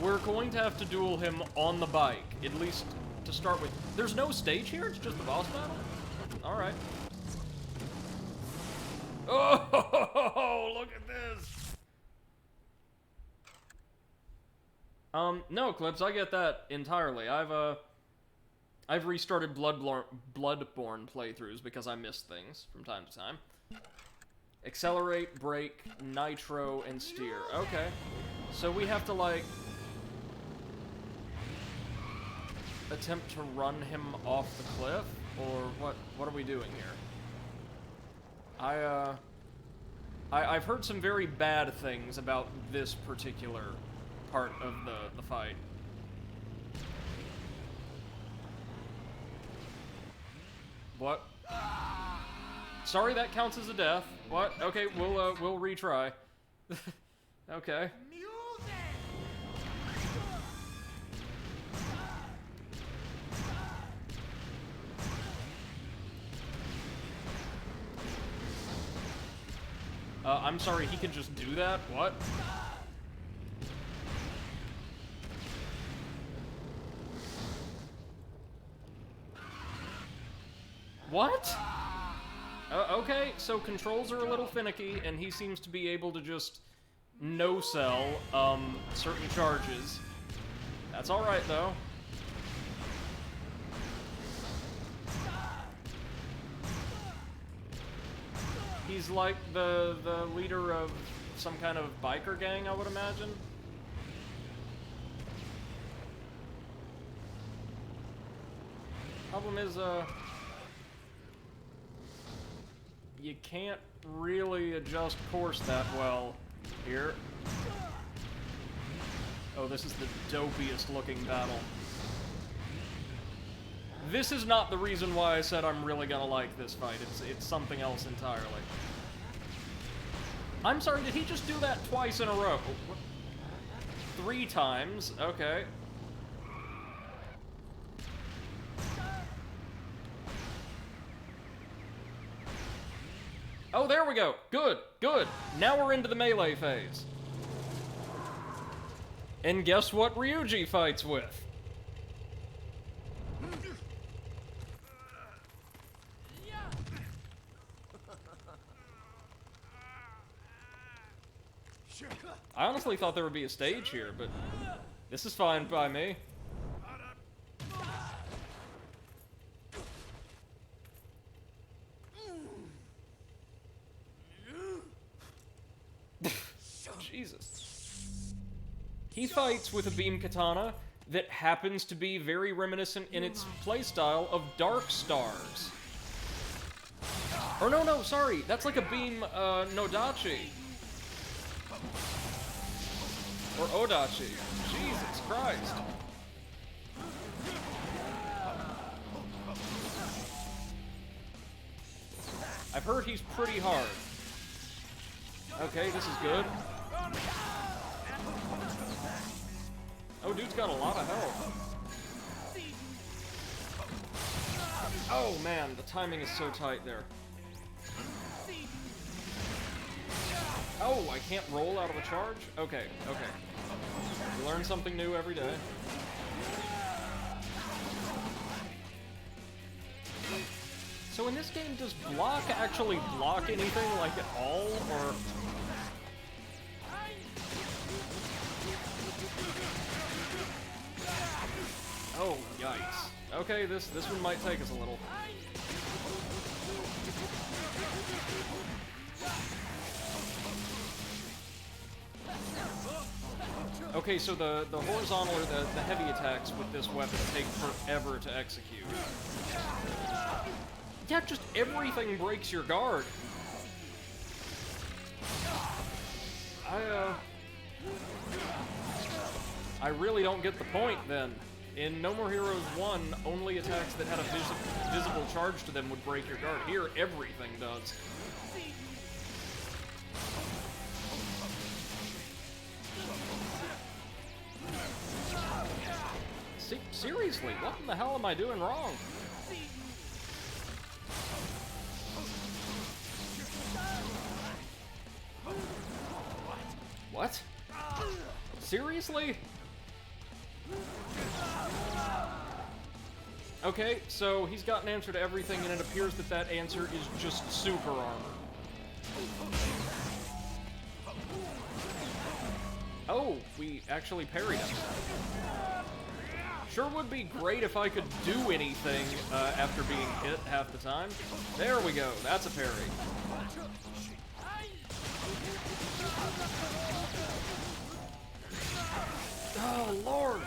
We're going to have to duel him on the bike, at least to start with. There's no stage here? It's just the boss battle? Alright. Oh, look at this! No, Clips, I get that entirely. I've restarted Bloodborne playthroughs because I miss things from time to time. Accelerate, brake, nitro, and steer. Okay. So we have to, like, attempt to run him off the cliff? Or what are we doing here? I've heard some very bad things about this particular part of the fight. What? Sorry, that counts as a death. What? Okay, we'll retry. Okay. I'm sorry, he can just do that? What? What? Okay, so controls are a little finicky, and he seems to be able to just no-sell, certain charges. That's alright, though. He's like the leader of some kind of biker gang, I would imagine. Problem is, you can't really adjust course that well here. Oh, this is the dopiest looking battle. This is not the reason why I said I'm really gonna like this fight. It's something else entirely. I'm sorry, did he just do that twice in a row? 3 times, okay. Oh, there we go. Good, good. Now we're into the melee phase. And guess what Ryuji fights with? I honestly thought there would be a stage here, but this is fine by me. Jesus. He fights with a beam katana that happens to be very reminiscent in its playstyle of Dark Stars. Or no, sorry, that's like a beam, Nodachi. Or Odachi. Jesus Christ. I've heard he's pretty hard. Okay, this is good. Oh, dude's got a lot of health. Oh man, the timing is so tight there. Oh, I can't roll out of a charge? Okay, okay. You learn something new every day. So in this game, does block actually block anything, like, at all, or... Oh, yikes. Okay, this one might take us a little. Okay, so the horizontal or the heavy attacks with this weapon take forever to execute. Yeah, just everything breaks your guard. I really don't get the point, then. In No More Heroes 1, only attacks that had a visible charge to them would break your guard. Here, everything does. Seriously, what in the hell am I doing wrong? What? Seriously? Okay, so he's got an answer to everything, and it appears that that answer is just super armor. Oh, we actually parried him. Sure would be great if I could do anything after being hit half the time. There we go, that's a parry. Oh, Lord!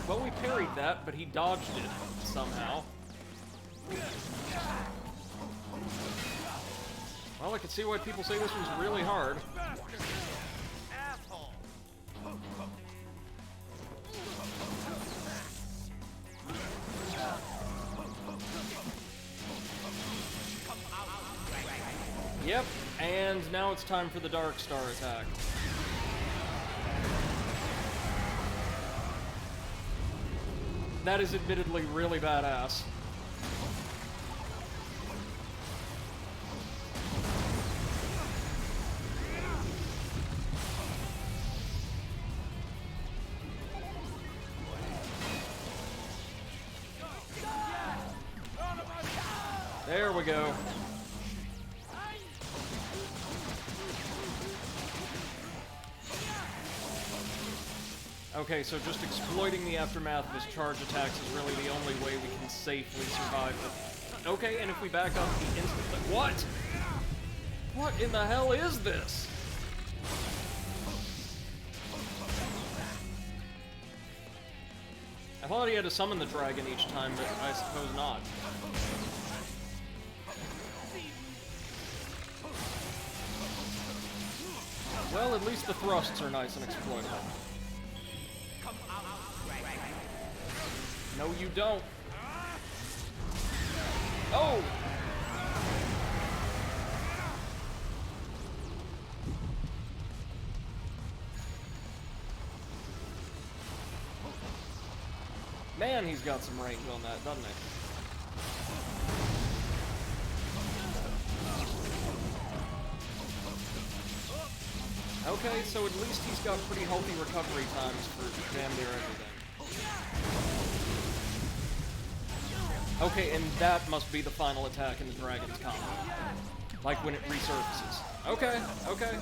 Well, we parried that, but he dodged it somehow. Well, I can see why people say this one's really hard. Yep, and now it's time for the Dark Star attack. That is admittedly really badass. There we go. Okay, so just exploiting the aftermath of his charge attacks is really the only way we can safely survive them. Okay, and if we back up, he instantly— What? What in the hell is this? I thought he had to summon the dragon each time, but I suppose not. Well, at least the thrusts are nice and exploitable. No, you don't. Oh! Man, he's got some range on that, doesn't he? Okay, so at least he's got pretty healthy recovery times for damn near everything. Okay, and that must be the final attack in the Dragon's combo. Like when it resurfaces. Okay, okay.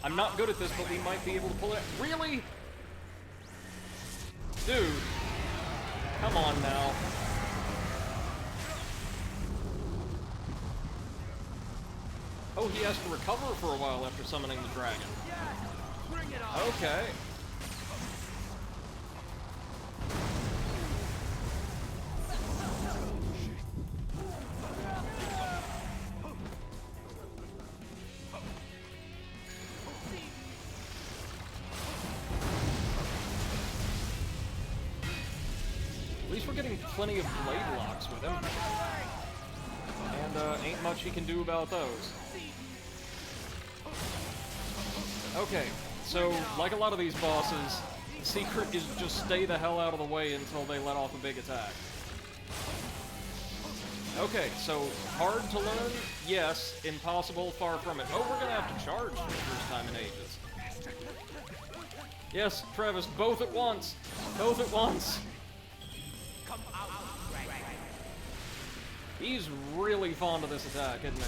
I'm not good at this, but we might be able to pull it out. Really? Dude. Come on now. Oh, he has to recover for a while after summoning the dragon. Okay. At least we're getting plenty of blade locks with him. And ain't much he can do about those. Okay, so like a lot of these bosses, the secret is just stay the hell out of the way until they let off a big attack. Okay, so hard to learn? Yes. Impossible? Far from it. Oh, we're gonna have to charge for the first time in ages. Yes, Travis, both at once. Both at once. He's really fond of this attack, isn't he?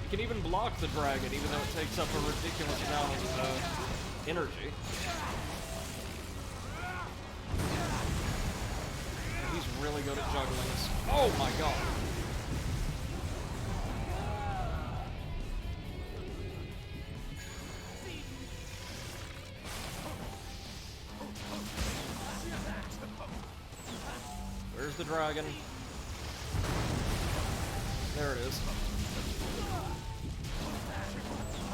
You can even block the dragon, even though it takes up a ridiculous amount of energy. He's really good at juggling this. Oh my god! Where's the dragon? There it is.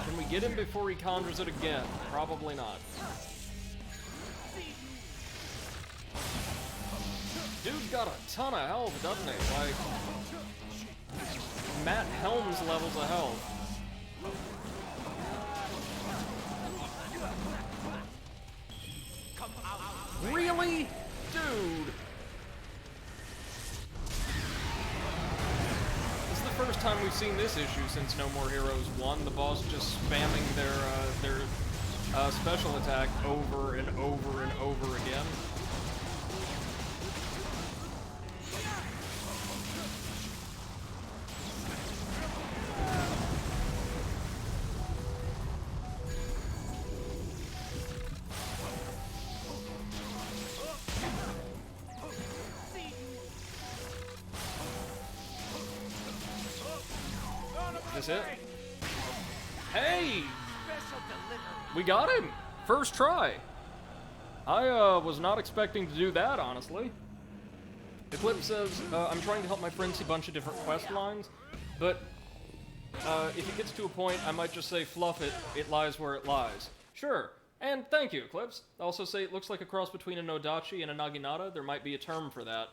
Can we get him before he conjures it again? Probably not. Dude's got a ton of health, doesn't he? Like, Matt Helms levels of health. Really? Dude! This is the first time we've seen this issue since No More Heroes 1. The boss just spamming their special attack over and over and over again. Is it? Hey! We got him! First try! I was not expecting to do that, honestly. Eclipse says, I'm trying to help my friend see a bunch of different quest lines, but if it gets to a point, I might just say, fluff it, it lies where it lies. Sure. And thank you, Eclipse. Also say it looks like a cross between a Nodachi and a Naginata. There might be a term for that.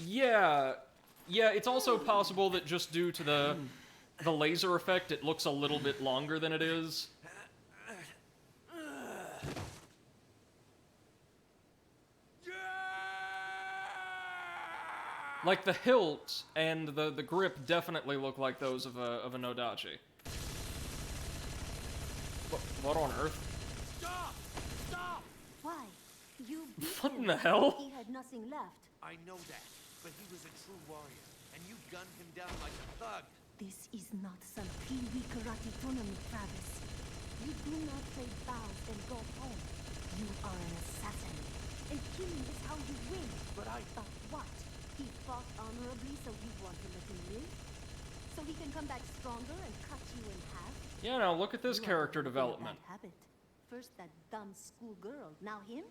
Yeah, it's also possible that just due to the laser effect, it looks a little bit longer than it is. Like, the hilt and the grip definitely look like those of a Nodachi. What on earth?
Stop! Stop! Why? You beat
What
him.
in the hell?
He had nothing left.
I know that, but he was a true warrior, and you gunned him down like a thug.
This is not some Pee-wee karate tournament, Travis. You do not play bows and go home. You are an assassin, and killing is how you win.
But
what? He fought honorably, so you want to let him live? So he can come back stronger and cut you in half?
Yeah, now look at this character development.
Habit. First that dumb schoolgirl, now him?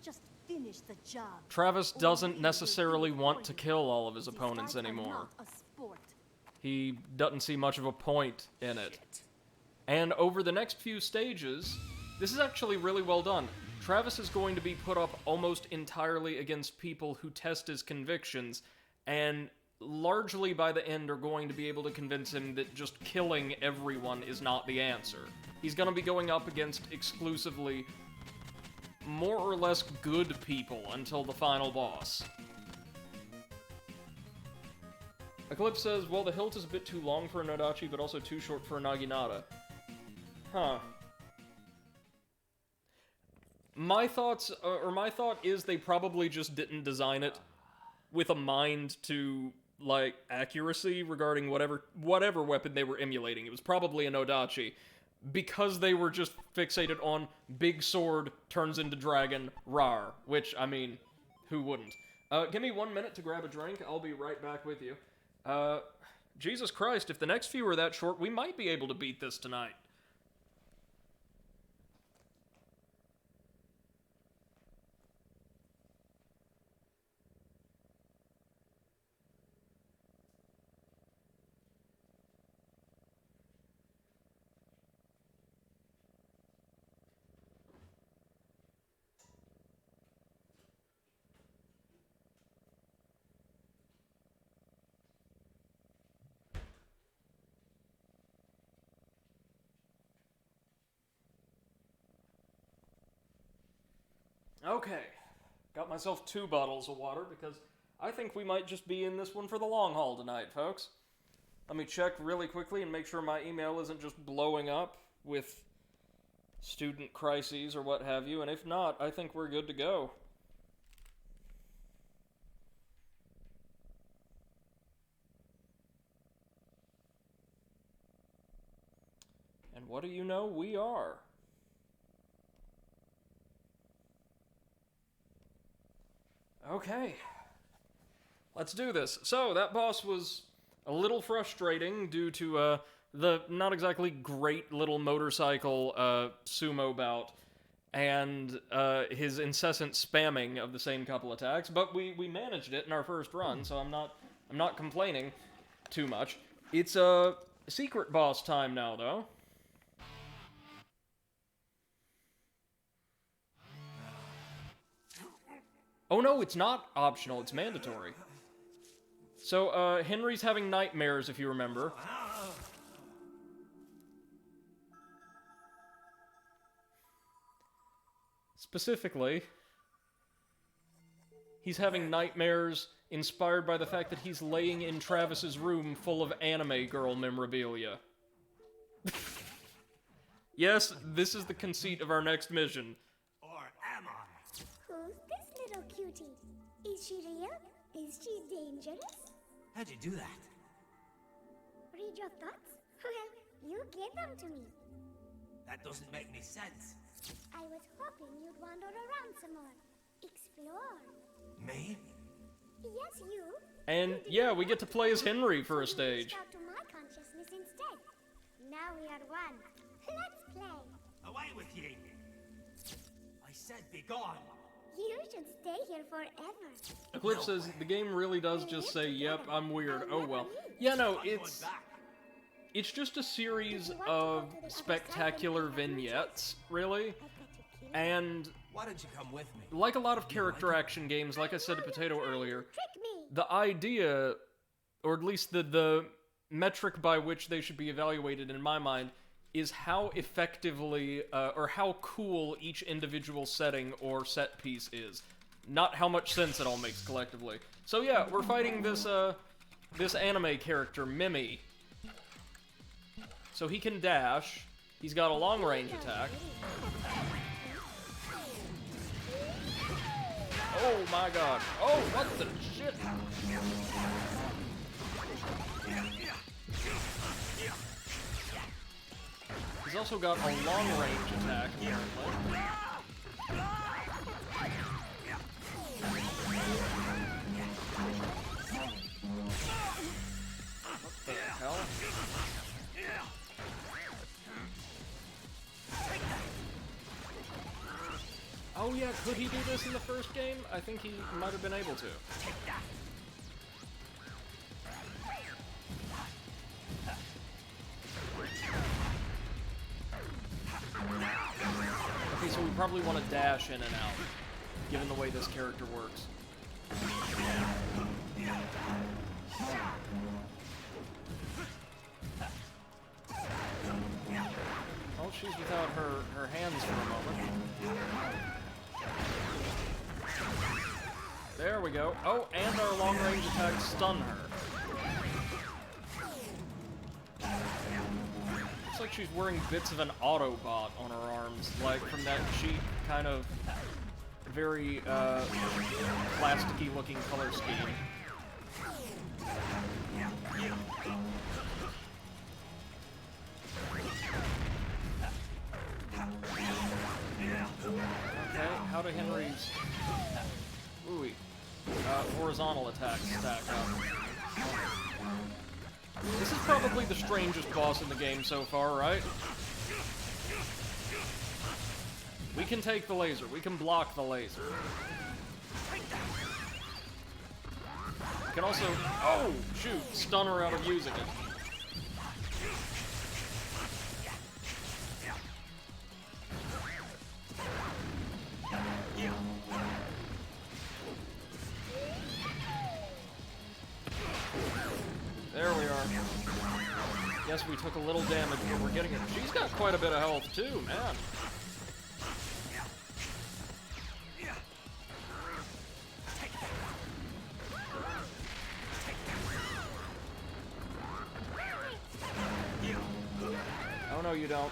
Just finish the job.
Travis doesn't necessarily want to kill all of his opponents anymore. He doesn't see much of a point in it. And over the next few stages, this is actually really well done. Travis is going to be put up almost entirely against people who test his convictions, and largely by the end are going to be able to convince him that just killing everyone is not the answer. He's going to be going up against exclusively more or less good people until the final boss. Eclipse says, well, the hilt is a bit too long for a Nodachi, but also too short for a Naginata. Huh. My thought is they probably just didn't design it with a mind to, like, accuracy regarding whatever weapon they were emulating. It was probably a Nodachi, because they were just fixated on big sword turns into dragon, rar, which, I mean, who wouldn't? Give me 1 minute to grab a drink, I'll be right back with you. Jesus Christ, if the next few are that short, we might be able to beat this tonight. Okay, got myself 2 bottles of water because I think we might just be in this one for the long haul tonight, folks. Let me check really quickly and make sure my email isn't just blowing up with student crises or what have you, and if not, I think we're good to go. And what do you know? We are. Okay. Let's do this. So, that boss was a little frustrating due to the not exactly great little motorcycle sumo bout and his incessant spamming of the same couple attacks, but we managed it in our first run, so I'm not complaining too much. It's a secret boss time now, though. Oh no, it's not optional, it's mandatory. So, Henry's having nightmares, if you remember. Specifically, he's having nightmares inspired by the fact that he's laying in Travis's room full of anime girl memorabilia. Yes, this is the conceit of our next mission.
Or am I?
Who's this little cutie? Is she real? Is she dangerous?
How'd you do that?
Read your thoughts? Well, you gave them to me.
That doesn't make any sense.
I was hoping you'd wander around some more. Explore.
Me?
Yes, you.
And yeah, we get to play as Henry for a stage.
Out to my consciousness instead. Now we are one. Let's play.
Away with ye! I said be gone!
You should stay here forever.
Eclipse says, the game really does just say, yep, I'm weird. Oh well. Yeah, no, it's just a series of spectacular vignettes, really. And
Why don't you come with me?
like a lot of character action games, like I said to Potato earlier, the idea, or at least the metric by which they should be evaluated in my mind, is how effectively, or how cool each individual setting or set piece is. Not how much sense it all makes collectively. So yeah, we're fighting this, this anime character, Mimi. So he can dash, he's got a long-range attack. Oh my god. Oh, what the shit? He's also got a long-range attack, apparently. What the hell? Oh yeah, could he do this in the first game? I think he might have been able to. Okay, so we probably want to dash in and out, given the way this character works. Oh, she's without her hands for a moment. There we go. Oh, and our long-range attacks stun her. Looks like she's wearing bits of an Autobot on her arms, like from that cheap, kind of very plasticky looking color scheme. Okay, how do Henry's horizontal attacks stack up? This is probably the strangest boss in the game so far, right? We can take the laser. We can block the laser. We can also, oh, shoot, stun her out of using it. There we are. Yes, we took a little damage, but we're getting it. She's got quite a bit of health too, man. Oh no, you don't.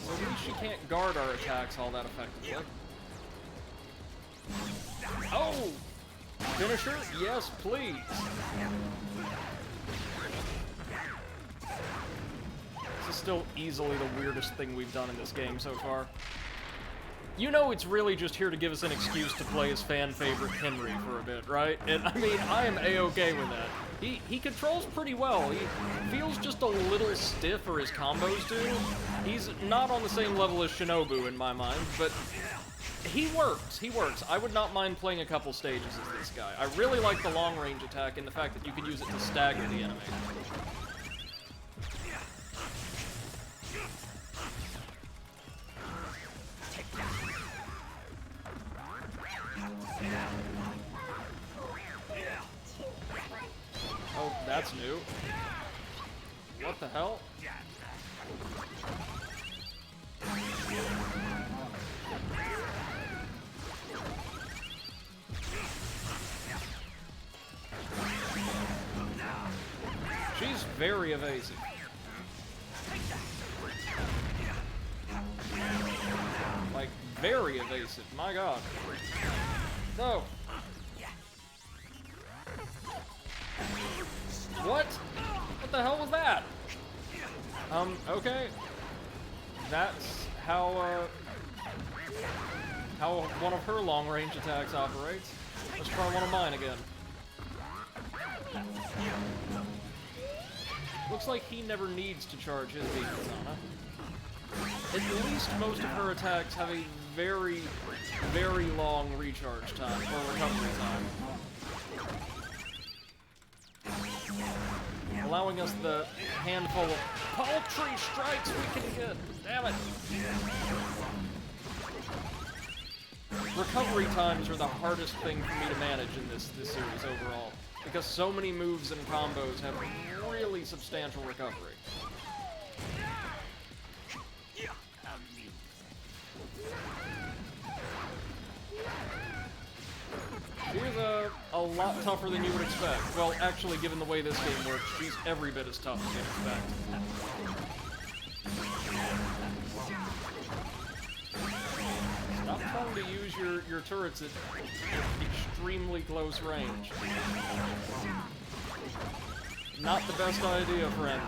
So at least she can't guard our attacks all that effectively. Oh! Finisher? Yes, please. This is still easily the weirdest thing we've done in this game so far. You know it's really just here to give us an excuse to play his fan favorite Henry for a bit, right? And I mean, I am a-okay with that. He controls pretty well. He feels just a little stiff for his combos do. He's not on the same level as Shinobu in my mind, but he works. He works. I would not mind playing a couple stages as this guy. I really like the long-range attack and the fact that you can use it to stagger the enemy. Oh, that's new. What the hell? She's very evasive. Like, very evasive. My god. No. What? What the hell was that? Okay. That's how one of her long-range attacks operates. Let's try one of mine again. Looks like he never needs to charge his beam katana. At least most of her attacks have a very, very long recharge time, or recovery time. Allowing us the handful of paltry strikes we can get. Damn it! Recovery times are the hardest thing for me to manage in this series overall, because so many moves and combos have really substantial recovery. She's a lot tougher than you would expect. Well, actually, given the way this game works, she's every bit as tough as you'd expect. Stop trying to use your turrets at extremely close range. Not the best idea, friend.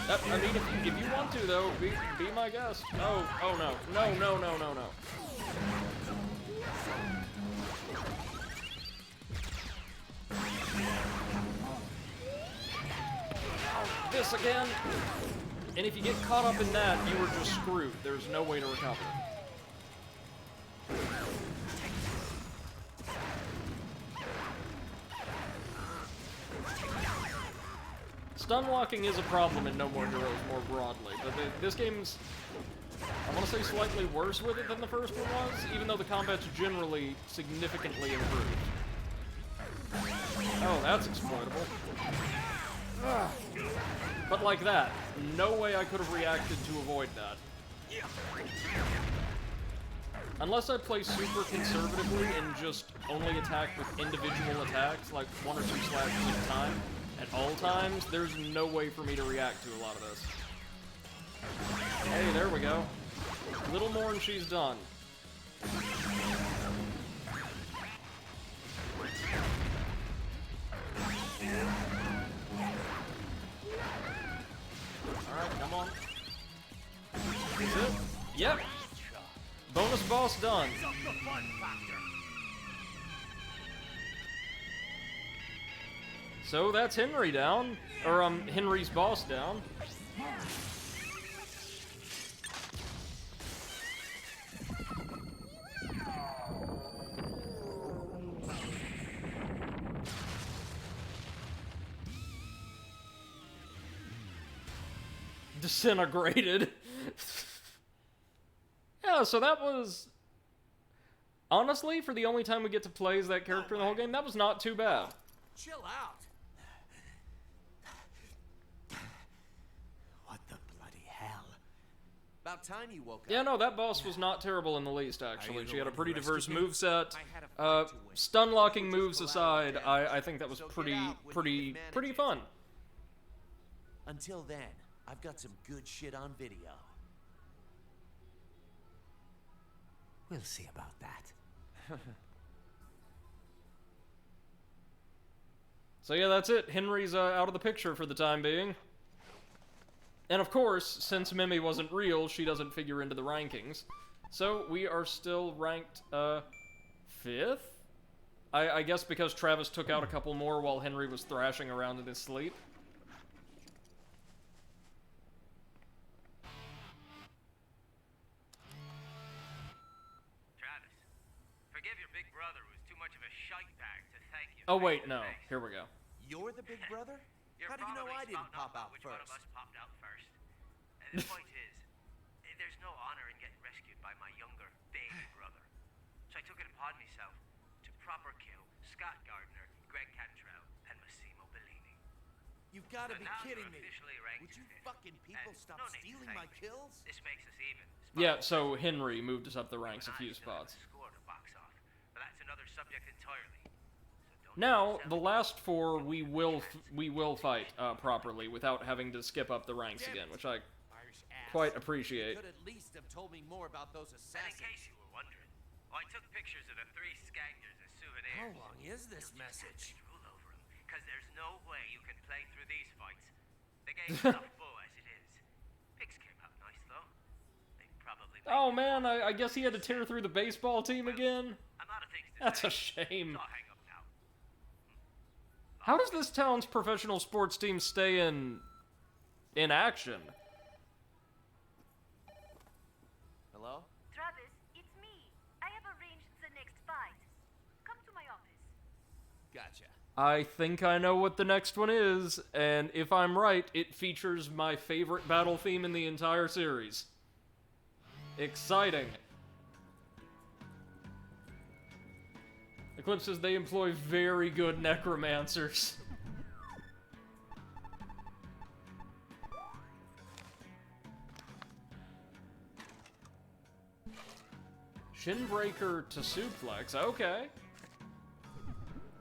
I mean, if you want to, though, be my guest. Oh no. No. This again. And if you get caught up in that, you are just screwed. There's no way to recover. Stun locking is a problem in No More Heroes more broadly, but this game's, I want to say, slightly worse with it than the first one was, even though the combat's generally significantly improved. Oh, that's exploitable. Ugh. But like that, no way I could have reacted to avoid that. Unless I play super conservatively and just only attack with individual attacks, like 1 or 2 slashes at a time, at all times, there's no way for me to react to a lot of this. Hey, there we go. A little more and she's done. Alright, come on. Is it? Yep. Bonus boss done. So that's Henry down. Or, Henry's boss down. Disintegrated. Yeah, so that was... Honestly, for the only time we get to play as that character in the whole game, that was not too bad.
Chill out. What the bloody hell? About time you woke up.
Yeah, no, that boss was not terrible in the least, actually. She had a pretty diverse moveset. Stun locking moves aside, I think that was pretty fun.
Until then, I've got some good shit on video. We'll see about that.
So yeah, that's it. Henry's out of the picture for the time being. And of course, since Mimi wasn't real, she doesn't figure into the rankings. So we are still ranked 5th? I guess because Travis took out a couple more while Henry was thrashing around in his sleep.
Travis, forgive your big brother who was too much of a shite bag to thank you.
Oh wait, no. Here we go.
You're the big brother? How do you know I didn't pop out
which one of
first?
us popped out first? The point is, there's no honor in getting rescued by my younger big brother. So I took it upon myself to proper kill Scott Gardner, Greg Cantrell, and Massimo Bellini.
You've got to
So
be
now
kidding
you're
me.
officially ranked
Would you
fifth.
fucking people
And
stop
no need to
stealing
thank
my
me.
kills?
This makes us even.
Yeah, so Henry moved us up the ranks a few spots.
Score to box off. But that's another subject entirely.
Now, the last 4 we will fight properly without having to skip up the ranks again, which I quite appreciate.
You could at least have told me more about those
And in
assassins.
case you were wondering, I took pictures of the 3 skankers as souvenirs.
How long is this message?
Rule over them, because there's no way you can play through these fights. The game's enough bull as it is. Pics came out nice though. They probably.
Oh man, I guess he had to tear through the baseball team again?
I'm out of things to
That's
say,
a shame.
so I'll hang up now.
How does this town's professional sports team stay in action?
Hello?
Travis, it's me. I have arranged the next fight. Come to my office.
Gotcha.
I think I know what the next one is, and if I'm right, it features my favorite battle theme in the entire series. Exciting. Eclipse says they employ very good necromancers. Shinbreaker to suplex, okay.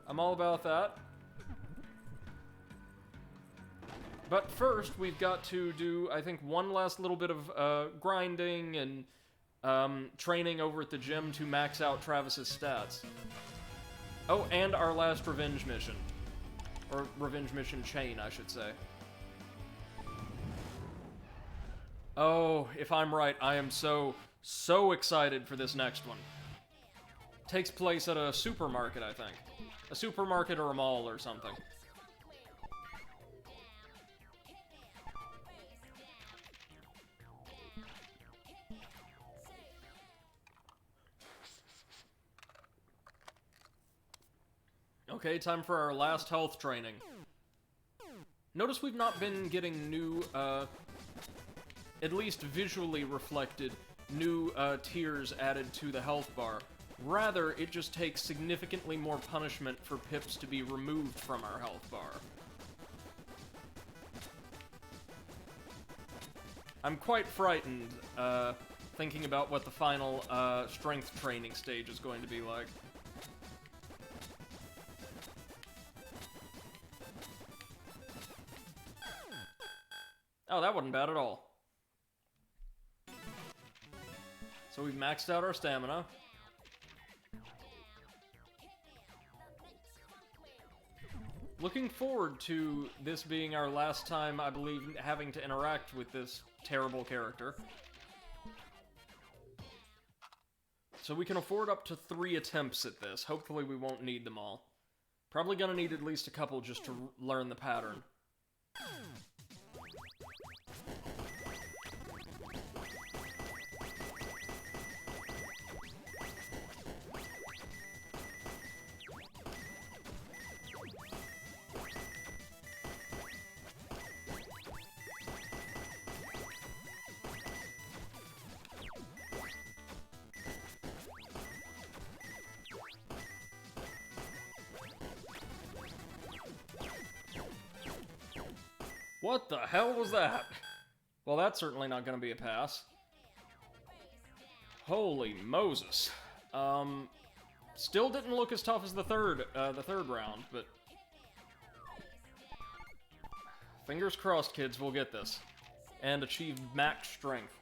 I'm all about that. But first, we've got to do, I think, one last little bit of grinding and training over at the gym to max out Travis's stats. Oh, and our last revenge mission. Or revenge mission chain, I should say. Oh, if I'm right, I am so excited for this next one. Takes place at a supermarket, I think. A supermarket or a mall or something. Okay, time for our last health training. Notice we've not been getting new, at least visually reflected, new tiers added to the health bar. Rather, it just takes significantly more punishment for pips to be removed from our health bar. I'm quite frightened, thinking about what the final, strength training stage is going to be like. Oh, that wasn't bad at all. So we've maxed out our stamina. Looking forward to this being our last time, I believe, having to interact with this terrible character. So we can afford up to 3 attempts at this. Hopefully we won't need them all. Probably gonna need at least a couple just to learn the pattern. What the hell was that? Well, that's certainly not gonna be a pass. Holy Moses. Still didn't look as tough as the third round, but... Fingers crossed, kids, we'll get this. And achieve max strength.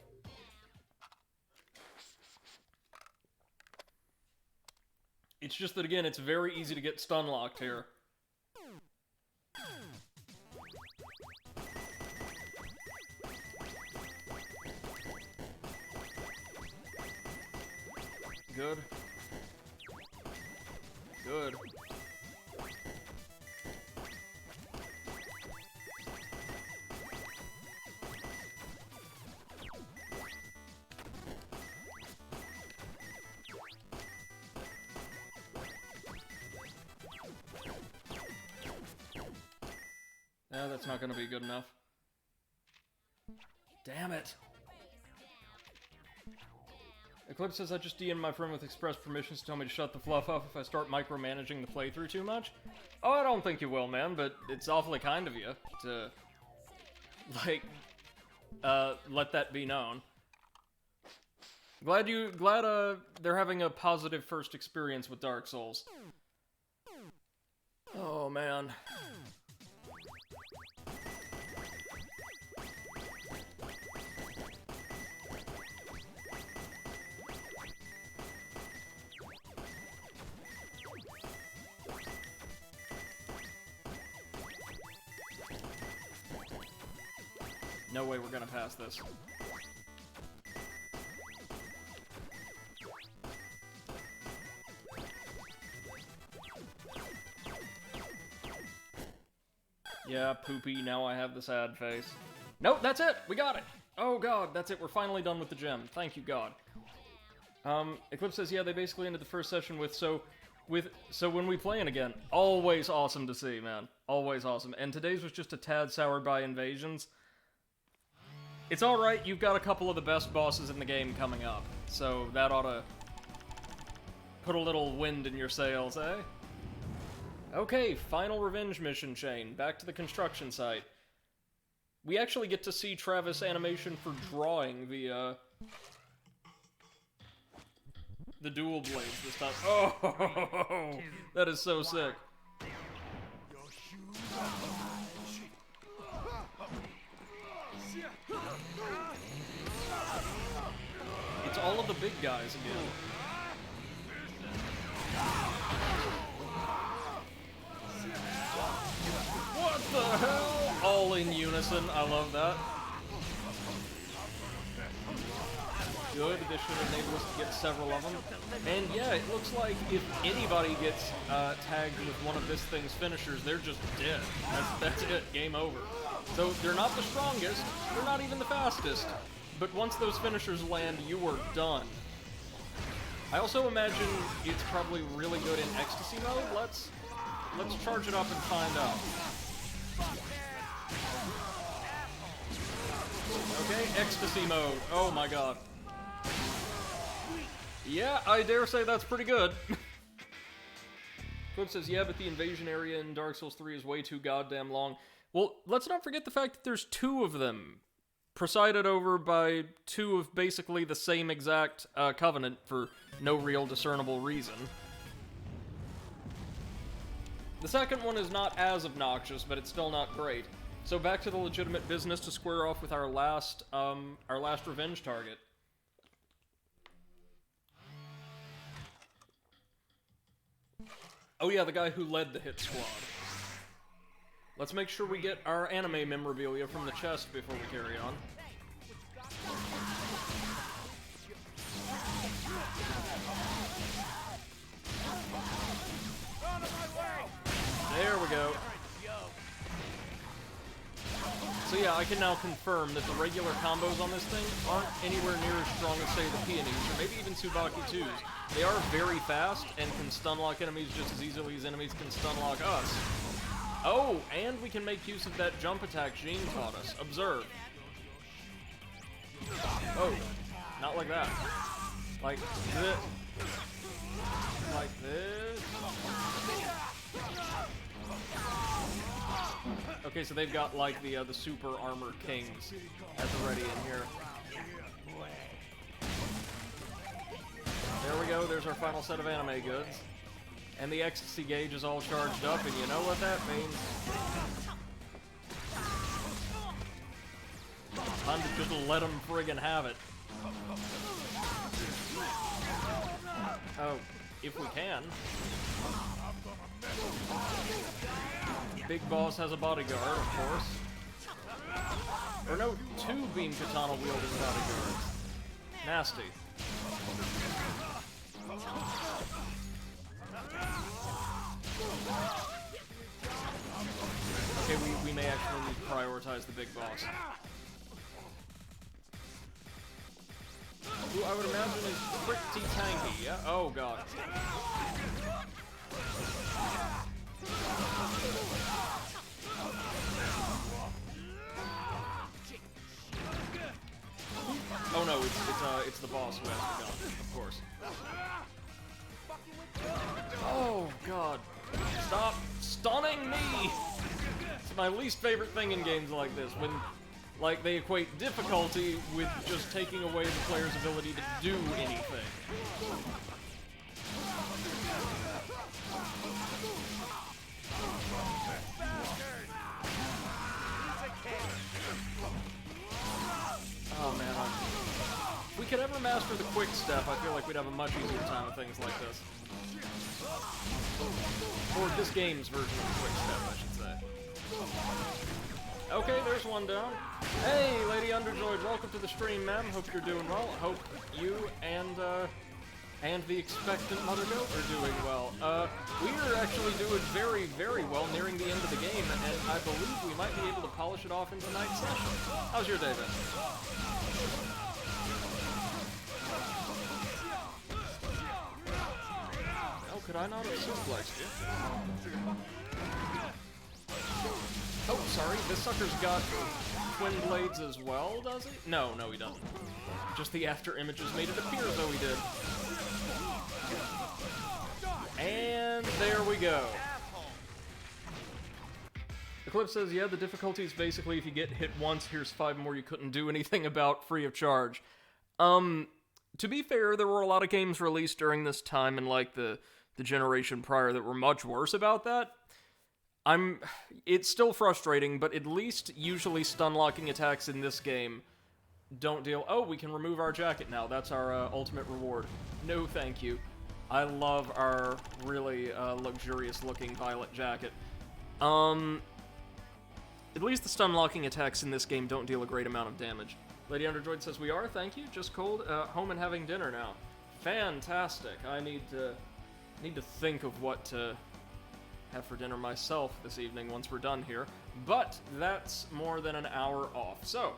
It's just that, again, it's very easy to get stun locked here. Good. Good. Yeah, that's not gonna be good enough. Damn it! Eclipse says I just DM'd my friend with express permissions to tell me to shut the fluff up if I start micromanaging the playthrough too much. Oh, I don't think you will, man, but it's awfully kind of you to, like, let that be known. Glad they're having a positive first experience with Dark Souls. Oh, man. No way we're gonna pass this. Yeah, poopy, now I have the sad face. Nope, that's it! We got it! Oh god, that's it, we're finally done with the gem. Thank you, God. Eclipse says, yeah, they basically ended the first session with, so when we playing again, always awesome to see, man. Always awesome. And today's was just a tad soured by invasions. It's alright, you've got a couple of the best bosses in the game coming up, so that ought to put a little wind in your sails, eh? Okay, final revenge mission chain. Back to the construction site. We actually get to see Travis' animation for drawing the dual blades this time. Oh, that is so sick. It's all of the big guys again. What the hell? All in unison. I love that. Good. This should enable us to get several of them. And yeah, it looks like if anybody gets tagged with one of this thing's finishers, they're just dead. That's it. Game over. So they're not the strongest. They're not even the fastest. But once those finishers land, you are done. I also imagine it's probably really good in ecstasy mode. Let's charge it up and find out. Okay, ecstasy mode. Oh my god. Yeah, I dare say that's pretty good. Clip says, yeah, but the invasion area in Dark Souls 3 is way too goddamn long. Well, let's not forget the fact that there's two of them, presided over by two of basically the same exact covenant for no real discernible reason. The second one is not as obnoxious, but it's still not great. So back to the legitimate business to square off with our last revenge target. Oh yeah, the guy who led the hit squad. Let's make sure we get our anime memorabilia from the chest before we carry on. There we go. So yeah, I can now confirm that the regular combos on this thing aren't anywhere near as strong as, say, the peonies, or maybe even Tsubaki 2s. They are very fast and can stunlock enemies just as easily as enemies can stunlock us. Oh, and we can make use of that jump attack Jean taught us. Observe. Oh, not like that. Like this. Like this. Okay, so they've got like the super armor kings at the ready in here. There we go, there's our final set of anime goods. And the ecstasy gauge is all charged up, and you know what that means. Time to just let them friggin' have it. Oh, if we can. Big Boss has a bodyguard, of course. Or no, two beam katana wielding bodyguards. Nasty. Okay, we may actually need to prioritize the big boss. Who I would imagine is pretty tanky, yeah? Oh god. Oh no, it's the boss who has the gun, of course. Oh god. Stop stunning me! It's my least favorite thing in games like this, when like they equate difficulty with just taking away the player's ability to do anything. Oh man, if we could ever master the quick step, I feel like we'd have a much easier time with things like this. Or this game's version of the quick step, I should say. Okay, there's one down. Hey, Lady Underjoyed, welcome to the stream, ma'am. Hope you're doing well. Hope you and the expectant Mother Goat are doing well. We are actually doing very, very well nearing the end of the game, and I believe we might be able to polish it off in tonight's session. How's your day been? Oh, could I not have suplexed you? Oh, sorry, this sucker's got twin blades as well, does he? No, he doesn't. Just the after images made it appear as though he did. And there we go. The clip says, yeah, the difficulty is basically if you get hit once, here's 5 more you couldn't do anything about free of charge. To be fair, there were a lot of games released during this time and like the generation prior that were much worse about that. It's still frustrating, but at least usually stun-locking attacks in this game don't deal... Oh, we can remove our jacket now. That's our ultimate reward. No, thank you. I love our really luxurious-looking violet jacket. At least the stun-locking attacks in this game don't deal a great amount of damage. Lady Underjoyed says, we are, thank you. Just cold. Home and having dinner now. Fantastic. I need to think of what to have for dinner myself this evening once we're done here. But that's more than an hour off. So,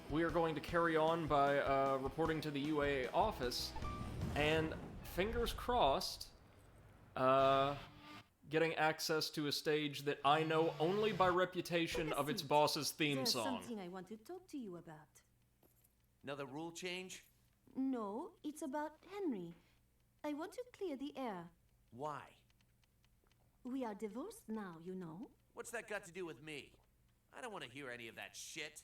we are going to carry on by reporting to the UAA office, and fingers crossed, getting access to a stage that I know only by reputation of its boss's theme song.
There's something I want to talk to you about.
Another rule change?
No, it's about Henry. I want to clear the air.
Why?
We are divorced now, you know.
What's that got to do with me? I don't want to hear any of that shit.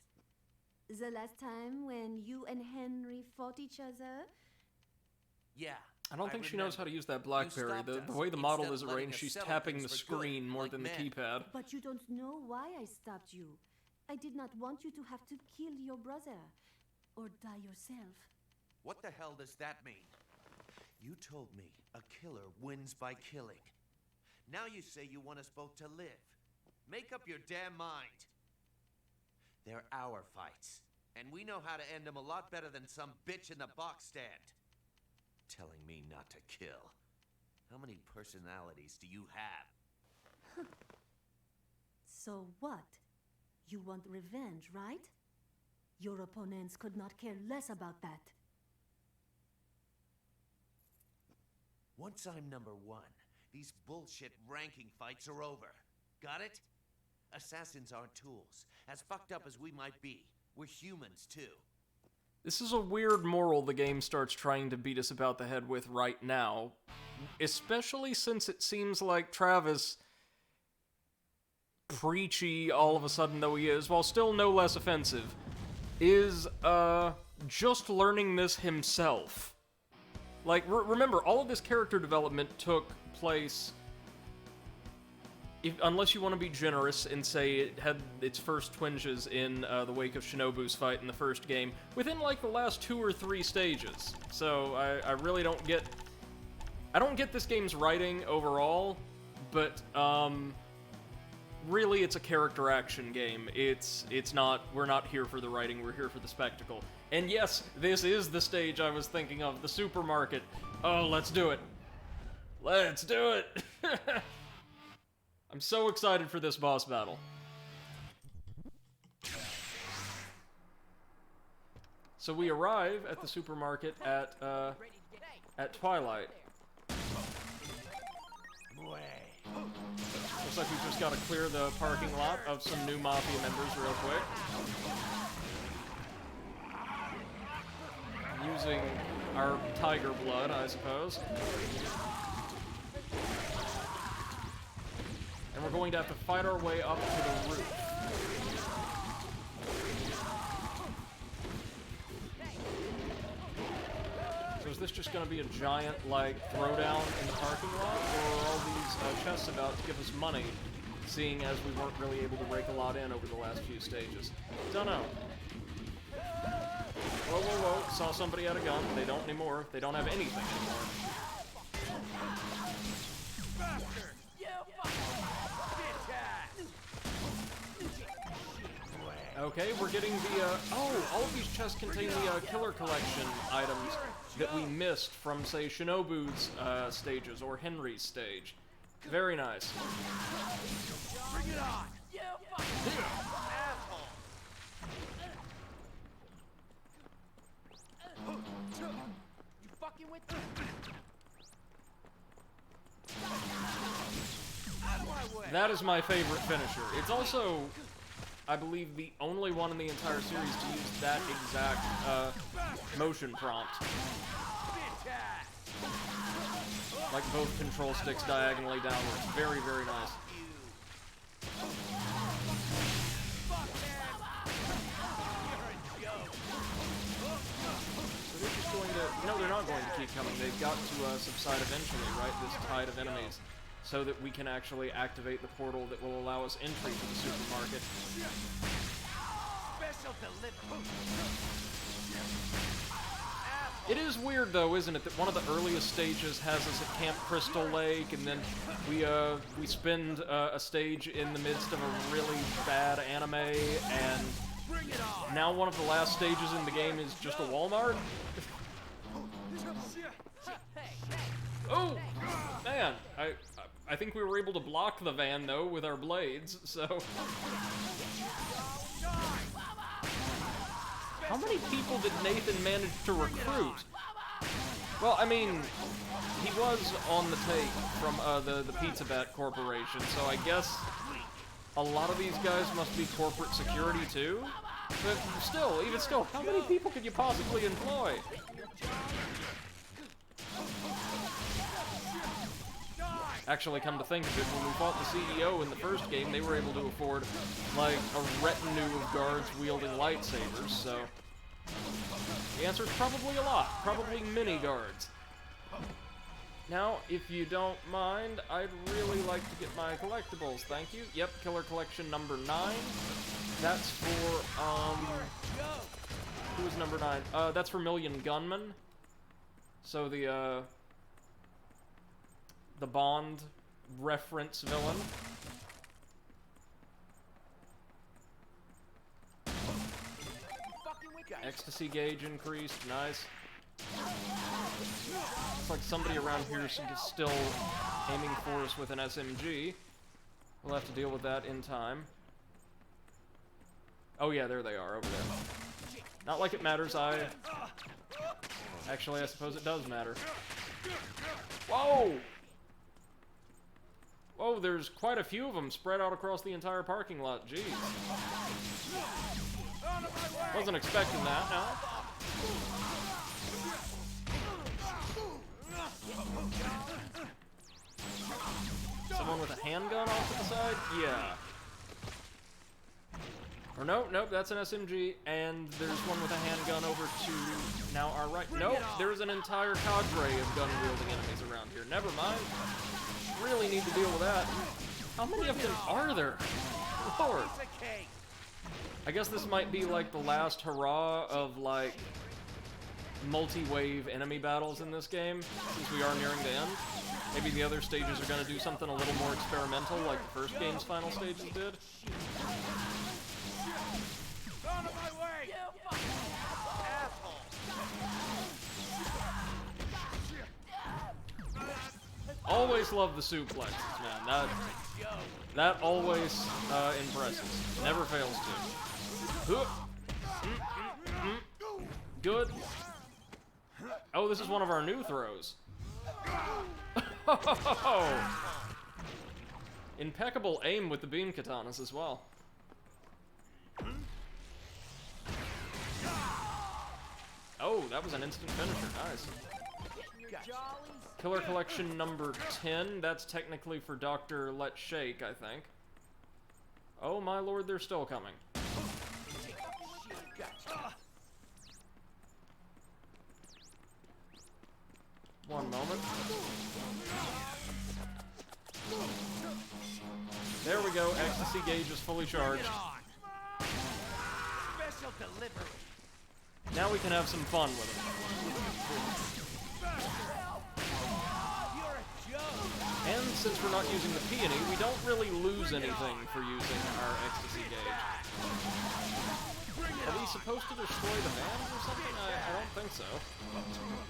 The last time when you and Henry fought each other?
Yeah.
I don't think she knows how to use that BlackBerry. The way the model is arranged, she's tapping the screen more than the keypad.
But you don't know why I stopped you. I did not want you to have to kill your brother. Or die yourself.
What the hell does that mean? You told me a killer wins by killing. Now you say you want us both to live. Make up your damn mind. They're our fights, and we know how to end them a lot better than some bitch in the box stand. Telling me not to kill. How many personalities do you have?
So what? You want revenge, right? Your opponents could not care less about that.
Once I'm number 1, these bullshit ranking fights are over. Got it? Assassins aren't tools. As fucked up as we might be, we're humans too.
This is a weird moral the game starts trying to beat us about the head with right now. Especially since it seems like Travis, preachy all of a sudden though he is, while still no less offensive, is, just learning this himself. Like, remember, all of this character development took place, unless you want to be generous and say it had its first twinges in the wake of Shinobu's fight in the first game, within, like, the last 2 or 3 stages. So, I really don't get... I don't get this game's writing overall, but, really, it's a character action game. It's not, we're not here for the writing, we're here for the spectacle. And yes, this is the stage I was thinking of, the supermarket. Oh, let's do it. Let's do it! I'm so excited for this boss battle. So we arrive at the supermarket at twilight. Looks like we've just got to clear the parking lot of some new Mafia members real quick. Using our tiger blood, I suppose. And we're going to have to fight our way up to the roof. So is this just going to be a giant, like, throwdown in the parking lot? Or are all these chests about to give us money, seeing as we weren't really able to rake a lot in over the last few stages? Don't know. Whoa, whoa, whoa. Saw somebody had a gun. They don't anymore. They don't have anything anymore. Okay, we're getting the, oh, all of these chests contain the killer collection items that we missed from, say, Shinobu's stages or Henry's stage. Very nice.
Bring it on! You fucking with me? Out of my way!
That is my favorite finisher. It's also, I believe, the only one in the entire series to use that exact motion prompt. Like both control sticks diagonally downwards. Very, very nice. So they're just going to... No, they're not going to keep coming. They've got to subside eventually, right? This tide of enemies. So that we can actually activate the portal that will allow us entry to the supermarket.
Special delivery.
It is weird, though, isn't it, that one of the earliest stages has us at Camp Crystal Lake, and then we spend a stage in the midst of a really bad anime, and now one of the last stages in the game is just a Walmart? Oh! Man, I think we were able to block the van, though, with our blades, so... How many people did Nathan manage to recruit? Well, I mean, he was on the take from the Pizza Bat Corporation, so I guess a lot of these guys must be corporate security too? But still, even still, how many people could you possibly employ? Actually, come to think of it, when we fought the CEO in the first game, they were able to afford, like, a retinue of guards wielding lightsabers, so... The answer is probably a lot. Probably many guards. Now, if you don't mind, I'd really like to get my collectibles, thank you. Yep, Killer Collection number 9. That's for, who is number 9? That's for Million Gunman. So the Bond reference villain. Ecstasy gauge increased, nice. Looks like somebody around here is still aiming for us with an SMG. We'll have to deal with that in time. Oh yeah, there they are, over there. Not like it matters, Actually, I suppose it does matter. Whoa! Whoa, there's quite a few of them spread out across the entire parking lot. Jeez. Wasn't expecting that, no. Someone with a handgun off to the side? Yeah. Or nope, that's an SMG, and there's one with a handgun over to now our right. Nope, there's an entire cadre of gun-wielding enemies around here. Never mind. Really need to deal with that. How many of them are there? Lord. I guess this might be like the last hurrah of like multi-wave enemy battles in this game, since we are nearing the end. Maybe the other stages are going to do something a little more experimental, like the first game's final stages did.
Out of my way!
Always love the suplexes, man. That always impresses. Never fails to. Good. Oh, this is one of our new throws. Impeccable aim with the beam katanas as well. Oh, that was an instant finisher. Nice. Killer Collection number 10. That's technically for Dr. Let's Shake, I think. Oh my lord, they're still coming. One moment. There we go. Ecstasy gauge is fully charged.
Special delivery.
Now we can have some fun with it. And since we're not using the peony, we don't really lose anything for using our ecstasy gauge. Are we supposed to destroy the vans or something? I don't think so.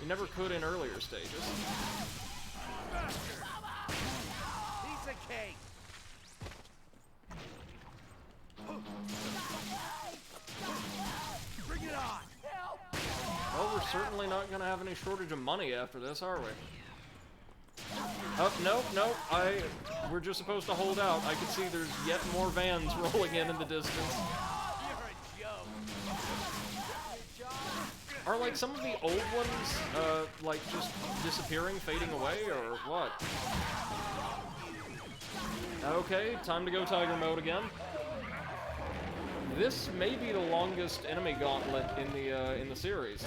You never could in earlier stages.
Piece of cake. Bring it on.
Well, we're certainly not going to have any shortage of money after this, are we? Oh, nope. We're just supposed to hold out. I can see there's yet more vans rolling in the distance. Are, like, some of the old ones, like, just disappearing, fading away, or what? Okay, time to go Tiger Mode again. This may be the longest enemy gauntlet in the series.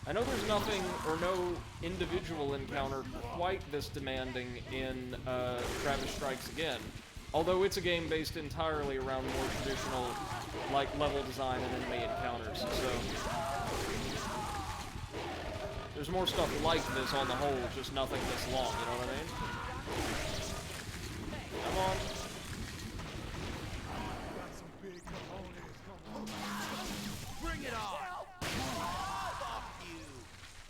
I know there's nothing, or no individual encounter quite this demanding in Travis Strikes Again. Although it's a game based entirely around more traditional, like, level design and enemy encounters, so... There's more stuff like this on the whole, just nothing this long, you know what I mean? Come on.
Bring it on.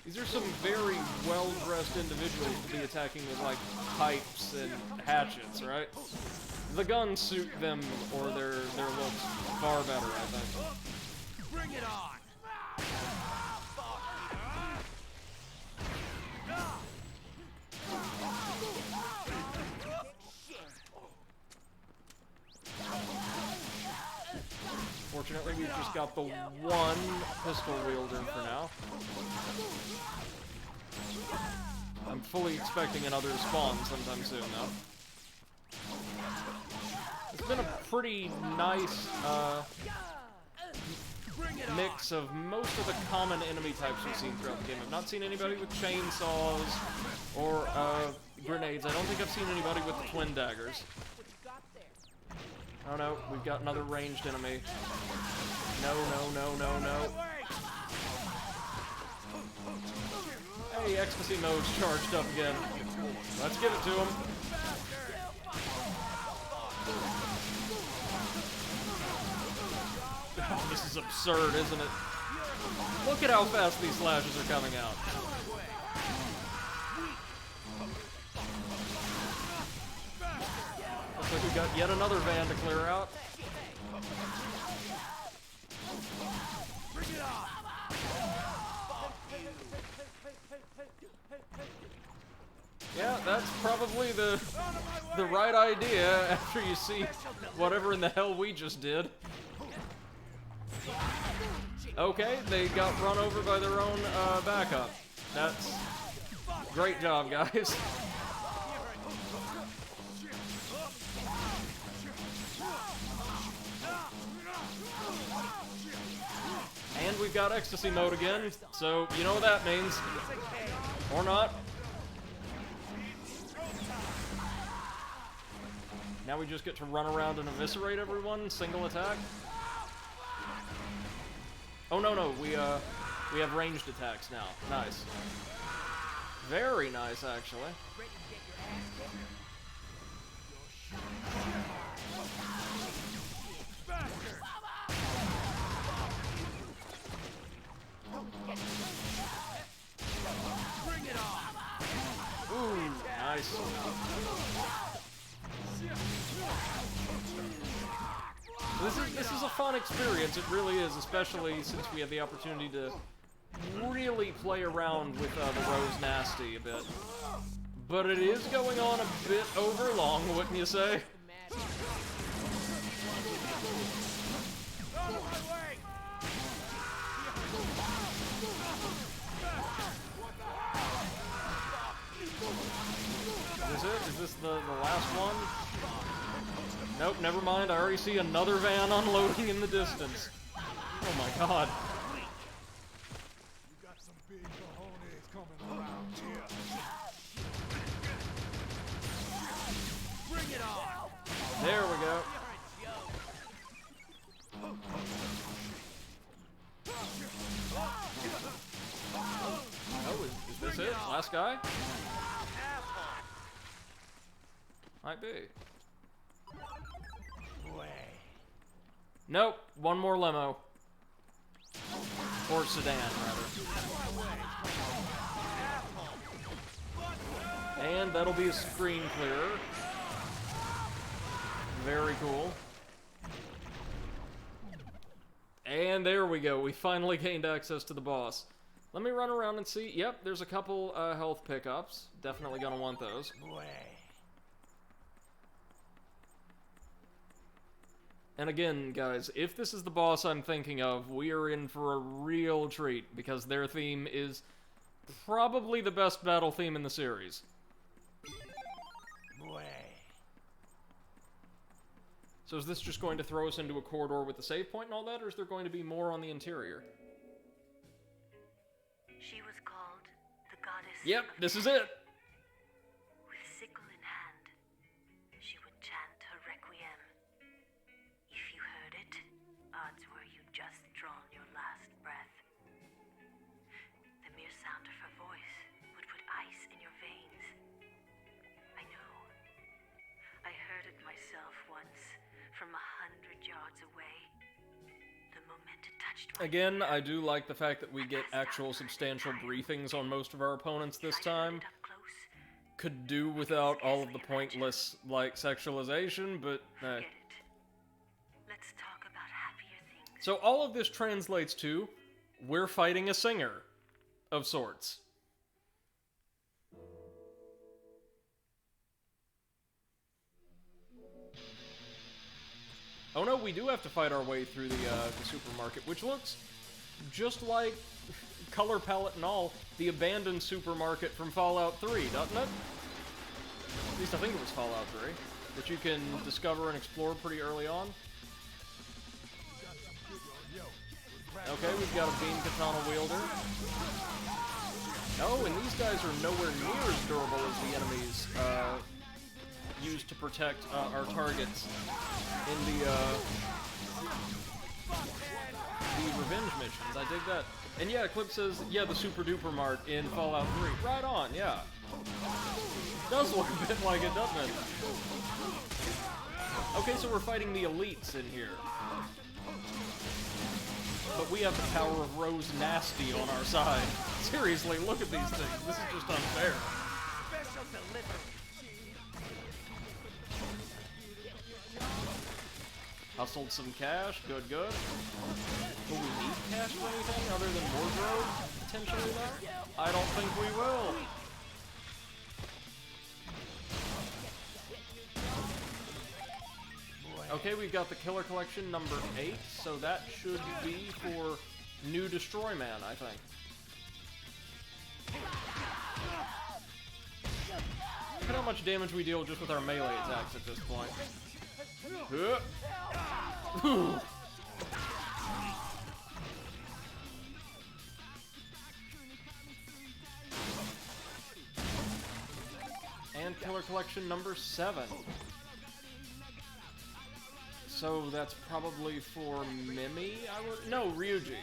These are some very well-dressed individuals to be attacking with, like, pipes and hatchets, right? The guns suit them or their looks far better, I think.
Bring it on.
Fortunately, we've just got the one pistol wielder for now. I'm fully expecting another spawn sometime soon, though. It's been a pretty nice mix of most of the common enemy types we've seen throughout the game. I've not seen anybody with chainsaws or grenades. I don't think I've seen anybody with the twin daggers. Oh no, we've got another ranged enemy. No. Hey, ecstasy mode's charged up again. Let's give it to him. Oh, this is absurd, isn't it? Look at how fast these slashes are coming out. Looks like we got yet another van to clear out. Yeah, that's probably the right idea after you see whatever in the hell we just did. Okay, they got run over by their own backup. That's great job, guys. And we've got ecstasy mode again, so you know what that means. Or not. Now we just get to run around and eviscerate everyone, single attack. Oh no, we We have ranged attacks now. Nice. Very nice, actually.
Bring it on.
Ooh, nice. This is a fun experience. It really is, especially since we have the opportunity to really play around with the Rose Nasty a bit. But it is going on a bit over long, wouldn't you say? Is it? Is this the last one? Nope, never mind. I already see another van unloading in the distance. Oh my god.
You got some big cojones coming around here.
Bring it on.
There we go. Oh, is this it? Last guy? Might be. Nope, one more limo. Or sedan, rather. And that'll be a screen clearer. Very cool. And there we go, we finally gained access to the boss. Let me run around and see. Yep, there's a couple health pickups. Definitely gonna want those. And again, guys, if this is the boss I'm thinking of, we are in for a real treat, because their theme is probably the best battle theme in the series. So is this just going to throw us into a corridor with the save point and all that, or is there going to be more on the interior?
She was called the goddess.
Yep, this is it!
With sickle in hand, she would chant her requiem. If you heard it, odds were you'd just drawn your last breath. The mere sound of her voice would put ice in your veins. I know. I heard it myself once, from 100 yards away. The moment it touched my
Again, I do like the fact that we get actual substantial briefings on most of our opponents this time. Could do without all of the pointless, like, sexualization, but
Let's talk about happier things.
So all of this translates to, we're fighting a singer, of sorts. Oh no, we do have to fight our way through the supermarket, which looks just like, color palette and all, the abandoned supermarket from Fallout 3, doesn't it? At least I think it was Fallout 3, that you can discover and explore pretty early on. Okay, we've got a beam katana wielder. Oh, and these guys are nowhere near as durable as the enemies used to protect our targets in the revenge missions. I dig that. And yeah, Eclipse says, yeah, the Super Duper Mart in Fallout 3. Right on, yeah. Does look a bit like it, doesn't it? Okay, so we're fighting the elites in here. But we have the power of Rose Nasty on our side. Seriously, look at these things. This is just unfair.
Special delivery.
Hustled some cash, good, good. Will we need cash for anything other than wardrobe, potentially, though? I don't think we will. Okay, we've got the Killer Collection number 8, so that should be for New Destroy Man, I think. Look at how much damage we deal just with our melee attacks at this point. And Killer Collection number 7. So that's probably for Mimi, I would... No, Ryuji.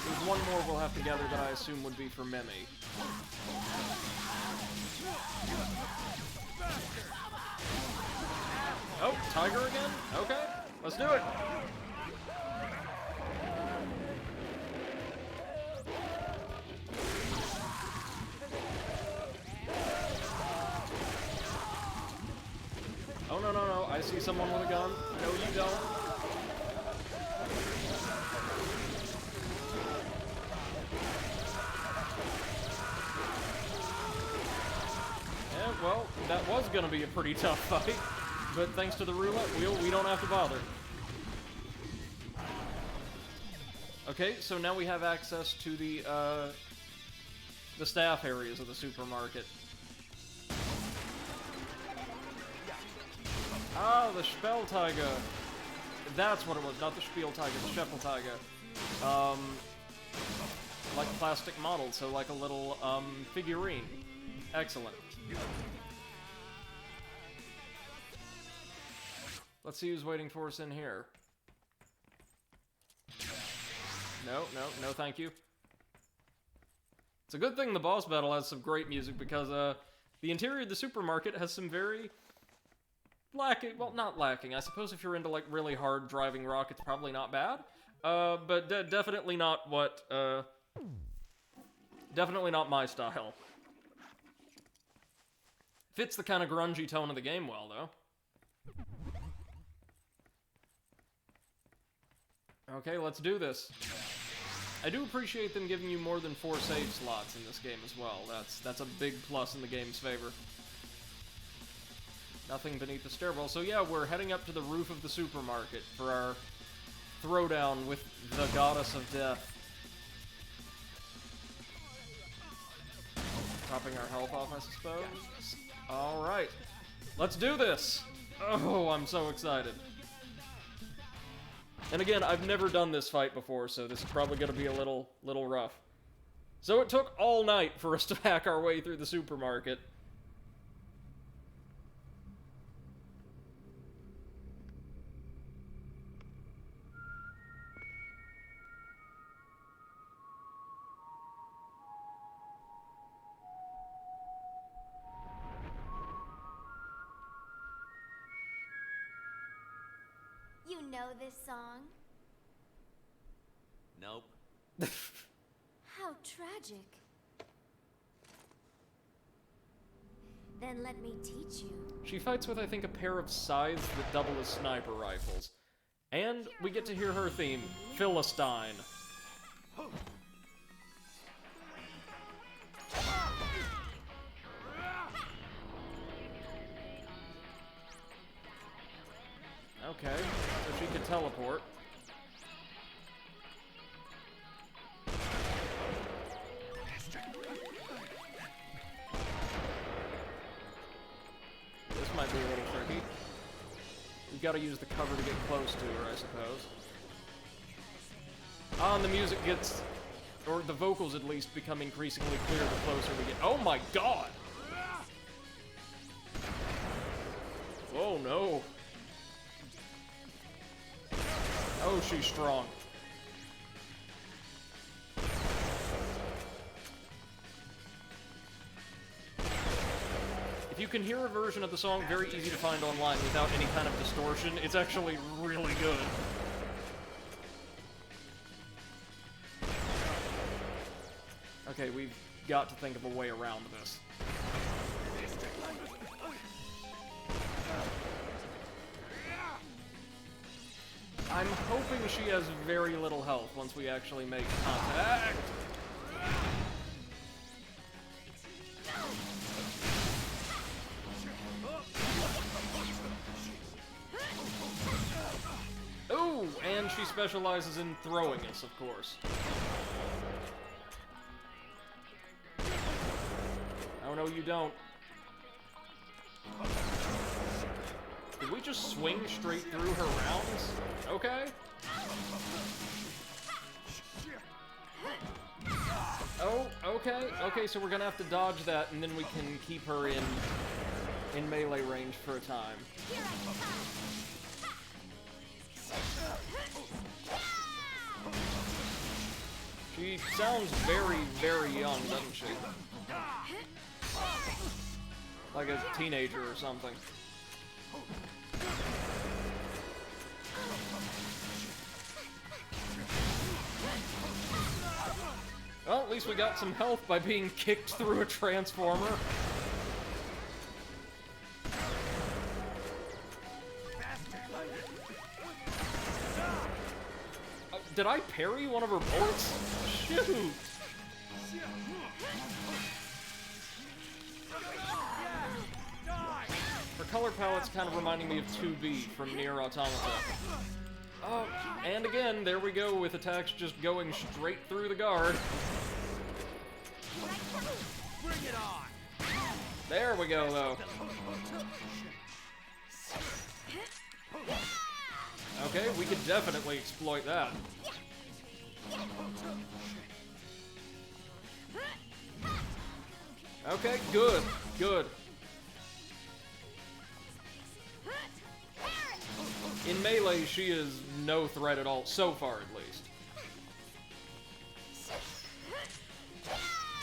There's one more we'll have to gather that I assume would be for Mimi. Oh, tiger again? Okay, let's do it! Oh, no, no, no, I see someone with a gun. No, you don't. Yeah, well, that was gonna be a pretty tough fight, but thanks to the roulette wheel, we don't have to bother. Okay, so now we have access to the staff areas of the supermarket. Ah, the Spieltiger. That's what it was, not the Spieltiger, the Scheffeltiger. Like a plastic model, so like a little, figurine. Excellent. Let's see who's waiting for us in here. No, no, no thank you. It's a good thing the boss battle has some great music, because, the interior of the supermarket has some very... lacking, well, not lacking. I suppose if you're into, like, really hard driving rock, it's probably not bad. But definitely not what, definitely not my style. Fits the kind of grungy tone of the game well, though. Okay, let's do this. I do appreciate them giving you more than 4 save slots in this game as well. That's a big plus in the game's favor. Nothing beneath the stairwell. So yeah, we're heading up to the roof of the supermarket for our throwdown with the goddess of death. Topping our health off, I suppose. Alright. Let's do this! Oh, I'm so excited. And again, I've never done this fight before, so this is probably going to be a little rough. So it took all night for us to hack our way through the supermarket.
You know this song?
Nope.
How tragic. Then let me teach you.
She fights with, I think, a pair of scythes that double as sniper rifles. And we get to hear her theme, Philistine. Okay, so she can teleport. This might be a little tricky. We've got to use the cover to get close to her, I suppose. Ah, and the music gets, or the vocals at least, become increasingly clear the closer we get. Oh my god! Oh no. Oh, she's strong. If you can hear a version of the song very easy to find online without any kind of distortion, it's actually really good. Okay, we've got to think of a way around this. I'm hoping she has very little health once we actually make contact. Ooh, and she specializes in throwing us, of course. Oh no, you don't. Did we just swing straight through her rounds? Okay. Oh, okay. Okay, so we're gonna have to dodge that, and then we can keep her in melee range for a time. She sounds very, very young, doesn't she? Like a teenager or something. Well, at least we got some health by being kicked through a transformer. Did I parry one of her bullets? Shoot! Her color palette's kind of reminding me of 2B from Nier Automata. Oh, and again, there we go with attacks just going straight through the guard.
Bring it on!
There we go, though. Okay, we could definitely exploit that. Okay, good, good. In melee, she is no threat at all, so far at least.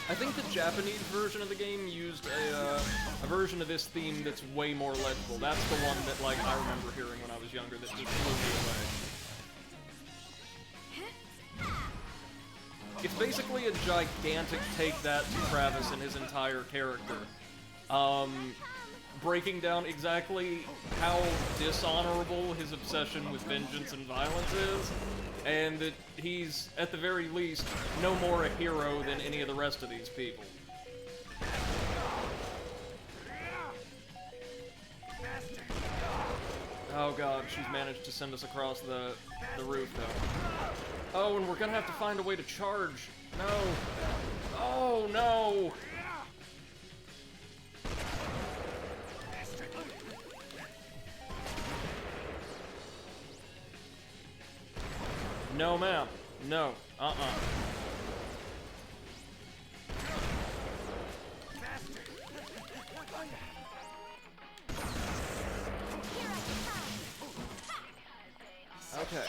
I think the Japanese version of the game used a version of this theme that's way more legible. That's the one that, like, I remember hearing when I was younger that just blew me away. It's basically a gigantic take that to Travis and his entire character. Breaking down exactly how dishonorable his obsession with vengeance and violence is, and that he's, at the very least, no more a hero than any of the rest of these people. Oh god, she's managed to send us across the roof, though. Oh, and we're gonna have to find a way to charge. No. Oh, no! No, ma'am. No. Okay.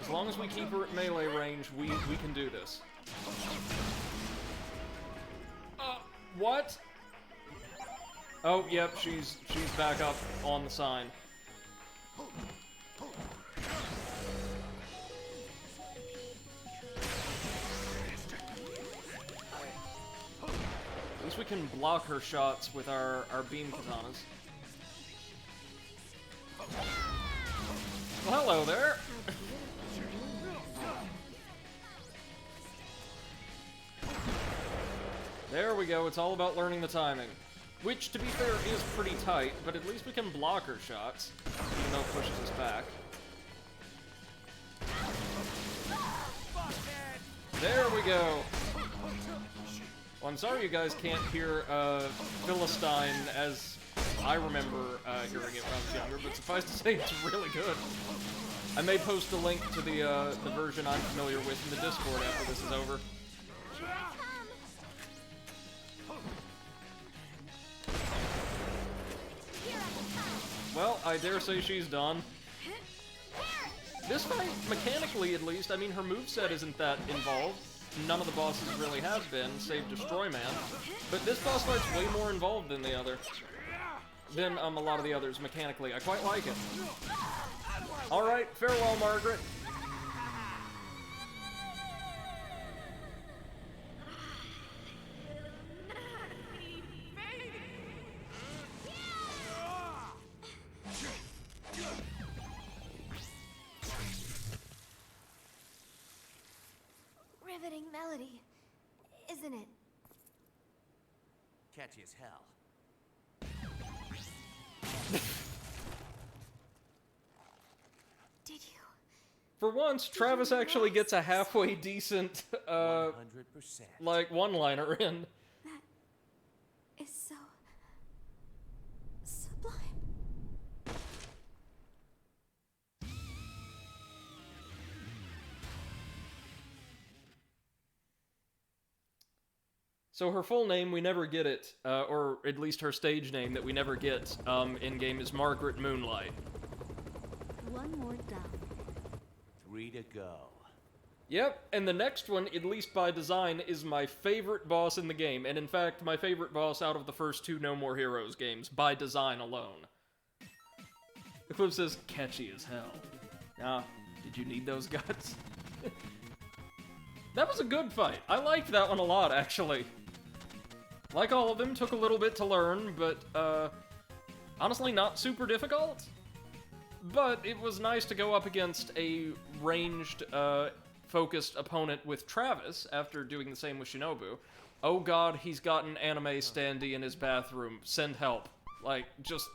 As long as we keep her at melee range, we can do this. What? Oh, yep, she's back up on the sign. At least we can block her shots with our beam katanas. Well, hello there! There we go, it's all about learning the timing. Which, to be fair, is pretty tight, but at least we can block her shots, even though it pushes us back. There we go! Well, I'm sorry you guys can't hear Philistine as I remember hearing it when I was younger, but suffice to say, it's really good. I may post a link to the version I'm familiar with in the Discord after this is over. Well, I dare say she's done. This fight, mechanically at least, I mean, her moveset isn't that involved. None of the bosses really have been, save Destroy Man. But this boss fight's way more involved than the other. Than a lot of the others mechanically. I quite like it. Alright, farewell, Margaret.
Riveting melody, isn't it?
Catchy as hell.
Did you?
For once, Travis actually gets a halfway decent,
100%.
like, one-liner in.
That is so sublime.
So her full name, we never get it, or at least her stage name that we never get in-game is Margaret Moonlight.
One more down.
3 to go.
Yep, and the next one, at least by design, is my favorite boss in the game, and in fact, my favorite boss out of the first 2 No More Heroes games, by design alone. Eclipse says, catchy as hell. Ah, did you need those guts? That was a good fight. I liked that one a lot, actually. Like all of them, took a little bit to learn, but, honestly not super difficult. But it was nice to go up against a ranged, focused opponent with Travis after doing the same with Shinobu. Oh god, he's got an anime standee in his bathroom. Send help. Like, just...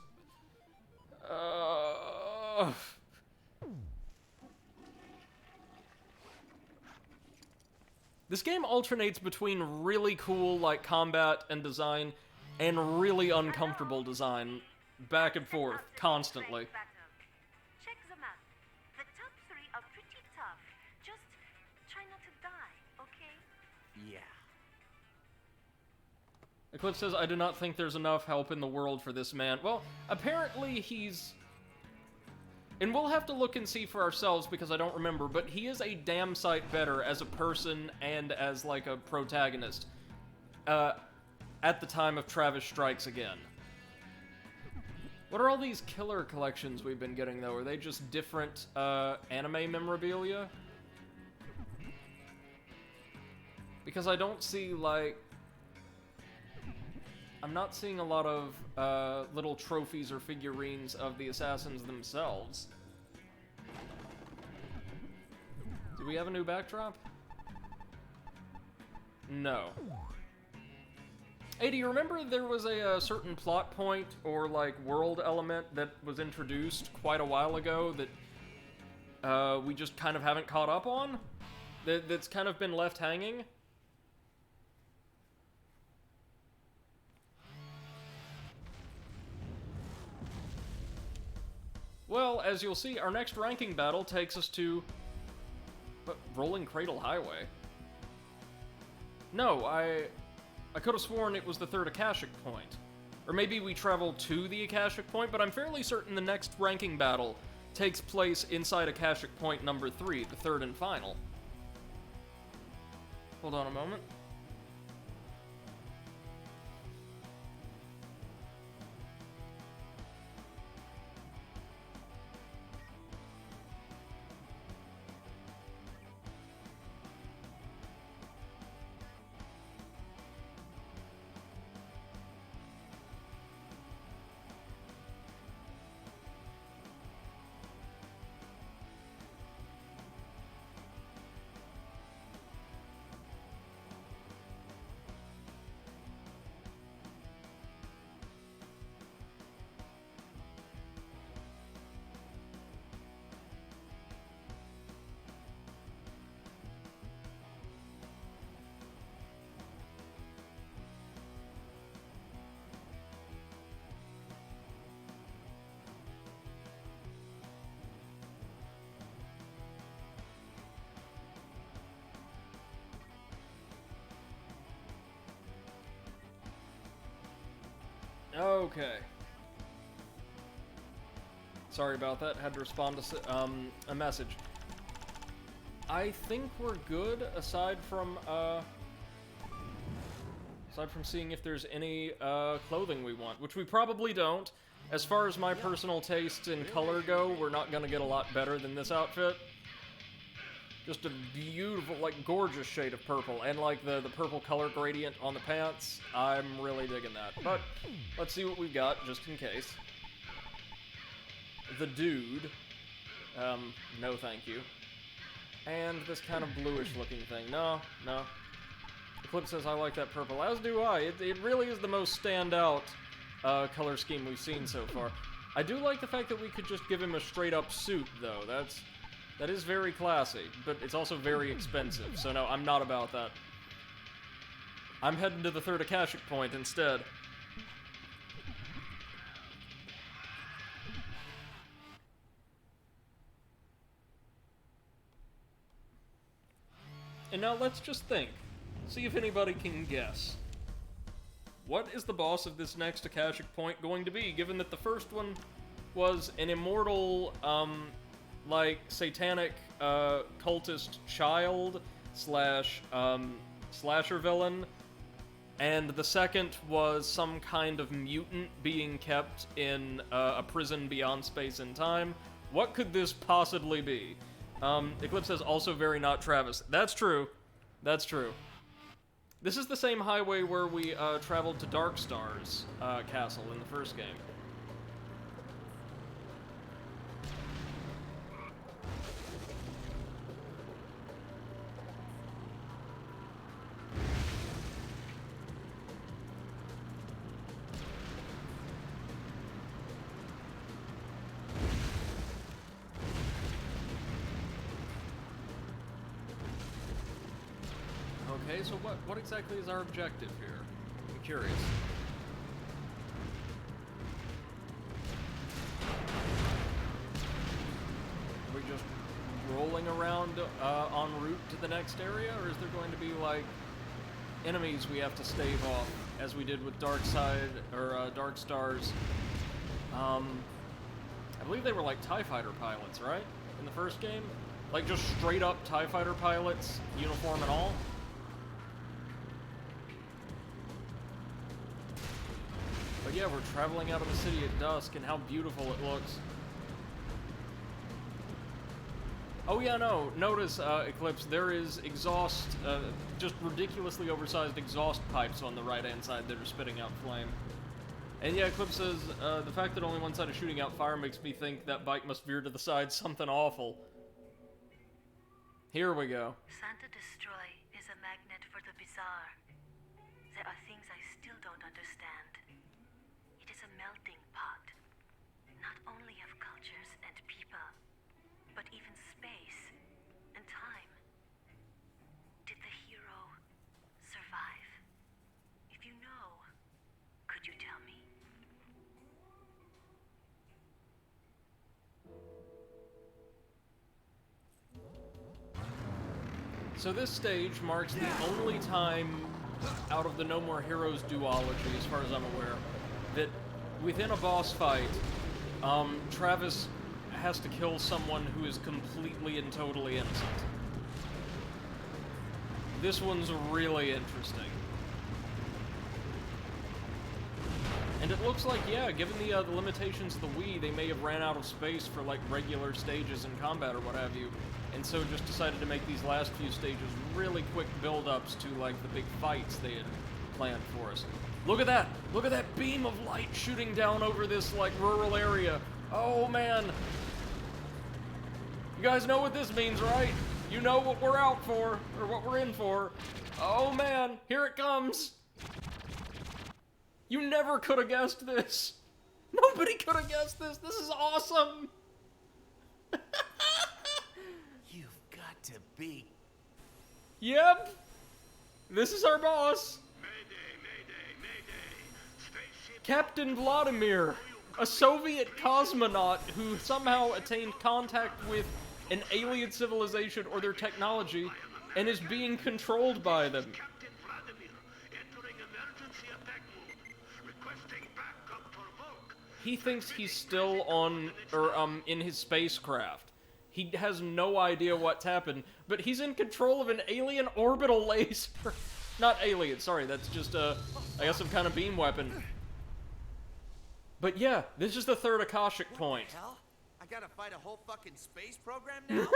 This game alternates between really cool, like, combat and design, and really uncomfortable design, back and forth, constantly.
Check them out. The top 3 are pretty tough. Just try not to die, okay?
Yeah.
Eclipse says, I do not think there's enough help in the world for this man. Well, apparently he's... And we'll have to look and see for ourselves because I don't remember, but he is a damn sight better as a person and as, like, a protagonist. At the time of Travis Strikes Again. What are all these killer collections we've been getting, though? Are they just different, anime memorabilia? Because I don't see, like... I'm not seeing a lot of, little trophies or figurines of the assassins themselves. Do we have a new backdrop? No. Hey, do you remember there was a certain plot point or, like, world element that was introduced quite a while ago that we just kind of haven't caught up on? That's kind of been left hanging? Well, as you'll see, our next ranking battle takes us to... What, Rolling Cradle Highway? No, I could have sworn it was the 3rd Akashic Point. Or maybe we travel to the Akashic Point, but I'm fairly certain the next ranking battle takes place inside Akashic Point number 3, the 3rd and final. Hold on a moment. Okay. Sorry about that. Had to respond to a message. I think we're good aside from seeing if there's any clothing we want, which we probably don't. As far as my personal tastes in color go, we're not gonna get a lot better than this outfit. Just a beautiful, like, gorgeous shade of purple, and, like, the purple color gradient on the pants. I'm really digging that. But let's see what we've got, just in case. The dude. No thank you. And this kind of bluish-looking thing. No. Eclipse says I like that purple, as do I. It really is the most standout color scheme we've seen so far. I do like the fact that we could just give him a straight-up suit, though. That is very classy, but it's also very expensive, so no, I'm not about that. I'm heading to the 3rd Akashic Point instead. And now let's just think. See if anybody can guess. What is the boss of this next Akashic Point going to be, given that the first one was an immortal, like, satanic, cultist child slash, slasher villain, and the second was some kind of mutant being kept in, a prison beyond space and time. What could this possibly be? Eclipse says also very not Travis. That's true. That's true. This is the same highway where we, traveled to Darkstar's, castle in the first game. Okay, so what exactly is our objective here? I'm curious. Are we just rolling around en route to the next area, or is there going to be, like, enemies we have to stave off, as we did with Darkside, or Darkstar's? I believe they were, like, TIE Fighter pilots, right? In the first game? Like, just straight-up TIE Fighter pilots, uniform and all? But yeah, we're traveling out of the city at dusk, and how beautiful it looks. Oh yeah, no, notice, Eclipse, there is exhaust, just ridiculously oversized exhaust pipes on the right-hand side that are spitting out flame. And yeah, Eclipse says, the fact that only one side is shooting out fire makes me think that bike must veer to the side something awful. Here we go.
Santa Destroy is a magnet for the bizarre. There are things I still don't understand. It is a melting pot, not only of cultures and people, but even space and time. Did the hero survive? If you know, could you tell me?
So this stage marks the only time out of the No More Heroes duology, as far as I'm aware, that within a boss fight, Travis has to kill someone who is completely and totally innocent. This one's really interesting. And it looks like, yeah, given the limitations of the Wii, they may have ran out of space for, like, regular stages in combat or what have you, and so just decided to make these last few stages really quick build-ups to, like, the big fights they had planned for us. Look at that! Look at that beam of light shooting down over this, like, rural area! Oh, man! You guys know what this means, right? You know what we're out for, or what we're in for. Oh, man! Here it comes! You never could have guessed this! Nobody could have guessed this! This is awesome!
You've got to be...
Yep! This is our boss! Captain Vladimir, a Soviet cosmonaut who somehow attained contact with an alien civilization or their technology and is being controlled by them. He thinks he's still on, or, in his spacecraft. He has no idea what's happened, but he's in control of an alien orbital laser. Not alien, sorry, that's just, I guess some kind of beam weapon. But yeah, this is the third Akashic point.
What the hell? I gotta fight a whole fucking space program now?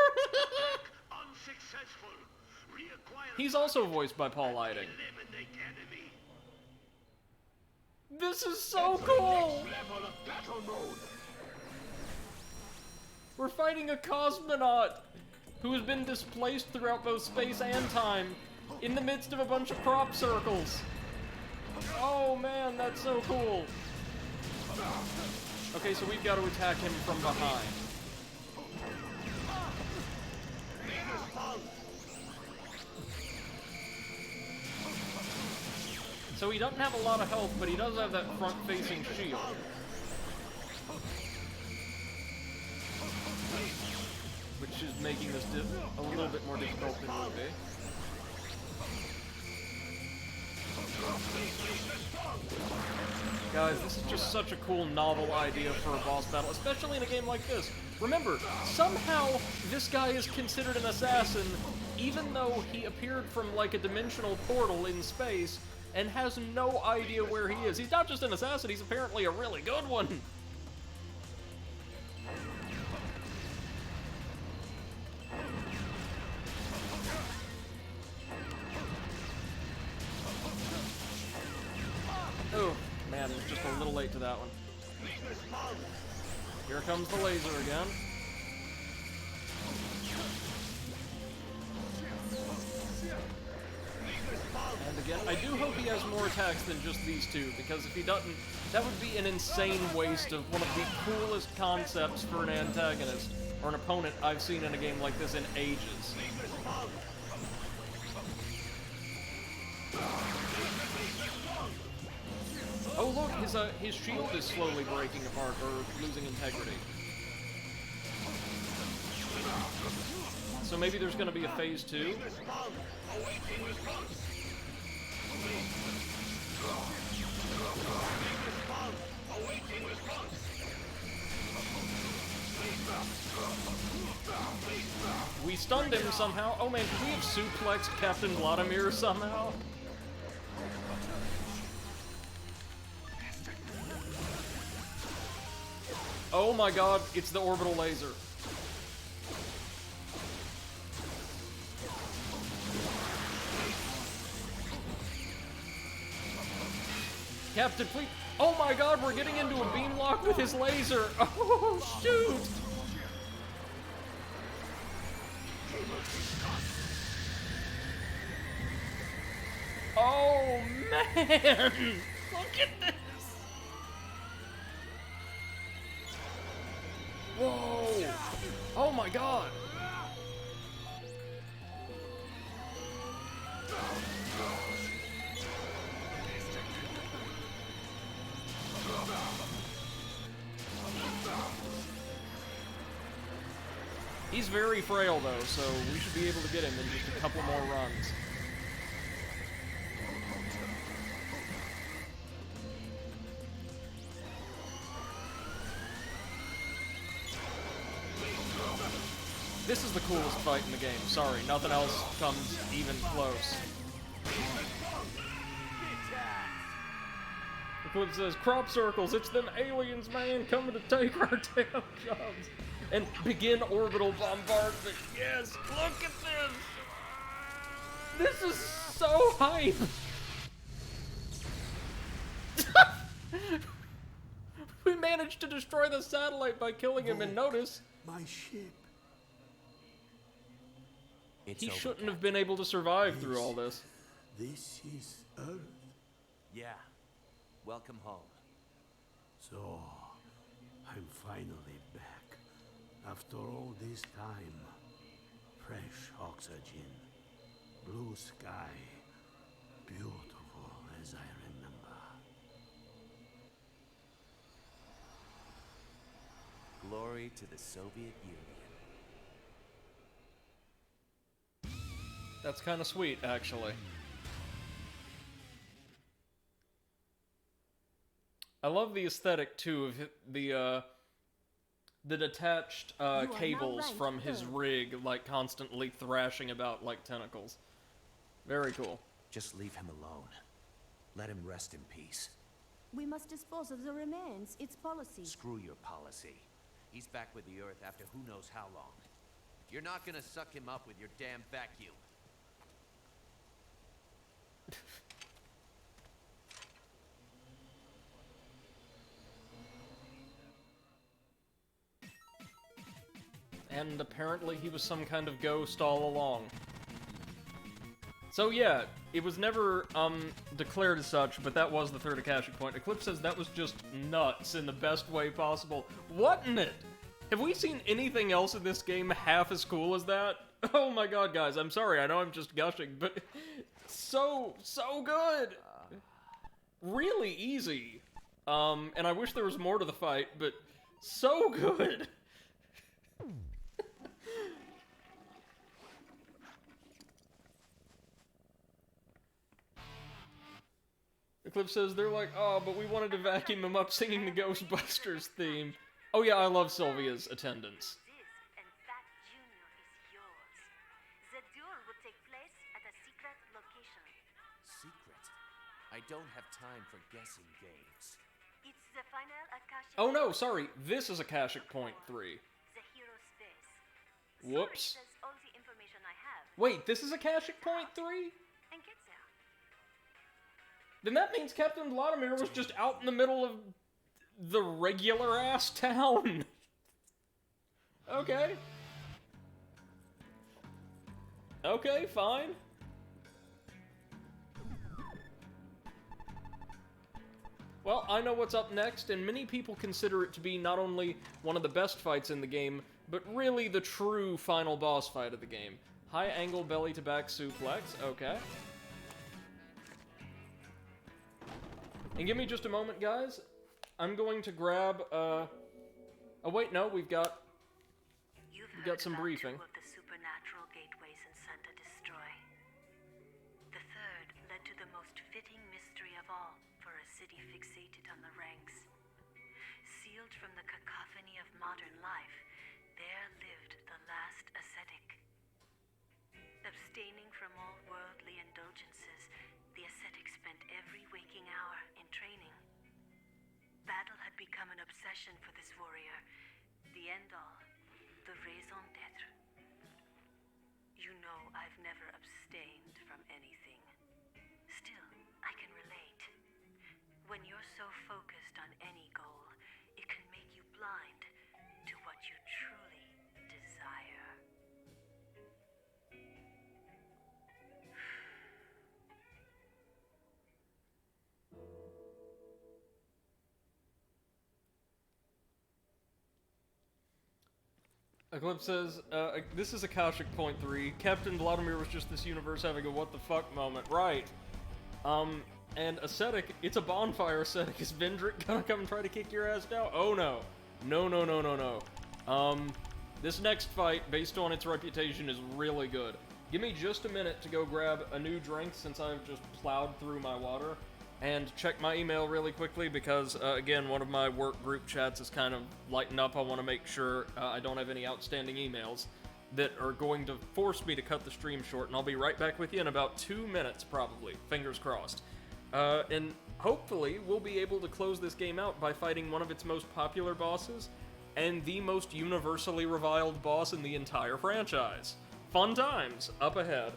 He's also voiced by Paul Lighting. This is so cool! We're fighting a cosmonaut who has been displaced throughout both space and time in the midst of a bunch of crop circles. Oh man, that's so cool. Okay, so we've got to attack him from behind. So he doesn't have a lot of health, but he does have that front-facing shield. Which is making this a little bit more difficult than it would be. Guys, this is just such a cool, novel idea for a boss battle, especially in a game like this. Remember, somehow this guy is considered an assassin, even though he appeared from, like, a dimensional portal in space and has no idea where he is. He's not just an assassin, he's apparently a really good one. Oh, man, just a little late to that one. Here comes the laser again. And again, I do hope he has more attacks than just these two, because if he doesn't, that would be an insane waste of one of the coolest concepts for an antagonist, or an opponent I've seen in a game like this in ages. Oh look, his shield is slowly breaking apart, or losing integrity. So maybe there's gonna be a phase 2? We stunned him somehow. Oh man, can we have suplexed Captain Vladimir somehow? Oh my god, it's the orbital laser. Captain, please. Oh my god, we're getting into a beam lock with his laser. Oh, shoot. Oh, man. Look at this. Whoa! Oh my god! He's very frail though, so we should be able to get him in just a couple more runs. This is the coolest fight in the game. Sorry, nothing else comes even close. Eclipse says, crop circles, it's them aliens, man, coming to take our damn jobs. And begin orbital bombardment. Yes, look at this! This is so hype! We managed to destroy the satellite by killing him, and notice...
My ship.
He shouldn't have been able to survive through all this.
This is Earth.
Yeah. Welcome home.
So, I'm finally back. After all this time. Fresh oxygen. Blue sky. Beautiful as I remember.
Glory to the Soviet Union.
That's kind of sweet, actually. I love the aesthetic, too, of the detached cables from his rig, like, constantly thrashing about like tentacles. Very cool.
Just leave him alone. Let him rest in peace.
We must dispose of the remains. It's policy.
Screw your policy. He's back with the Earth after who knows how long. You're not gonna suck him up with your damn vacuum.
And apparently he was some kind of ghost all along. So yeah, it was never declared as such, but that was the third Akashic point. Eclipse says that was just nuts in the best way possible. What in it? Have we seen anything else in this game half as cool as that? Oh my god, guys, I'm sorry, I know I'm just gushing, but so good! Really easy. And I wish there was more to the fight, but so good! Eclipse says they're like, oh, but we wanted to vacuum him up singing the Ghostbusters theme. Oh yeah, I love Sylvia's attendance.
And that junior is yours. The duel will take place at a secret location.
Secret? I don't have time for guessing games.
It's the final Akashic.
Oh no, sorry, this is Akashic Point 3.
The hero space.
Whoops.
Sorry, that's all the information I have.
Wait, this is Akashic Point 3?
And get there.
Then that means Captain Vladimir was just out in the middle of the regular-ass town. Okay. Okay, fine. Well, I know what's up next, and many people consider it to be not only one of the best fights in the game, but really the true final boss fight of the game. High angle belly to back suplex, okay. And give me just a moment, guys. I'm going to grab, oh wait, no, we've got some briefing.
Two of the supernatural gateways in Santa Destroy. The third led to the most fitting mystery of all for a city fixated on the ranks. Sealed from the cacophony of modern life, there lived the last ascetic. Abstaining from all worldly indulgences, the ascetic spent every waking hour in training. Battle had become an obsession for this warrior, the end-all, the raison d'etre. You know I've never abstained from anything. Still, I can relate. When you're so focused on any goal, it can make you blind to what you truly desire.
Eclipse says, this is Akashic Point 3. Captain Vladimir was just this universe having a what the fuck moment. Right. And Ascetic, it's a bonfire Ascetic. Is Vendrick gonna come and try to kick your ass down? Oh no. No, no, no, no, no. This next fight, based on its reputation, is really good. Give me just a minute to go grab a new drink since I've just plowed through my water. And check my email really quickly because, again, one of my work group chats is kind of lighting up. I want to make sure I don't have any outstanding emails that are going to force me to cut the stream short. And I'll be right back with you in about 2 minutes, probably. Fingers crossed. And hopefully, we'll be able to close this game out by fighting one of its most popular bosses and the most universally reviled boss in the entire franchise. Fun times up ahead.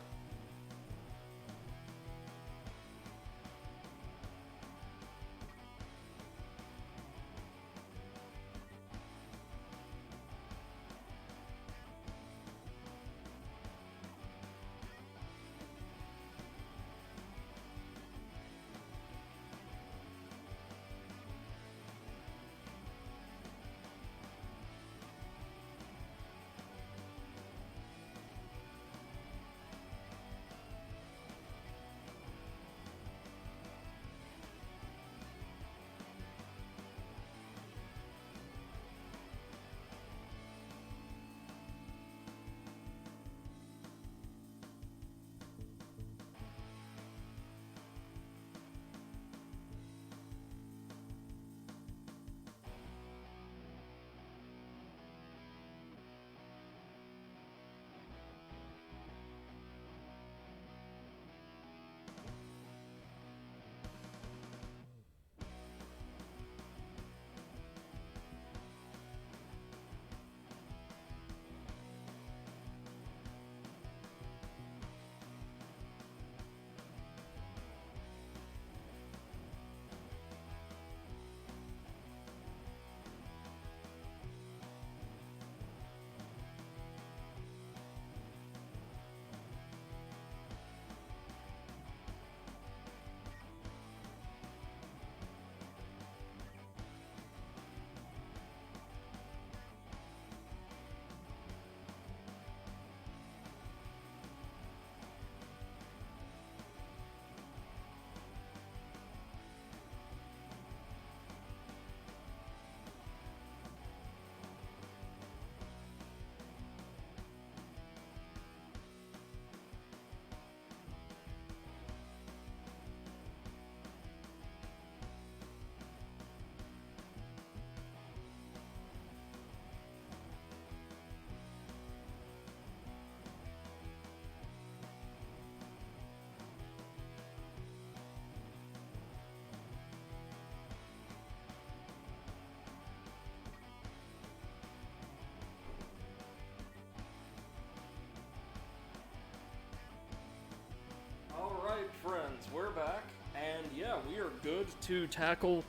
good to tackle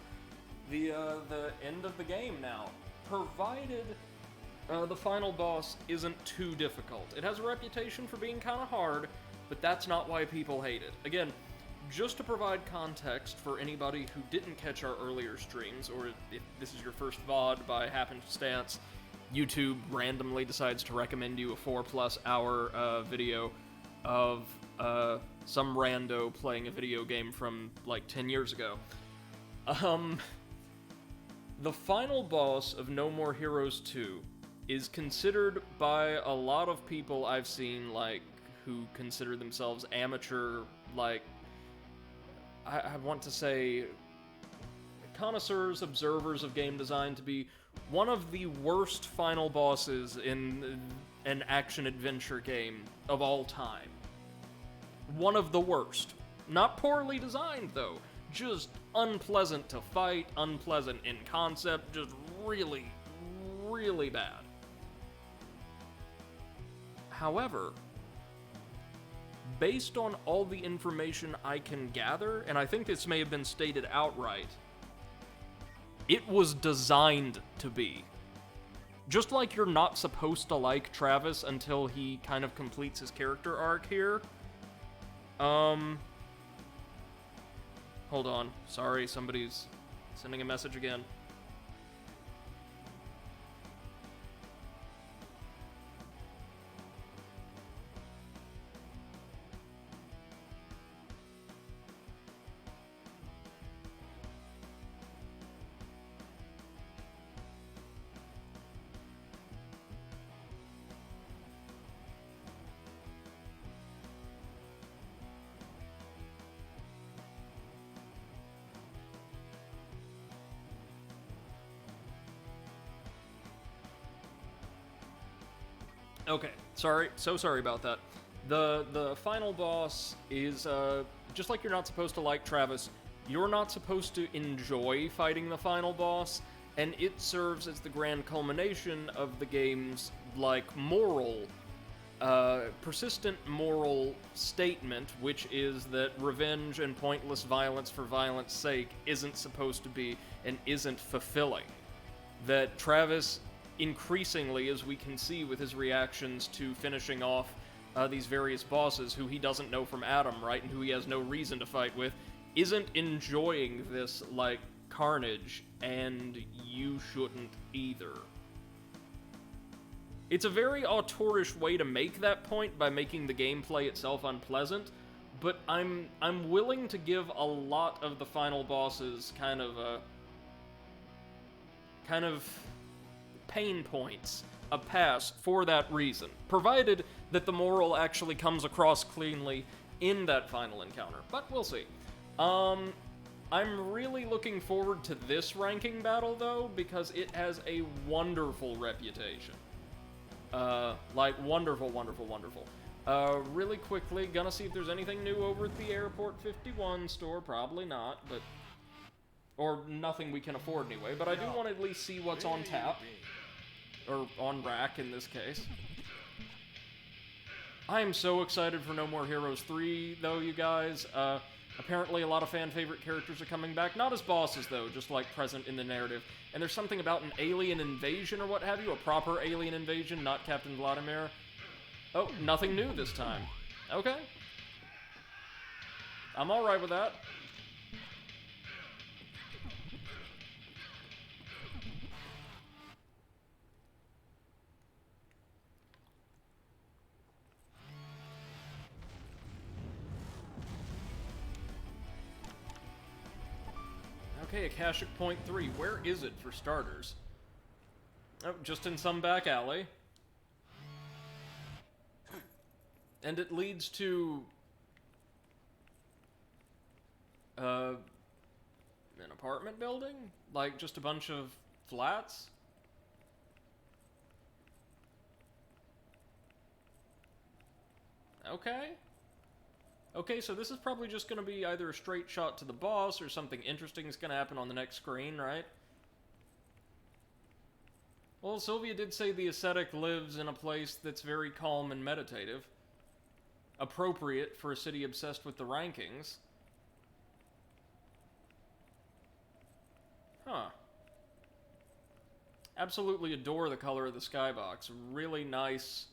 the end of the game now, provided the final boss isn't too difficult. It has a reputation for being kind of hard, but that's not why people hate it. Again, just to provide context for anybody who didn't catch our earlier streams, or if this is your first VOD by happenstance, YouTube randomly decides to recommend you a 4+ hour video of some rando playing a video game from like 10 years ago. The final boss of No More Heroes 2 is considered by a lot of people I've seen, like, who consider themselves amateur, like, I want to say connoisseurs, observers of game design, to be one of the worst final bosses in an action-adventure game of all time. One of the worst. Not poorly designed, though. Just unpleasant to fight, unpleasant in concept, just really, really bad. However, based on all the information I can gather, and I think this may have been stated outright, it was designed to be. Just like you're not supposed to like Travis until he kind of completes his character arc here. Hold on. Sorry, somebody's sending a message again. Okay, so sorry about that. The final boss is, just like you're not supposed to like Travis, you're not supposed to enjoy fighting the final boss, and it serves as the grand culmination of the game's, like, persistent moral statement, which is that revenge and pointless violence for violence sake isn't supposed to be and isn't fulfilling. That Travis, increasingly, as we can see with his reactions to finishing off these various bosses who he doesn't know from Adam, right, and who he has no reason to fight with, isn't enjoying this, like, carnage, and you shouldn't either. It's a very auteurish way to make that point by making the gameplay itself unpleasant, but I'm willing to give a lot of the final bosses kind of pain points a pass for that reason, provided that the moral actually comes across cleanly in that final encounter, but we'll see. I'm really looking forward to this ranking battle, though, because it has a wonderful reputation. Like, wonderful, wonderful, wonderful. Really quickly, gonna see if there's anything new over at the Airport 51 store, probably not, but... or nothing we can afford anyway, but I do want to at least see what's on tap. Or on rack, in this case. I am so excited for No More Heroes 3, though, you guys. Apparently a lot of fan-favorite characters are coming back. Not as bosses, though, just, like, present in the narrative. And there's something about an alien invasion or what have you, a proper alien invasion, not Captain Vladimir. Oh, nothing new this time. Okay. I'm alright with that. Okay, Akashic Point 3. Where is it, for starters? Oh, just in some back alley. And it leads to... an apartment building? Like, just a bunch of flats? Okay. Okay, so this is probably just going to be either a straight shot to the boss or something interesting is going to happen on the next screen, right? Well, Sylvia did say the ascetic lives in a place that's very calm and meditative. Appropriate for a city obsessed with the rankings. absolutely adore the color of the skybox. Really nice,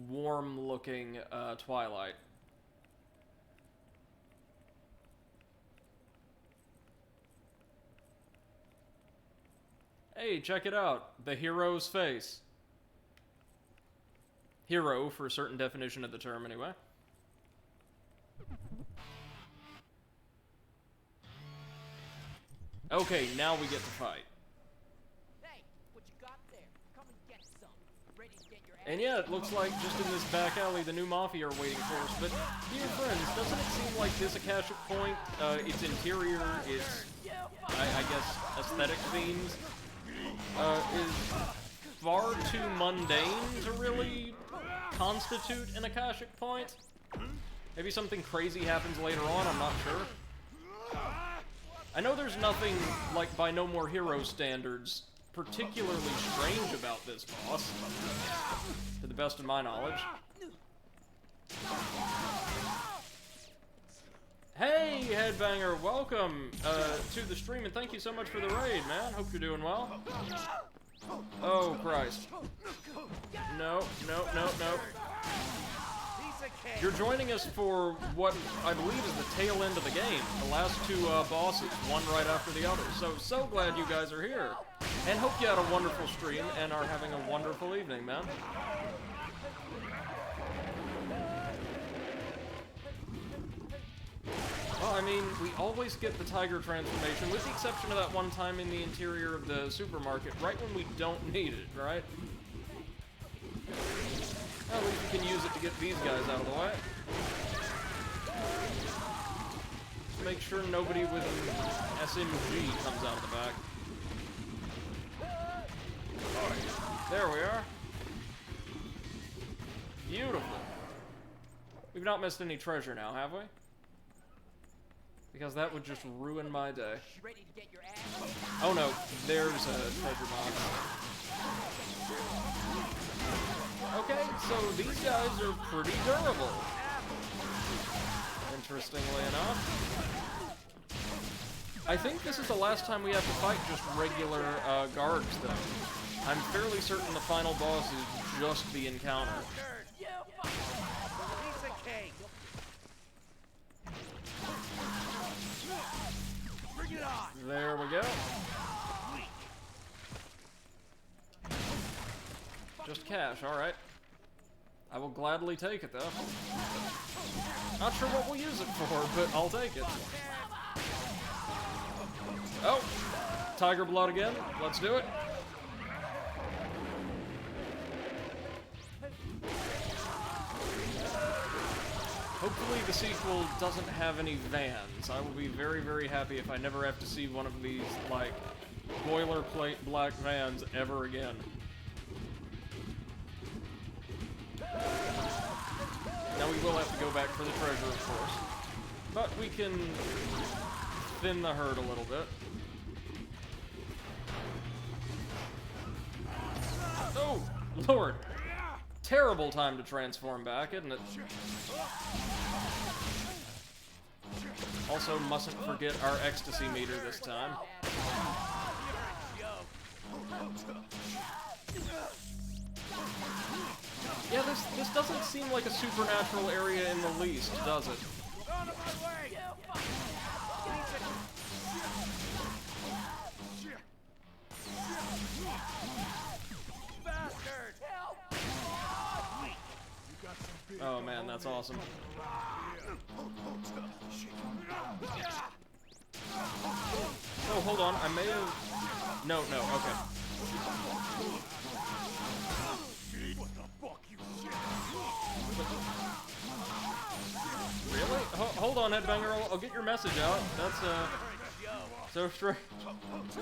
warm-looking Twilight. Hey, check it out. The hero's face. Hero, for a certain definition of the term, anyway. Okay, now we get to fight.
Hey, what you got there? Come and get some. Ready to get your ass.
And yeah, it looks like just in this back alley, the new Mafia are waiting for us. But, dear friends, doesn't it seem like this Akashic Point, its interior, its, I guess, aesthetic themes, is far too mundane to really constitute an Akashic Point? Maybe something crazy happens later on, I'm not sure. I know there's nothing, like, by No More Heroes standards, particularly strange about this boss, to the best of my knowledge. Hey, Headbanger, welcome to the stream, and thank you so much for the raid, man. Hope you're doing well. Oh, Christ. No, no, no, no. You're joining us for what I believe is the tail end of the game. The last two bosses, one right after the other. So glad you guys are here. And hope you had a wonderful stream and are having a wonderful evening, man. Well, I mean, we always get the tiger transformation, with the exception of that one time in the interior of the supermarket, right when we don't need it, right? Well, at least we can use it to get these guys out of the way. Just make sure nobody with an SMG comes out of the back. There we are. Beautiful. We've not missed any treasure now, have we? Because that would just ruin my day. Oh no, there's a treasure box. Okay, so these guys are pretty durable. Interestingly enough. I think this is the last time we have to fight just regular guards, though. I'm fairly certain the final boss is just the encounter. There we go. Just cash, alright. I will gladly take it, though. Not sure what we'll use it for, but I'll take it. Oh! Tiger blood again. Let's do it. Hopefully the sequel doesn't have any vans. I will be very, very happy if I never have to see one of these, like, boilerplate black vans ever again. Now we will have to go back for the treasure, of course. But we can thin the herd a little bit. Oh, Lord. Terrible time to transform back, isn't it? Also, mustn't forget our ecstasy meter this time. Yeah, this doesn't seem like a supernatural area in the least, does it? Oh man, that's awesome. Oh, hold on, I may have... No, okay. Really? Hold on, Headbanger, I'll get your message out. That's, so strange.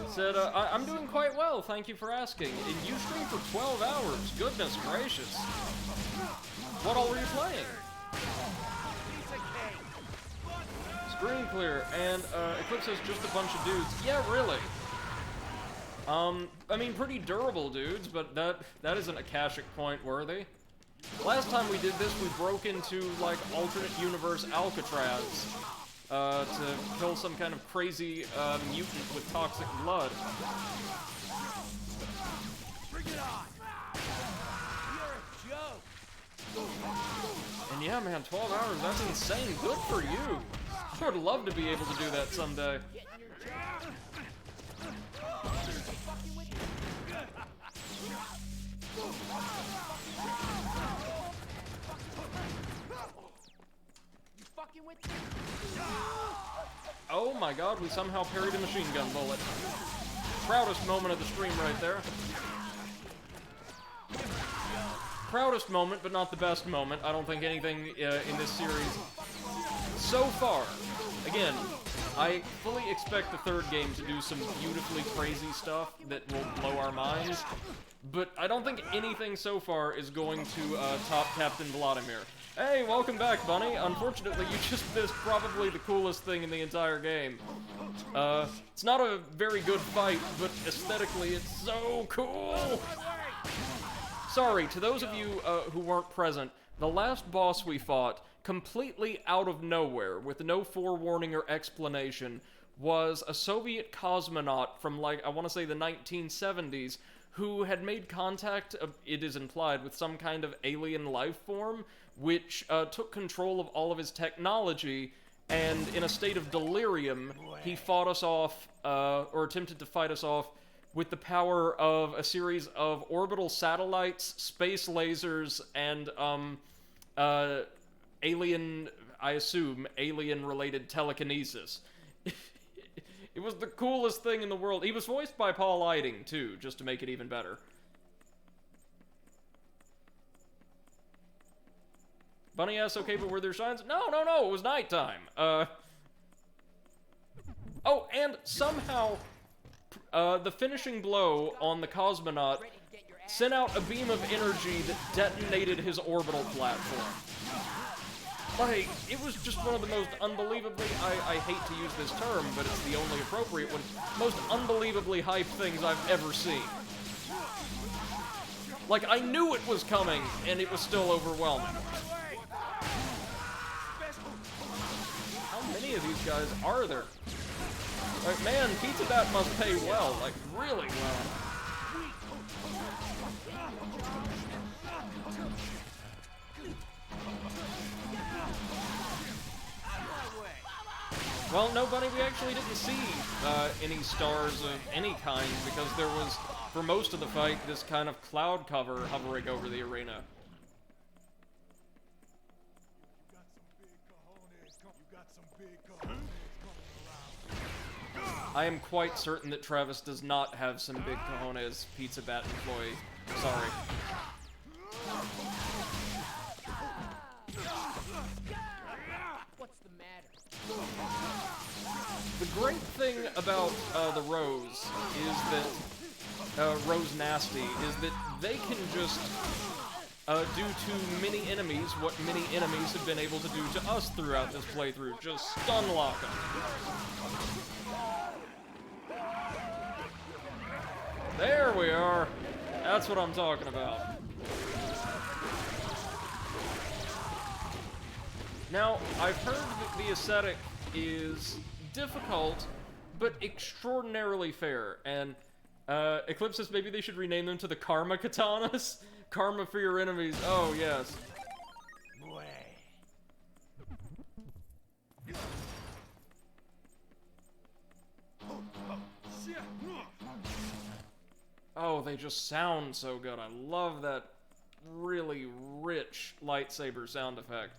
Said, I'm doing quite well, thank you for asking. And you streamed for 12 hours, goodness gracious. What all were you playing? Screen clear, and Eclipse is just a bunch of dudes. Yeah, really. I mean, pretty durable dudes, but that isn't Akashic Point worthy. Last time we did this, we broke into, like, alternate universe Alcatraz to kill some kind of crazy mutant with toxic blood. And yeah, man, 12 hours, that's insane. Good for you. I would love to be able to do that someday. Oh my god, we somehow parried a machine gun bullet. Proudest moment of the stream right there. Proudest moment, but not the best moment. I don't think anything in this series so far. Again, I fully expect the third game to do some beautifully crazy stuff that will blow our minds, but I don't think anything so far is going to top Captain Vladimir. Hey, welcome back, Bunny. Unfortunately, you just missed probably the coolest thing in the entire game. It's not a very good fight, but aesthetically, it's so cool! Sorry, to those of you who weren't present, the last boss we fought, completely out of nowhere, with no forewarning or explanation, was a Soviet cosmonaut from, like, I want to say the 1970s, who had made contact, it is implied, with some kind of alien life form, which took control of all of his technology, and in a state of delirium, he fought us off, or attempted to fight us off, with the power of a series of orbital satellites, space lasers, and, alien, I assume, alien-related telekinesis. It was the coolest thing in the world. He was voiced by Paul Eiding, too, just to make it even better. Bunny asks, okay, but were there signs? No, it was nighttime. Oh, and somehow, the finishing blow on the cosmonaut sent out a beam of energy that detonated his orbital platform. Like, it was just one of the most unbelievably, I hate to use this term, but it's the only appropriate one, most unbelievably hype things I've ever seen. Like, I knew it was coming, and it was still overwhelming. How many of these guys are there? Like, man, Pizza Bat must pay well, like, really well. Well, no, Bunny, we actually didn't see any stars of any kind, because there was, for most of the fight, this kind of cloud cover hovering over the arena. I am quite certain that Travis does not have some big cojones Pizza Bat employee. Sorry.
What's the matter?
The great thing about the Rose is that, Rose Nasty, is that they can just do to many enemies what many enemies have been able to do to us throughout this playthrough. Just stun lock them. There we are. That's what I'm talking about. Now, I've heard that the aesthetic is difficult, but extraordinarily fair, and Eclipse says maybe they should rename them to the Karma Katanas? Karma for your enemies, oh yes. Oh, they just sound so good. I love that really rich lightsaber sound effect.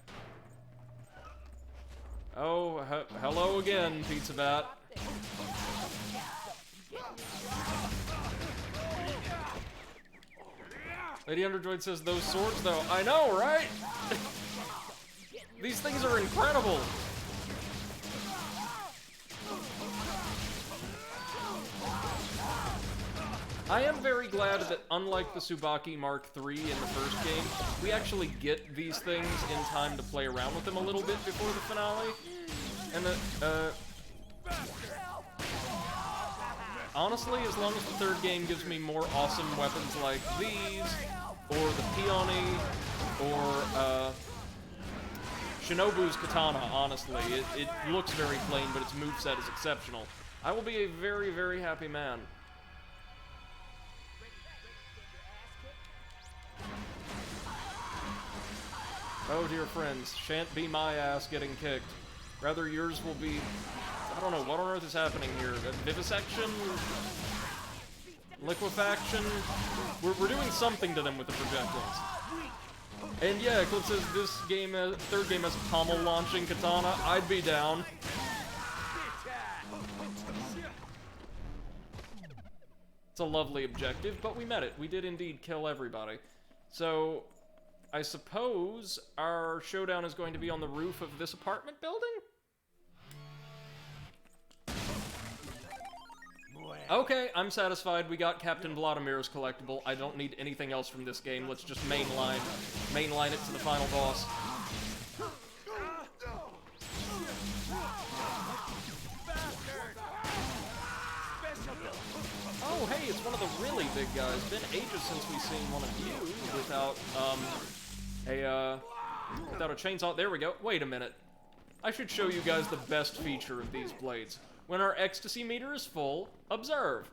Oh, hello again, Pizza Bat. Lady Underdroid says, those swords, though. I know, right? These things are incredible. I am very glad that, unlike the Tsubaki Mark III in the first game, we actually get these things in time to play around with them a little bit before the finale. And honestly, as long as the third game gives me more awesome weapons like these, or the Peony, or Shinobu's Katana, honestly, it looks very plain, but its moveset is exceptional, I will be a very, very happy man. Oh, dear friends, shan't be my ass getting kicked. Rather, yours will be... I don't know, what on earth is happening here? Vivisection? Liquefaction? We're doing something to them with the projectiles. And yeah, Eclipse says this game, third game has pommel launching katana. I'd be down. It's a lovely objective, but we met it. We did indeed kill everybody. So, I suppose our showdown is going to be on the roof of this apartment building? Okay, I'm satisfied. We got Captain Vladimir's collectible. I don't need anything else from this game. Let's just mainline it to the final boss. Oh, hey, it's one of the really big guys. Been ages since we've seen one of you without, without a chainsaw. There we go. Wait a minute. I should show you guys the best feature of these blades. When our ecstasy meter is full, observe.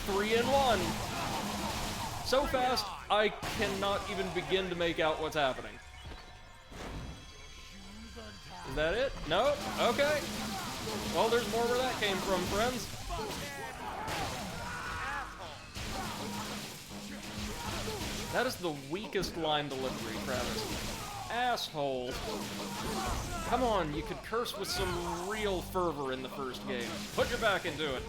3 in 1. So fast, I cannot even begin to make out what's happening. Is that it? No? Okay. Well, there's more where that came from, friends. That is the weakest line delivery, Travis. Asshole. Come on, you could curse with some real fervor in the first game. Put your back into it.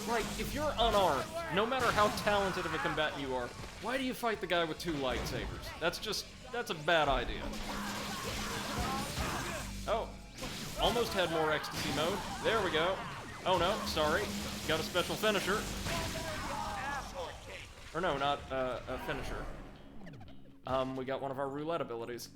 Like, if you're unarmed, no matter how talented of a combatant you are, why do you fight the guy with 2 lightsabers? That's a bad idea. Oh, almost had more ecstasy mode. There we go. Oh no, sorry. Got a special finisher. Or no, not a finisher. We got one of our roulette abilities.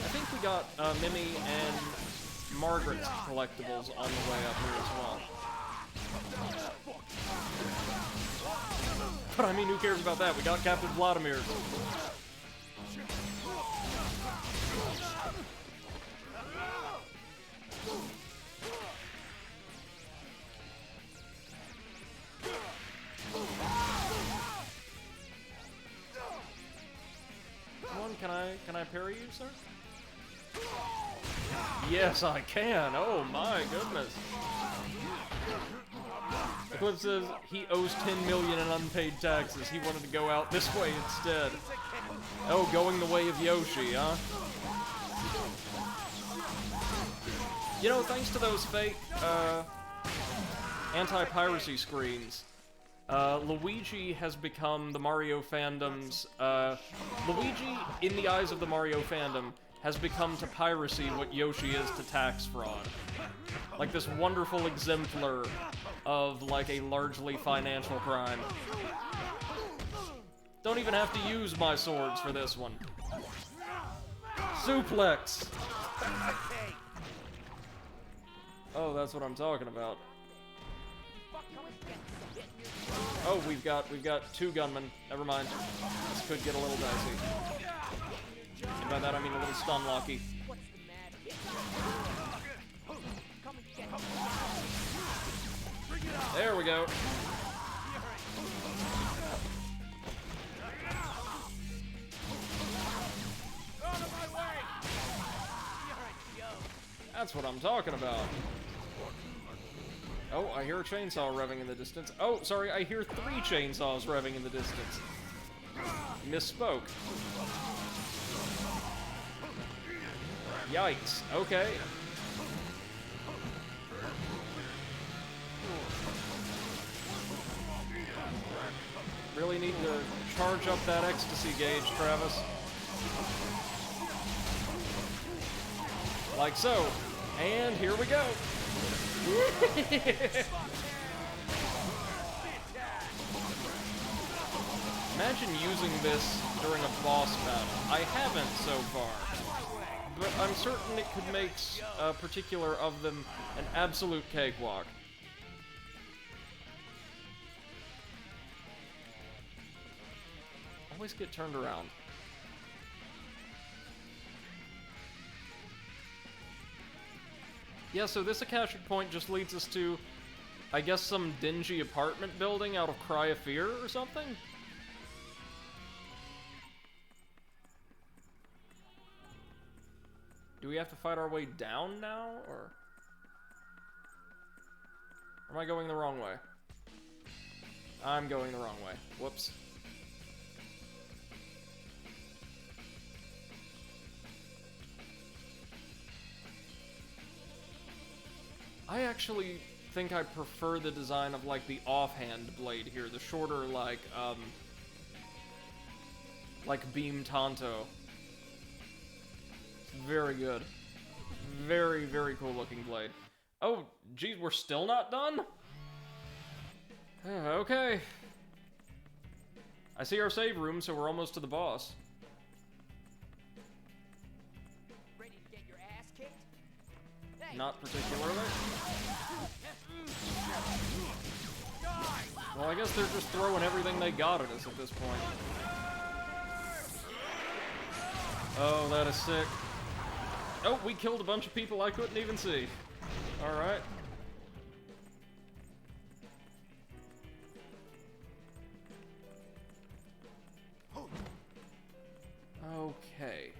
I think we got Mimi and Margaret's collectibles on the way up here as well. But I mean, who cares about that? We got Captain Vladimir's. Come on, can I parry you, sir? Yes, I can. Oh my goodness. Eclipse says he owes 10 million in unpaid taxes. He wanted to go out this way instead. Oh, going the way of Yoshi, huh? You know, thanks to those fake anti-piracy screens, Luigi has become the Mario fandom's... Luigi, in the eyes of the Mario fandom, has become to piracy what Yoshi is to tax fraud. Like this wonderful exemplar of, like, a largely financial crime. Don't even have to use my swords for this one. Suplex! Oh, that's what I'm talking about. Oh, we've got 2 gunmen. Never mind. This could get a little dicey. And by that I mean a little stun locky. There we go. That's what I'm talking about. Oh, I hear a chainsaw revving in the distance. Oh, sorry, I hear 3 chainsaws revving in the distance. Misspoke. Yikes. Okay. Really need to charge up that ecstasy gauge, Travis. Like so. And here we go. Imagine using this during a boss battle. I haven't so far. but I'm certain it could make a particular of them an absolute cakewalk. Always get turned around. Yeah, so this Akashic Point just leads us to, I guess, some dingy apartment building out of Cry of Fear or something? Do we have to fight our way down now, or am I going the wrong way? I'm going the wrong way. Whoops. I actually think I prefer the design of, like, the offhand blade here. The shorter, like beam Tonto. It's very good. Very, very cool looking blade. Oh, geez, we're still not done? Okay. I see our save room, so we're almost to the boss.
Ready to get your ass kicked? Hey.
Not particularly. Well, I guess they're just throwing everything they got at us at this point. Oh, that is sick. Oh, we killed a bunch of people I couldn't even see. Alright. Okay.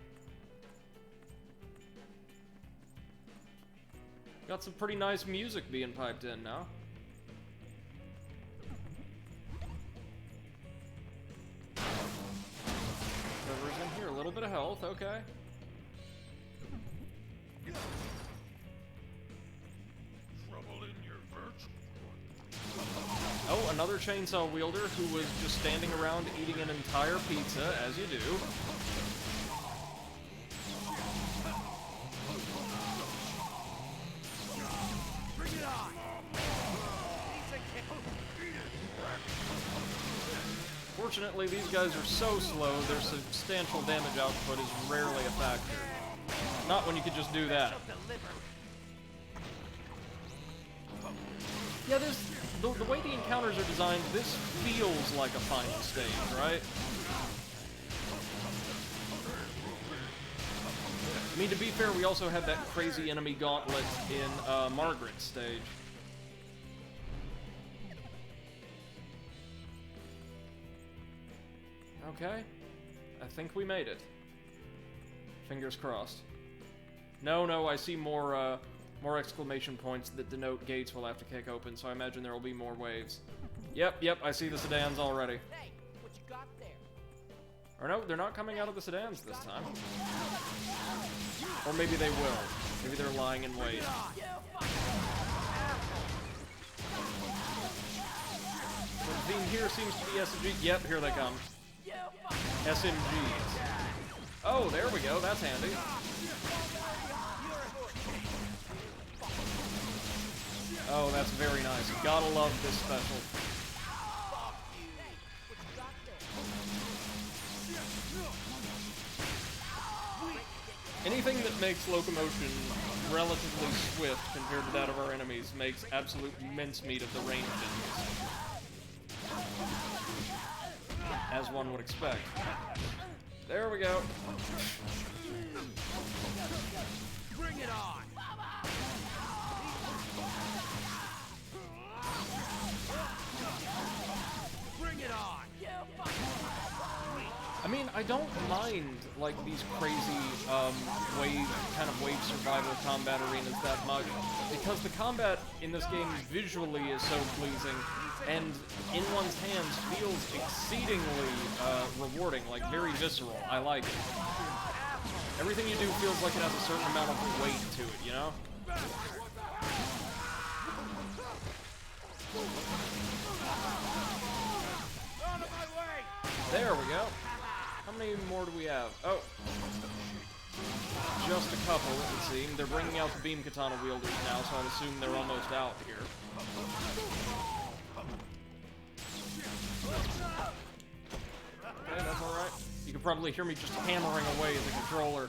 Got some pretty nice music being piped in now. Whatever's in here, a little bit of health, okay.
Trouble in your virtual.
Oh, another chainsaw wielder who was just standing around eating an entire pizza, as you do.
Bring it on!
Fortunately, these guys are so slow, their substantial damage output is rarely a factor. Not when you could just do that. Yeah, the way the encounters are designed, this feels like a final stage, right? I mean, to be fair, we also had that crazy enemy gauntlet in Margaret's stage. Okay. I think we made it. Fingers crossed. No, I see more exclamation points that denote gates we'll have to kick open, so I imagine there will be more waves. Yep, I see the sedans already.
Hey, what you got there?
Or no, they're not coming out of the sedans this time. Or maybe they will. Maybe they're lying in wait. The theme here seems to be SMG. Yep, here they come. SMGs. Oh, there we go. That's handy. Oh, that's very nice. Gotta love this special. Anything that makes locomotion relatively swift compared to that of our enemies makes absolute mincemeat of the ranged enemies. As one would expect. There we go.
Bring it on! Bring it on!
I mean, I don't mind, like, these crazy, wave survival combat arenas that much, because the combat in this game visually is so pleasing, and in one's hands feels exceedingly, rewarding, like, very visceral. I like it. Everything you do feels like it has a certain amount of weight to it, you know? There we go. How many more do we have? Oh. Just a couple, it would seem. They're bringing out the beam katana wielders now, so I'd assume they're almost out here. Okay, that's alright. You can probably hear me just hammering away at the controller.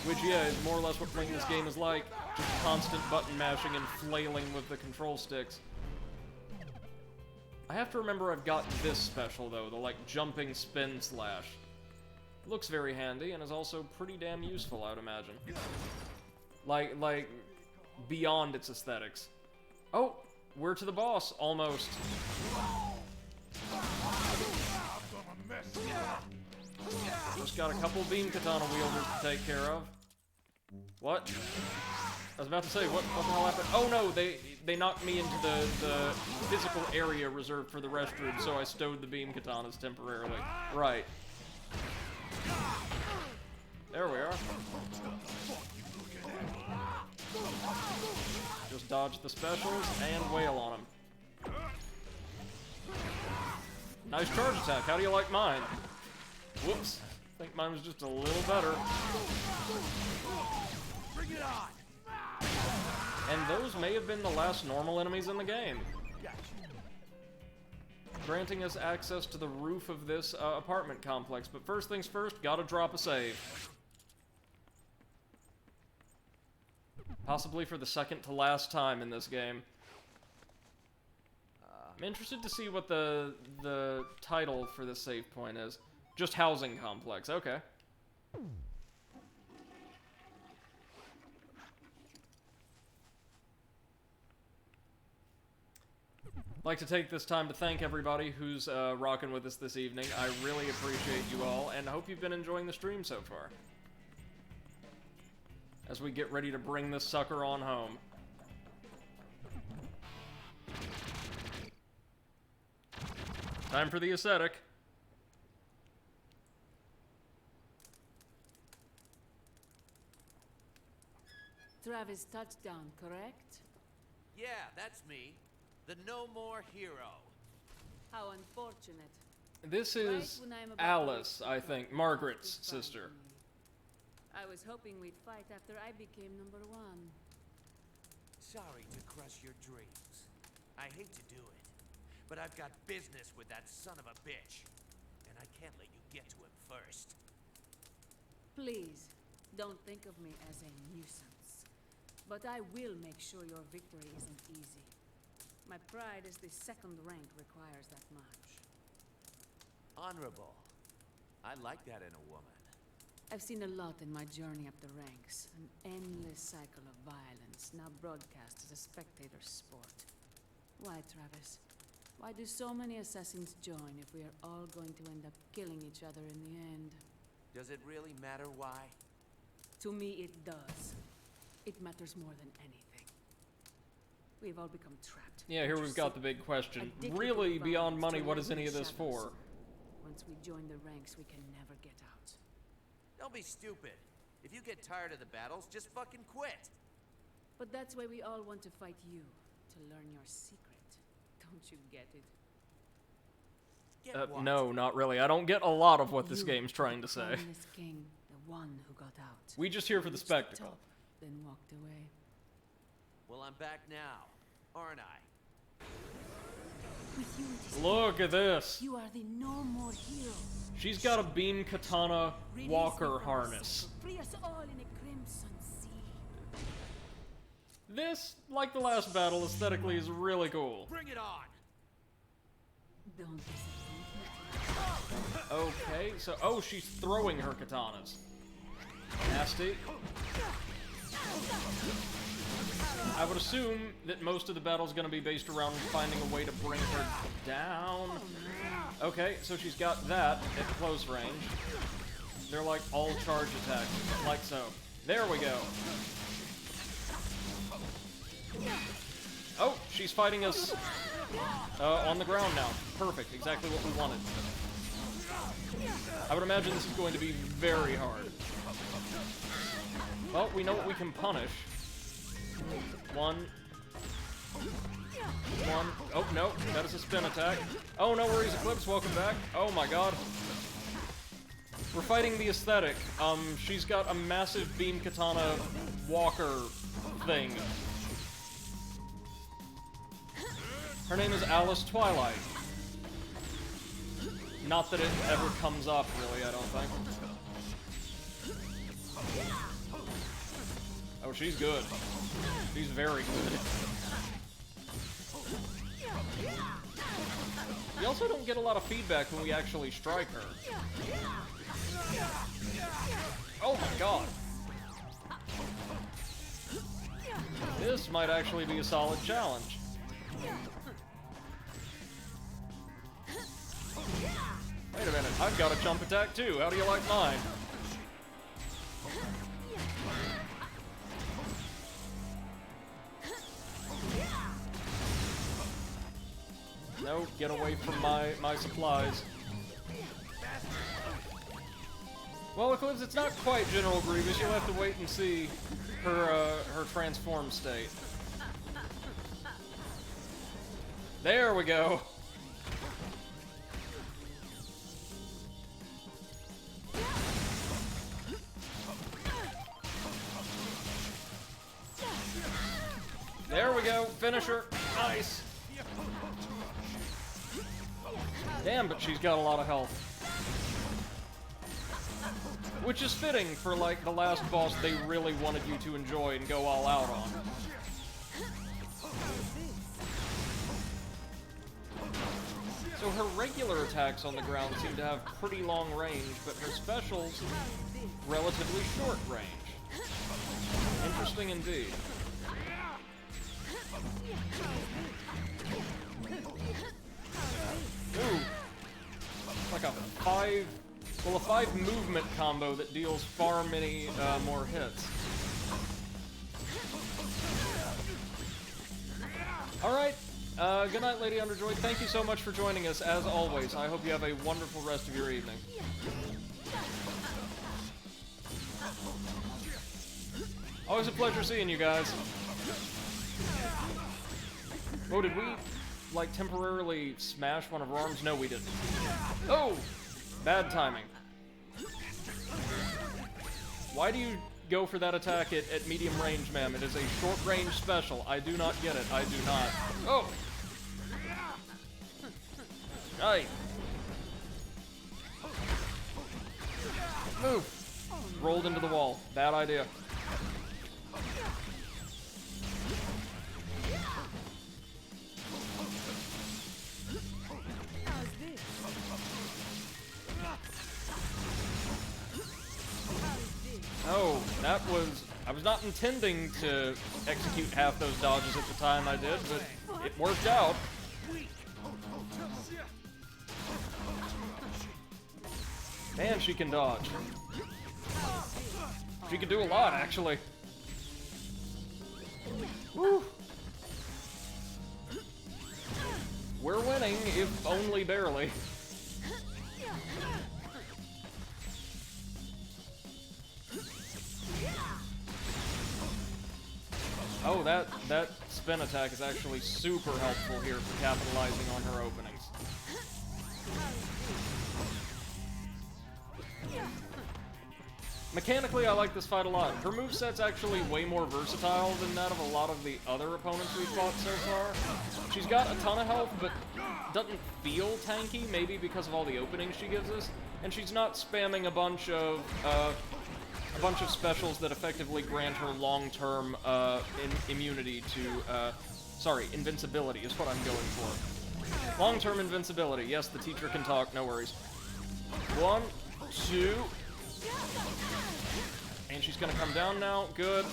Which, yeah, is more or less what playing this game is like. Just constant button mashing and flailing with the control sticks. I have to remember I've got this special, though, the, like, jumping spin slash. Looks very handy, and is also pretty damn useful, I would imagine. Like, beyond its aesthetics. Oh, we're to the boss, almost. Just got a couple beam katana wielders to take care of. What? I was about to say, what the hell happened? Oh no, they knocked me into the physical area reserved for the restroom, so I stowed the beam katanas temporarily. Right. There we are. Just dodge the specials and wail on them. Nice charge attack. How do you like mine? Whoops. I think mine was just a little better.
Bring it on!
And those may have been the last normal enemies in the game. Granting us access to the roof of this apartment complex. But first things first, gotta drop a save. Possibly for the second to last time in this game. I'm interested to see what the title for this save point is. Just housing complex, okay. I'd like to take this time to thank everybody who's rocking with us this evening. I really appreciate you all, and hope you've been enjoying the stream so far. As we get ready to bring this sucker on home. Time for the aesthetic.
Travis Touchdown, correct?
Yeah, that's me. The No More Hero.
How unfortunate.
This is Alice, I think, Margaret's sister.
I was hoping we'd fight after I became #1.
Sorry to crush your dreams. I hate to do it, but I've got business with that son of a bitch, and I can't let you get to him first.
Please, don't think of me as a nuisance. But I will make sure your victory isn't easy. My pride as the second rank requires that much.
Honorable. I like that in a woman.
I've seen a lot in my journey up the ranks. An endless cycle of violence, now broadcast as a spectator sport. Why, Travis? Why do so many assassins join if we are all going to end up killing each other in the end?
Does it really matter why?
To me, it does. It matters more than anything. We've all become trapped.
Yeah, here we've got the big question. Really, beyond money, what is any of this for?
Once we join the ranks, we can never get out.
Don't be stupid. If you get tired of the battles, just fucking quit.
But that's why we all want to fight you, to learn your secret. Don't you get it?
No, not really. I don't get a lot of what this game's trying to say.
King, the one who got out.
We just here for the spectacle.
Then walked away.
Well, I'm back now, aren't I?
With you,
look at this.
You are the No More Hero.
She's got a beam katana walker harness.
Free us all in a crimson sea.
This, like the last battle, aesthetically is really cool.
Bring it on.
Don't
okay, so oh, she's throwing her katanas. Nasty. I would assume that most of the battle's gonna be based around finding a way to bring her down. Okay, so she's got that at close range. They're like all charge attacks, like so. There we go. Oh, she's fighting us on the ground now. Perfect, exactly what we wanted. I would imagine this is going to be very hard. Well, we know what we can punish. One. Oh, no. That is a spin attack. Oh, no worries, Eclipse. Welcome back. Oh, my God. We're fighting the aesthetic. She's got a massive beam katana walker thing. Her name is Alice Twilight. Not that it ever comes up, really, I don't think. Oh, she's good. She's very good. We also don't get a lot of feedback when we actually strike her. Oh my god. This might actually be a solid challenge. Wait a minute, I've got a jump attack too. How do you like mine? No, get away from my supplies. Well, Eclipse, it's not quite General Grievous. You'll have to wait and see her transformed state. There we go. There we go. Finish her. Nice. Damn, but she's got a lot of health. Which is fitting for, like, the last boss they really wanted you to enjoy and go all out on. So her regular attacks on the ground seem to have pretty long range, but her specials, relatively short range. Interesting indeed. Ooh. Like a 5 movement combo that deals far many more hits. Alright, good night, Lady Underjoy. Thank you so much for joining us, as always. I hope you have a wonderful rest of your evening. Always a pleasure seeing you guys. Oh, did we, like, temporarily smash one of her arms? No, we didn't. Oh! Bad timing. Why do you go for that attack at medium range, ma'am? It is a short-range special. I do not get it. I do not. Oh! Aye. Move! Rolled into the wall. Bad idea. Oh, that was... I was not intending to execute half those dodges at the time I did, but it worked out. Man, she can dodge. She can do a lot, actually. Woo! We're winning, if only barely. Oh, that spin attack is actually super helpful here for capitalizing on her openings. Mechanically, I like this fight a lot. Her moveset's actually way more versatile than that of a lot of the other opponents we've fought so far. She's got a ton of health, but doesn't feel tanky, maybe because of all the openings she gives us. And she's not spamming a bunch of specials that effectively grant her long-term immunity to, sorry, invincibility is what I'm going for. Long-term invincibility. Yes, the teacher can talk, no worries. 1, 2... And she's gonna come down now. Good.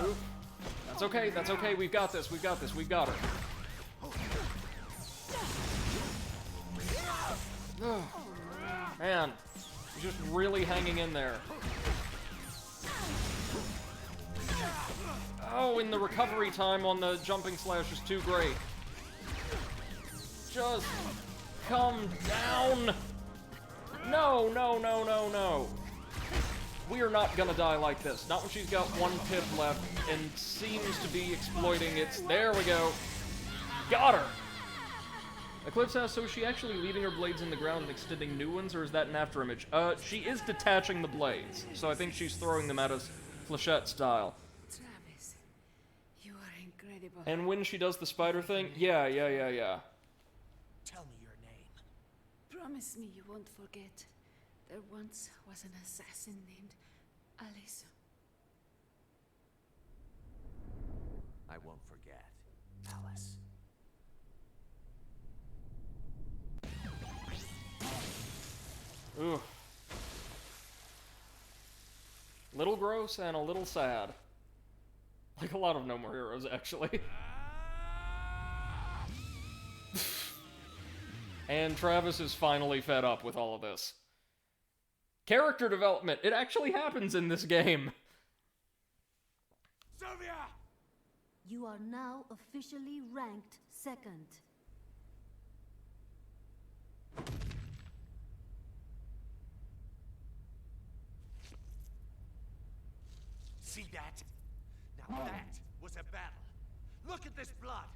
Oof. That's okay, that's okay. We've got this, we've got this, we've got her. Man, she's just really hanging in there. Oh, and the recovery time on the jumping slash is too great. Just come down. No, no, no, no, no. We are not gonna die like this. Not when she's got 1 pip left and seems to be exploiting its... There we go. Got her. Eclipse asks, so is she actually leaving her blades in the ground and extending new ones, or is that an afterimage? She is detaching the blades, so I think she's throwing them at us flechette style.
Travis, you are incredible.
And when she does the spider thing, yeah.
Tell me your name.
Promise me you won't forget. There once was an assassin named Alice.
I won't forget, Alice.
Ugh. Little gross and a little sad. Like a lot of No More Heroes, actually. And Travis is finally fed up with all of this. Character development! It actually happens in this game!
Sylvia! You are now officially ranked second.
See that? Now that was a battle. Look at this blood.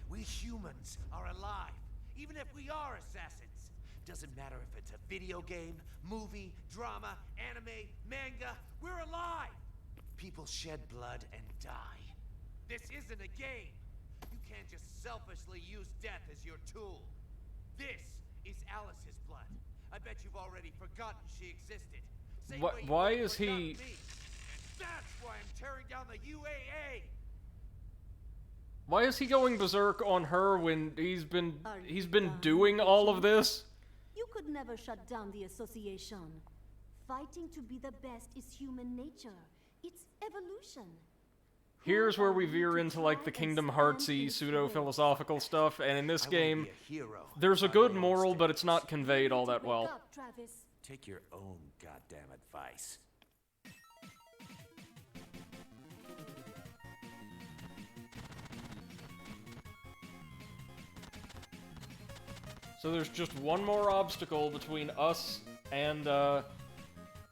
We humans are alive, even if we are assassins. Doesn't matter if it's a video game, movie, drama, anime, manga, we're alive. People shed blood and die. This isn't a game. You can't just selfishly use death as your tool. This is Alice's blood. I bet you've already forgotten she existed. Same way you
Why
won't
is
forget
he...
me. That's why I'm tearing down the UAA!
Why is he going berserk on her when he's been doing all of this?
You could never shut down the association. Fighting to be the best is human nature. It's evolution.
Here's where we veer into like the Kingdom Heartsy pseudo-philosophical stuff, and in this game, there's a good moral, but it's not conveyed all that well.
Take your own goddamn advice.
So there's just one more obstacle between us and the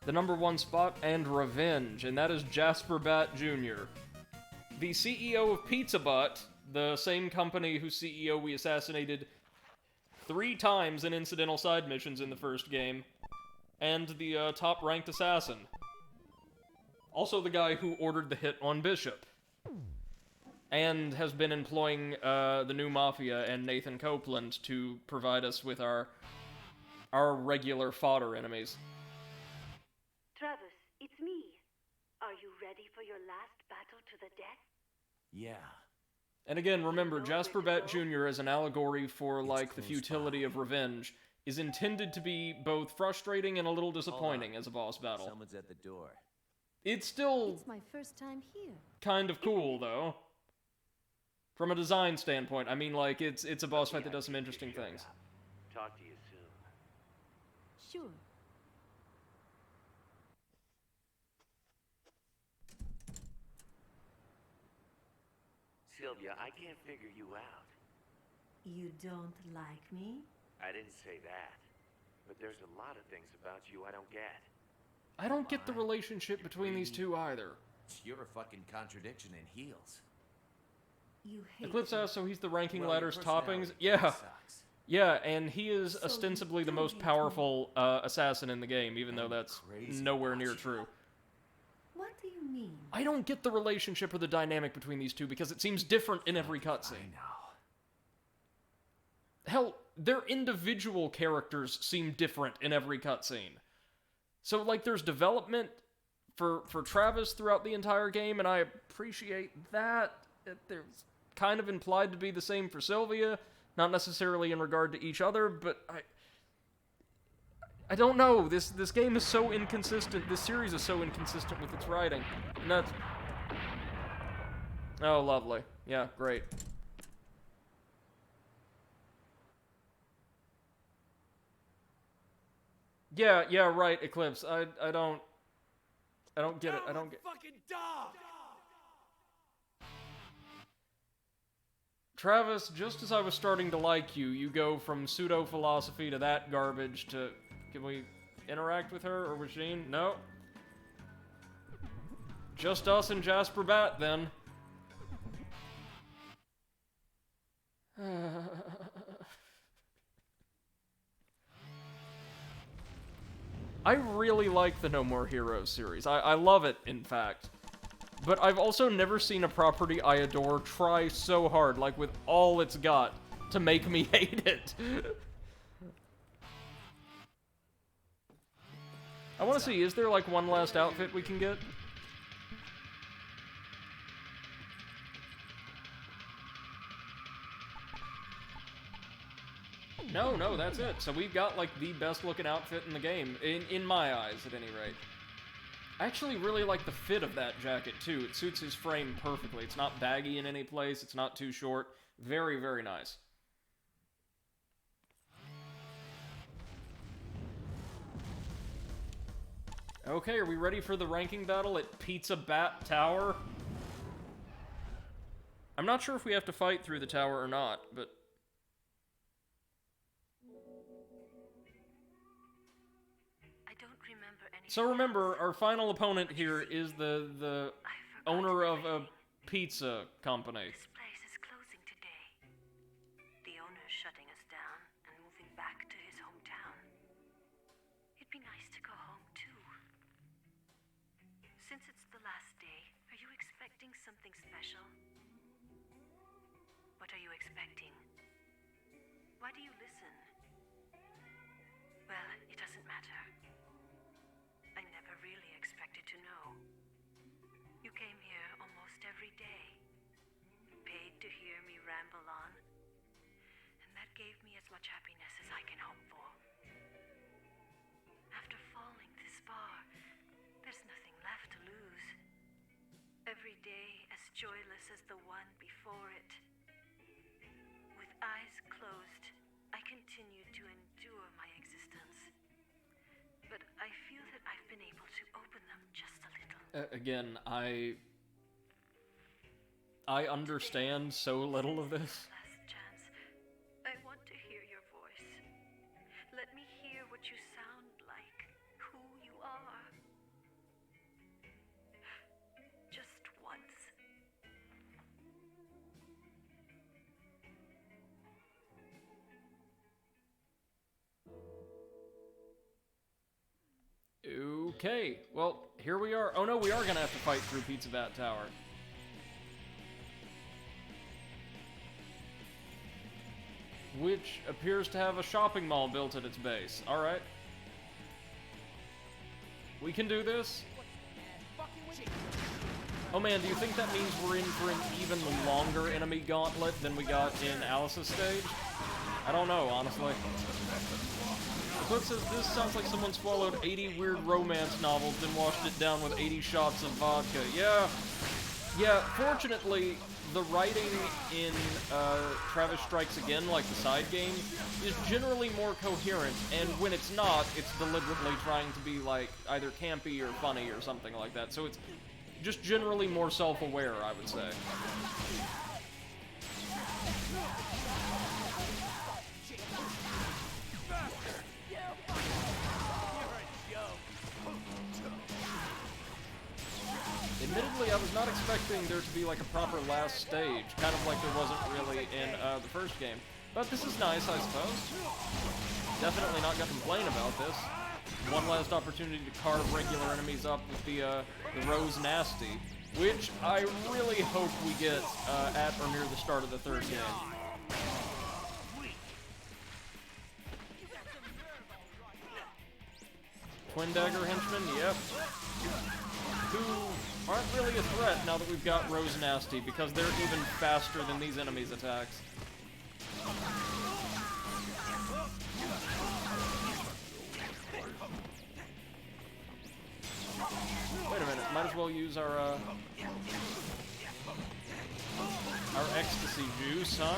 #1 spot and revenge, and that is Jasper Bat Jr., the CEO of Pizza Butt, the same company whose CEO we assassinated 3 times in incidental side missions in the first game, and the top-ranked assassin. Also the guy who ordered the hit on Bishop, and has been employing the new Mafia and Nathan Copeland to provide us with our regular fodder enemies.
Travis, it's me. Are you ready for your last battle to the death?
Yeah.
And again, remember, Jasper Bat Jr. as an allegory for, like, the futility of revenge is intended to be both frustrating and a little disappointing as a boss battle.
Someone's at the door.
It's still...
It's my first time here.
Kind of cool, though. From a design standpoint, I mean, like, it's a boss fight that does some interesting things.
Talk to you soon.
Sure.
Sylvia, I can't figure you out.
You don't like me?
I didn't say that. But there's a lot of things about you I don't get.
I don't get the relationship between these two either.
You're a fucking contradiction in heels.
You hate
Eclipse
me.
asks, so he's the ranking
Well, your
ladder's
personality
toppings? Yeah.
sucks.
Yeah, and he is
So
ostensibly
you
the
do
most
hate me.
powerful assassin in the game, even though that's
crazy
nowhere
about
near
you.
true.
What do you mean?
I don't get the relationship or the dynamic between these two because it seems different in every
I
cutscene.
know.
Hell, their individual characters seem different in every cutscene. So, like, there's development for Travis throughout the entire game, and I appreciate that. There's kind of implied to be the same for Sylvia, not necessarily in regard to each other, but I don't know. This game is so inconsistent. This series is so inconsistent with its writing. And that's... Oh, lovely. Yeah, great. Yeah, right, Eclipse. I don't get it. I don't get...
Fucking dog!
Travis, just as I was starting to like you, you go from pseudo-philosophy to that garbage to... Can we interact with her or Regine? No. Just us and Jasper Bat, then. I really like the No More Heroes series. I love it, in fact. But I've also never seen a property I adore try so hard, like with all it's got, to make me hate it. I want to see, is there like one last outfit we can get? No, that's it. So we've got like the best looking outfit in the game, in my eyes at any rate. I actually really like the fit of that jacket too. It suits his frame perfectly. It's not baggy in any place, it's not too short. Very, very nice. Okay, are we ready for the ranking battle at Pizza Bat Tower? I'm not sure if we have to fight through the tower or not, but... So remember, our final opponent here is the owner of a pizza company.
This place is closing today. The owner's shutting us down and moving back to his hometown. It'd be nice to go home too. Since it's the last day, are you expecting something special? What are you expecting? Why do you listen? Well, it doesn't matter. I never really expected to know. You came here almost every day, paid to hear me ramble on, and that gave me as much happiness as I can hope for. After falling this far, there's nothing left to lose. Every day as joyless as the one before it. With eyes closed, I continue to endure my existence. But I feel that I've been able to open them just a little.
Again, I understand so little of this.
Last chance. I want to hear your voice. Let me hear what you sound like, who you are. Just once.
Okay, well, here we are. Oh no, we are gonna have to fight through Pizza Bat Tower. Which appears to have a shopping mall built at its base. Alright. We can do this. Oh man, do you think that means we're in for an even longer enemy gauntlet than we got in Alice's stage? I don't know, honestly. The clip says, this sounds like someone swallowed 80 weird romance novels, then washed it down with 80 shots of vodka. Yeah, fortunately, the writing in Travis Strikes Again, like the side game, is generally more coherent, and when it's not, it's deliberately trying to be, like, either campy or funny or something like that. So it's just generally more self-aware, I would say. Admittedly, I was not expecting there to be like a proper last stage, kind of like there wasn't really in the first game. But this is nice, I suppose. Definitely not gonna complain about this. One last opportunity to carve regular enemies up with the Rose Nasty, which I really hope we get at or near the start of the third game. Twin Dagger Henchmen, yep. Who aren't really a threat now that we've got Rose Nasty, because they're even faster than these enemies' attacks. Wait a minute, might as well use our ecstasy juice, huh?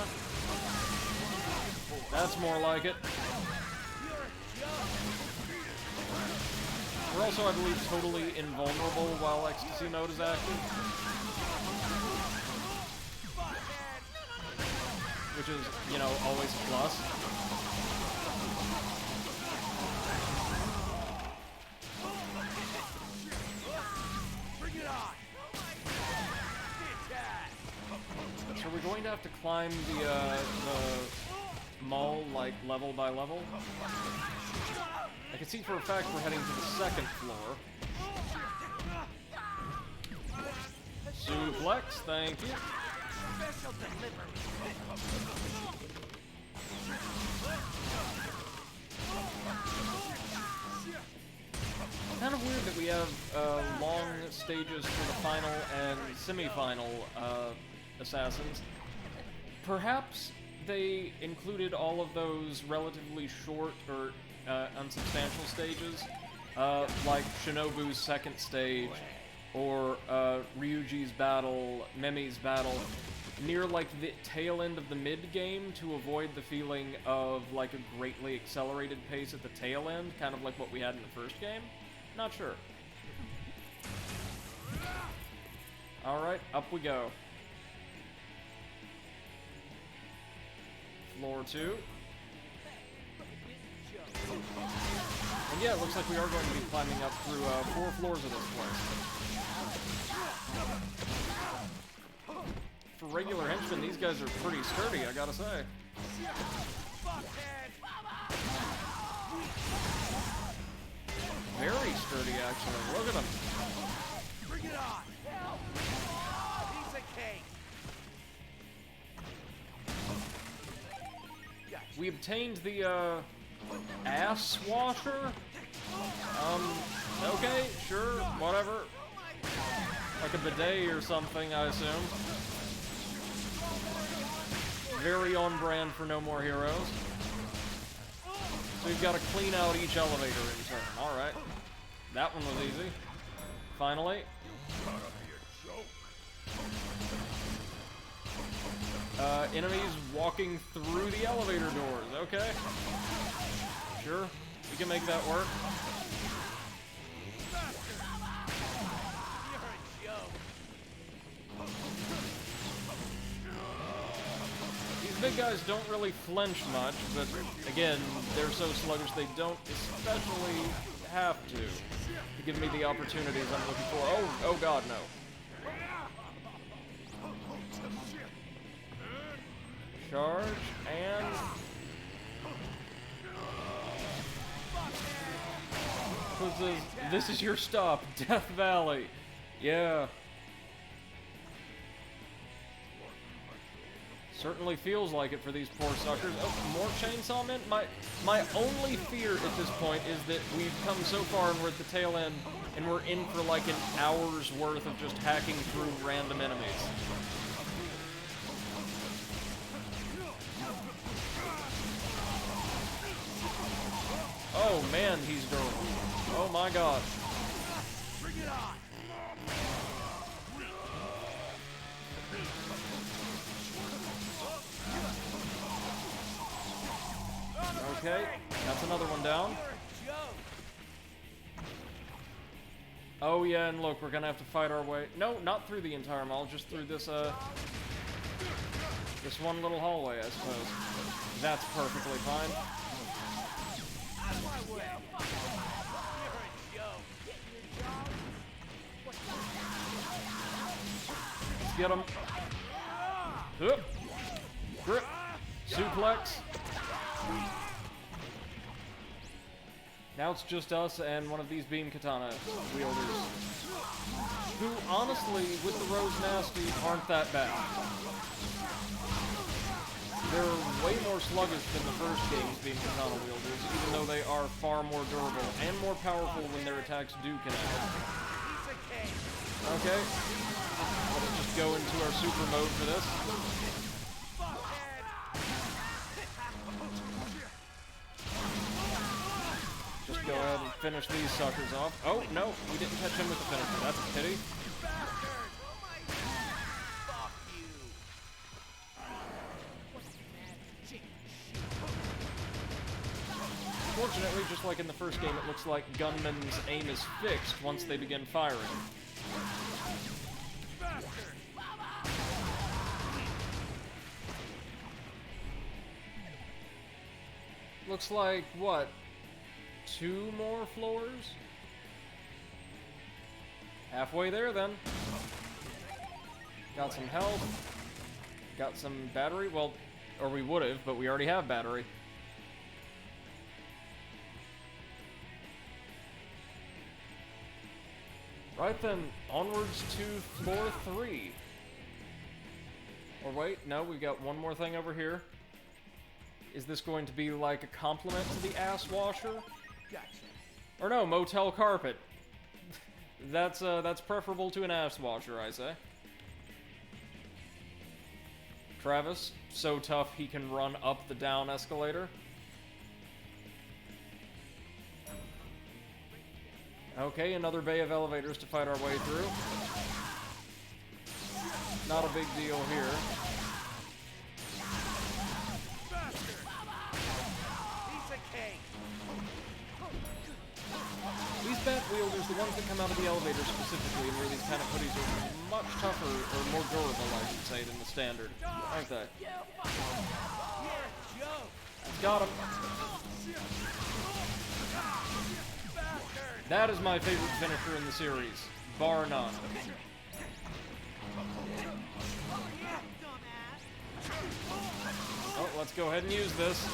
That's more like it. We're also, I believe, totally invulnerable while ecstasy mode is active. Which is, you know, always a plus.
Bring it on!
So we're going to have to climb the mall, like, level by level. I can see for a fact we're heading to the second floor. Suplex, thank you. Kind of weird that we have long stages for the final and semi-final assassins. Perhaps they included all of those relatively short or unsubstantial stages, like Shinobu's second stage, or Ryuji's battle, Memi's battle, near like the tail end of the mid-game to avoid the feeling of like a greatly accelerated pace at the tail end, kind of like what we had in the first game? Not sure. Alright, up we go. Floor 2. And yeah, it looks like we are going to be climbing up through 4 floors of this place. For regular henchmen, these guys are pretty sturdy, I gotta say. Very sturdy, actually. Look at them.
Bring it on! Piece of cake!
We obtained the, ass washer? Okay, sure, whatever. Like a bidet or something, I assume. Very on brand for No More Heroes. So we've got to clean out each elevator in turn. Alright. That one was easy. Finally. Enemies walking through the elevator doors. Okay. Sure. We can make that work. These big guys don't really flinch much, but again, they're so sluggish they don't especially have to give me the opportunities I'm looking for. Oh god, no. Charge, and... This is your stop, Death Valley. Yeah. Certainly feels like it for these poor suckers. Oh, more chainsaw men? My only fear at this point is that we've come so far and we're at the tail end and we're in for like an hour's worth of just hacking through random enemies. Oh man, he's durable. Oh my god.
Bring it on!
Okay, that's another one down. Oh yeah, and look, we're gonna have to fight our way. No, not through the entire mall, just through this this one little hallway, I suppose. That's perfectly fine. Let's get him. Grip. Suplex. Now it's just us and one of these beam katana wielders, who honestly, with the Rose Nasty, aren't that bad. They're way more sluggish than the first game's beam katana wielders, even though they are far more durable and more powerful when their attacks do connect. Okay, let's just go into our super mode for this. Just go ahead and finish these suckers off. Oh, no, we didn't catch him with the finisher. That's a pity. Fortunately, just like in the first game, it looks like gunmen's aim is fixed once they begin firing. Looks like, what? 2 more floors? Halfway there, then. Got some health. Got some battery. Well, or we would have, but we already have battery. Right then, onwards to floor 3. Or wait, no, we got one more thing over here. Is this going to be like a compliment to the ass washer? Or no, motel carpet. That's preferable to an ass washer, I say. Travis, so tough he can run up the down escalator. Okay, another bay of elevators to fight our way through. Not a big deal here. These bat wielders, the ones that come out of the elevator specifically, and wear these kind of hoodies, are much tougher, or more durable, I should say, than the standard, aren't they? Got him. That is my favorite finisher in the series, bar none. Oh, let's go ahead and use this.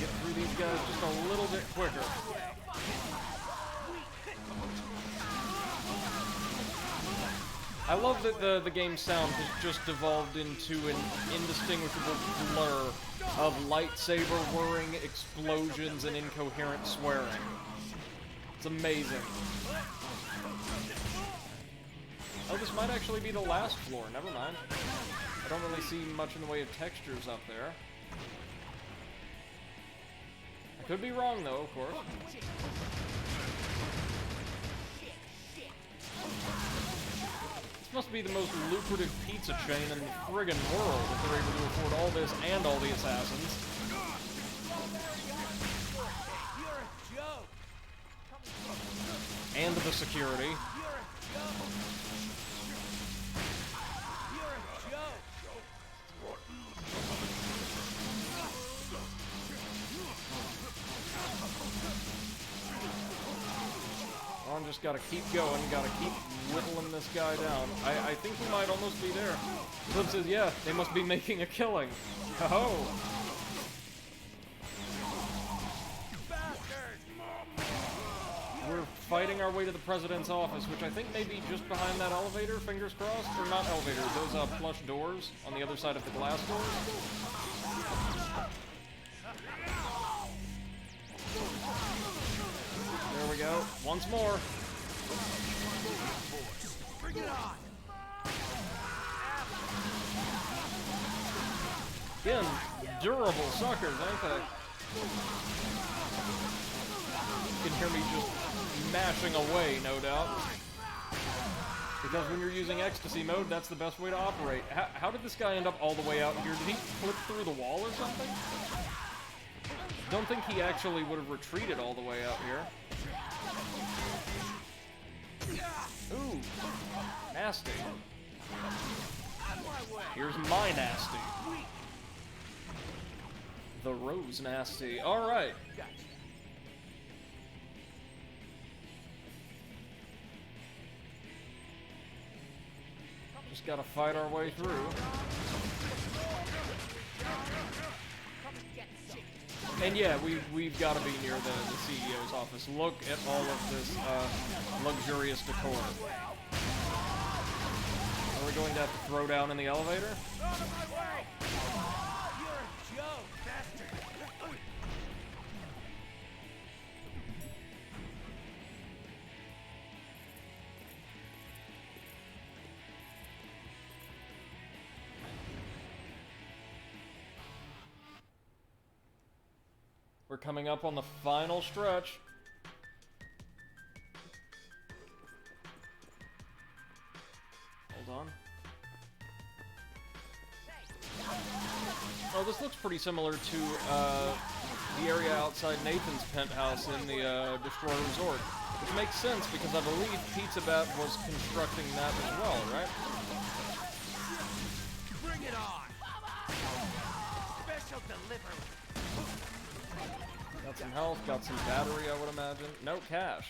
Get through these guys just a little bit quicker. I love that the game's sound has just devolved into an indistinguishable blur of lightsaber whirring, explosions, and incoherent swearing. It's amazing. Oh, this might actually be the last floor. Never mind. I don't really see much in the way of textures up there. I could be wrong, though, of course. This must be the most lucrative pizza chain in the friggin' world if they're able to afford all this and all the assassins. And the security. I just gotta keep going, gotta keep whittling this guy down. I think we might almost be there. Flip says, yeah, they must be making a killing. Oh! We're fighting our way to the president's office, which I think may be just behind that elevator, fingers crossed? Or not elevator, those plush doors on the other side of the glass doors. There we go. Once more. Bring it on. Again, durable suckers, ain't they? You can hear me just mashing away, no doubt. Because when you're using ecstasy mode, that's the best way to operate. How did this guy end up all the way out here? Did he flip through the wall or something? Don't think he actually would have retreated all the way out here. Ooh, nasty. Here's my nasty. The rose nasty. All right. Just gotta fight our way through. And yeah, we've got to be near the CEO's office. Look at all of this luxurious decor. Are we going to have to throw down in the elevator? We're coming up on the final stretch. Hold on. Oh, this looks pretty similar to the area outside Nathan's penthouse in the Destroyer Resort. Which makes sense because I believe Pizza Bat was constructing that as well, right?
Bring it on! Special delivery!
Got some health, got some battery, I would imagine. No cash.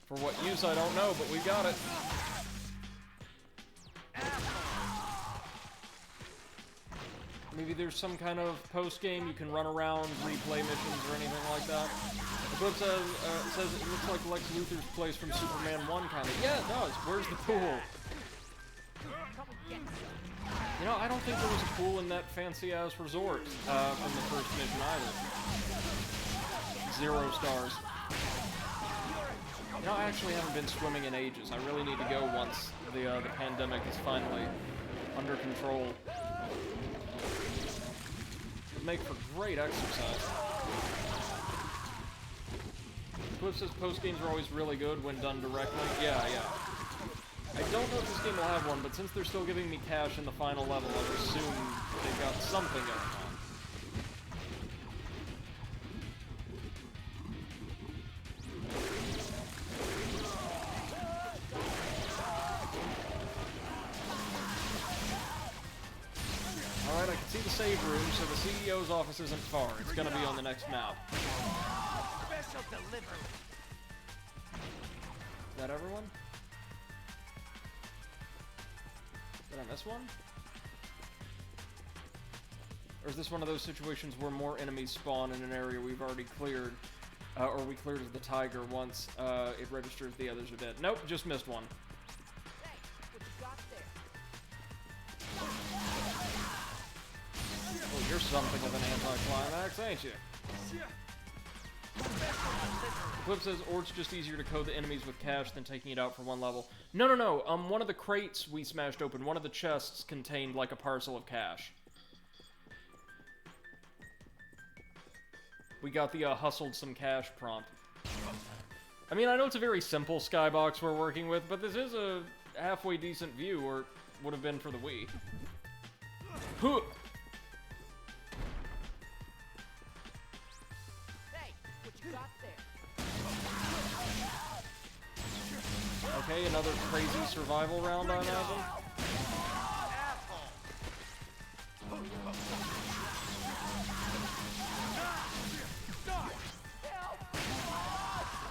For what use, I don't know, but we got it. Maybe there's some kind of post-game you can run around, replay missions, or anything like that. The book says it looks like Lex Luthor's place from Superman 1, kind of. Yeah, it does. Where's the pool? You know, I don't think there was a pool in that fancy-ass resort from the first mission either. 0 stars. You know, I actually haven't been swimming in ages. I really need to go once the pandemic is finally under control. It'd make for great exercise. Cliff says post-games are always really good when done directly. Yeah. I don't know if this game will have one, but since they're still giving me cash in the final level, I would assume they've got something going on. Alright, I can see the save room, so the CEO's office isn't far. It's gonna be on the next map.
Special delivery.
Is that everyone? Did I miss one? Or is this one of those situations where more enemies spawn in an area we've already cleared, or we cleared the tiger once it registers the others are dead? Nope, just missed one.
Hey, what you got there?
Well, you're something of an anticlimax, ain't you? Clip says, or it's just easier to code the enemies with cash than taking it out for one level. No. One of the crates we smashed open, one of the chests contained, like, a parcel of cash. We got the, hustled some cash prompt. I mean, I know it's a very simple skybox we're working with, but this is a halfway decent view, or it would have been for the Wii. Huh!
Got there.
Okay, another crazy survival round, I imagine.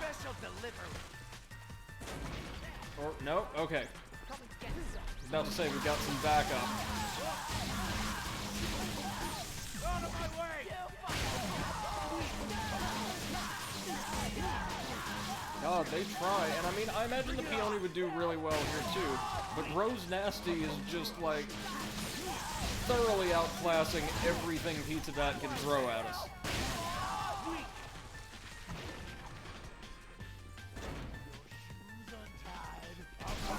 Special delivery.
Or, no? Okay.
Come and get some.
I was about to say, we've got some backup.
Out of my way!
God, they try, and I mean, I imagine the Peony would do really well here too, but Rose Nasty is just, like, thoroughly outclassing everything Pizza Dot can throw at us.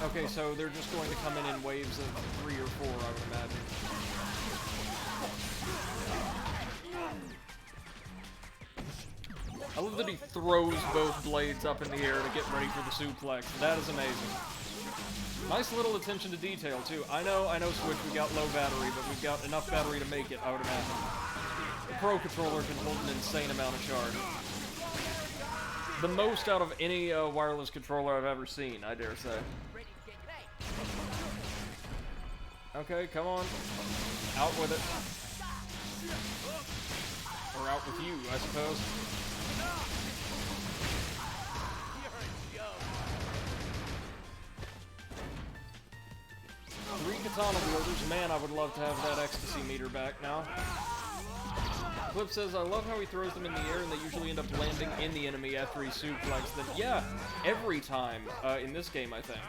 Okay, so they're just going to come in waves of 3 or 4, I would imagine. I love that he throws both blades up in the air to get ready for the suplex. That is amazing. Nice little attention to detail, too. I know, Switch, we got low battery, but we've got enough battery to make it, I would imagine. The Pro Controller can hold an insane amount of charge. The most out of any wireless controller I've ever seen, I dare say. Okay, come on. Out with it. Or out with you, I suppose. 3 katana wielders. Man, I would love to have that ecstasy meter back now. Clip says, I love how he throws them in the air and they usually end up landing in the enemy after he suplexes them. Yeah, every time in this game, I think.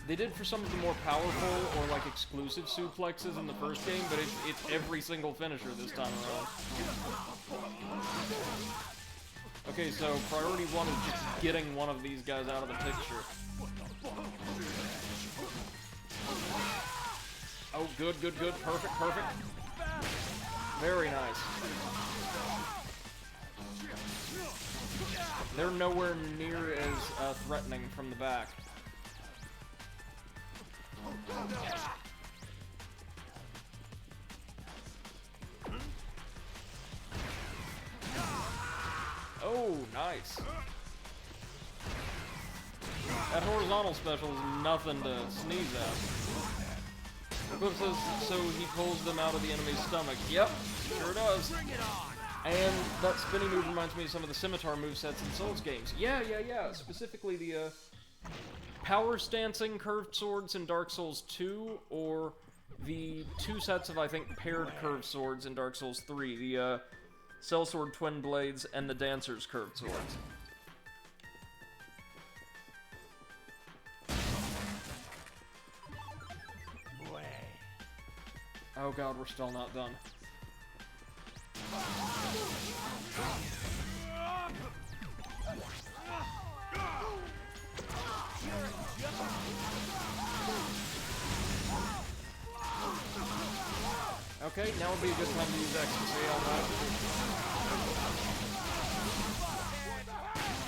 They did for some of the more powerful or, like, exclusive suplexes in the first game, but it's every single finisher this time around. Okay, so priority 1 is just getting one of these guys out of the picture. Oh, good. Perfect. Very nice. They're nowhere near as threatening from the back. Oh, nice. That horizontal special is nothing to sneeze at. Clip says, so he pulls them out of the enemy's stomach. Yep, sure does. And that spinning move reminds me of some of the scimitar movesets in Souls games. Yeah. Specifically the power stancing curved swords in Dark Souls 2, or the 2 sets of, I think, paired curved swords in Dark Souls 3. The Sellsword Twin Blades and the Dancer's curved swords. Oh god, we're still not done. Okay, now would be a good time to use ecstasy on that.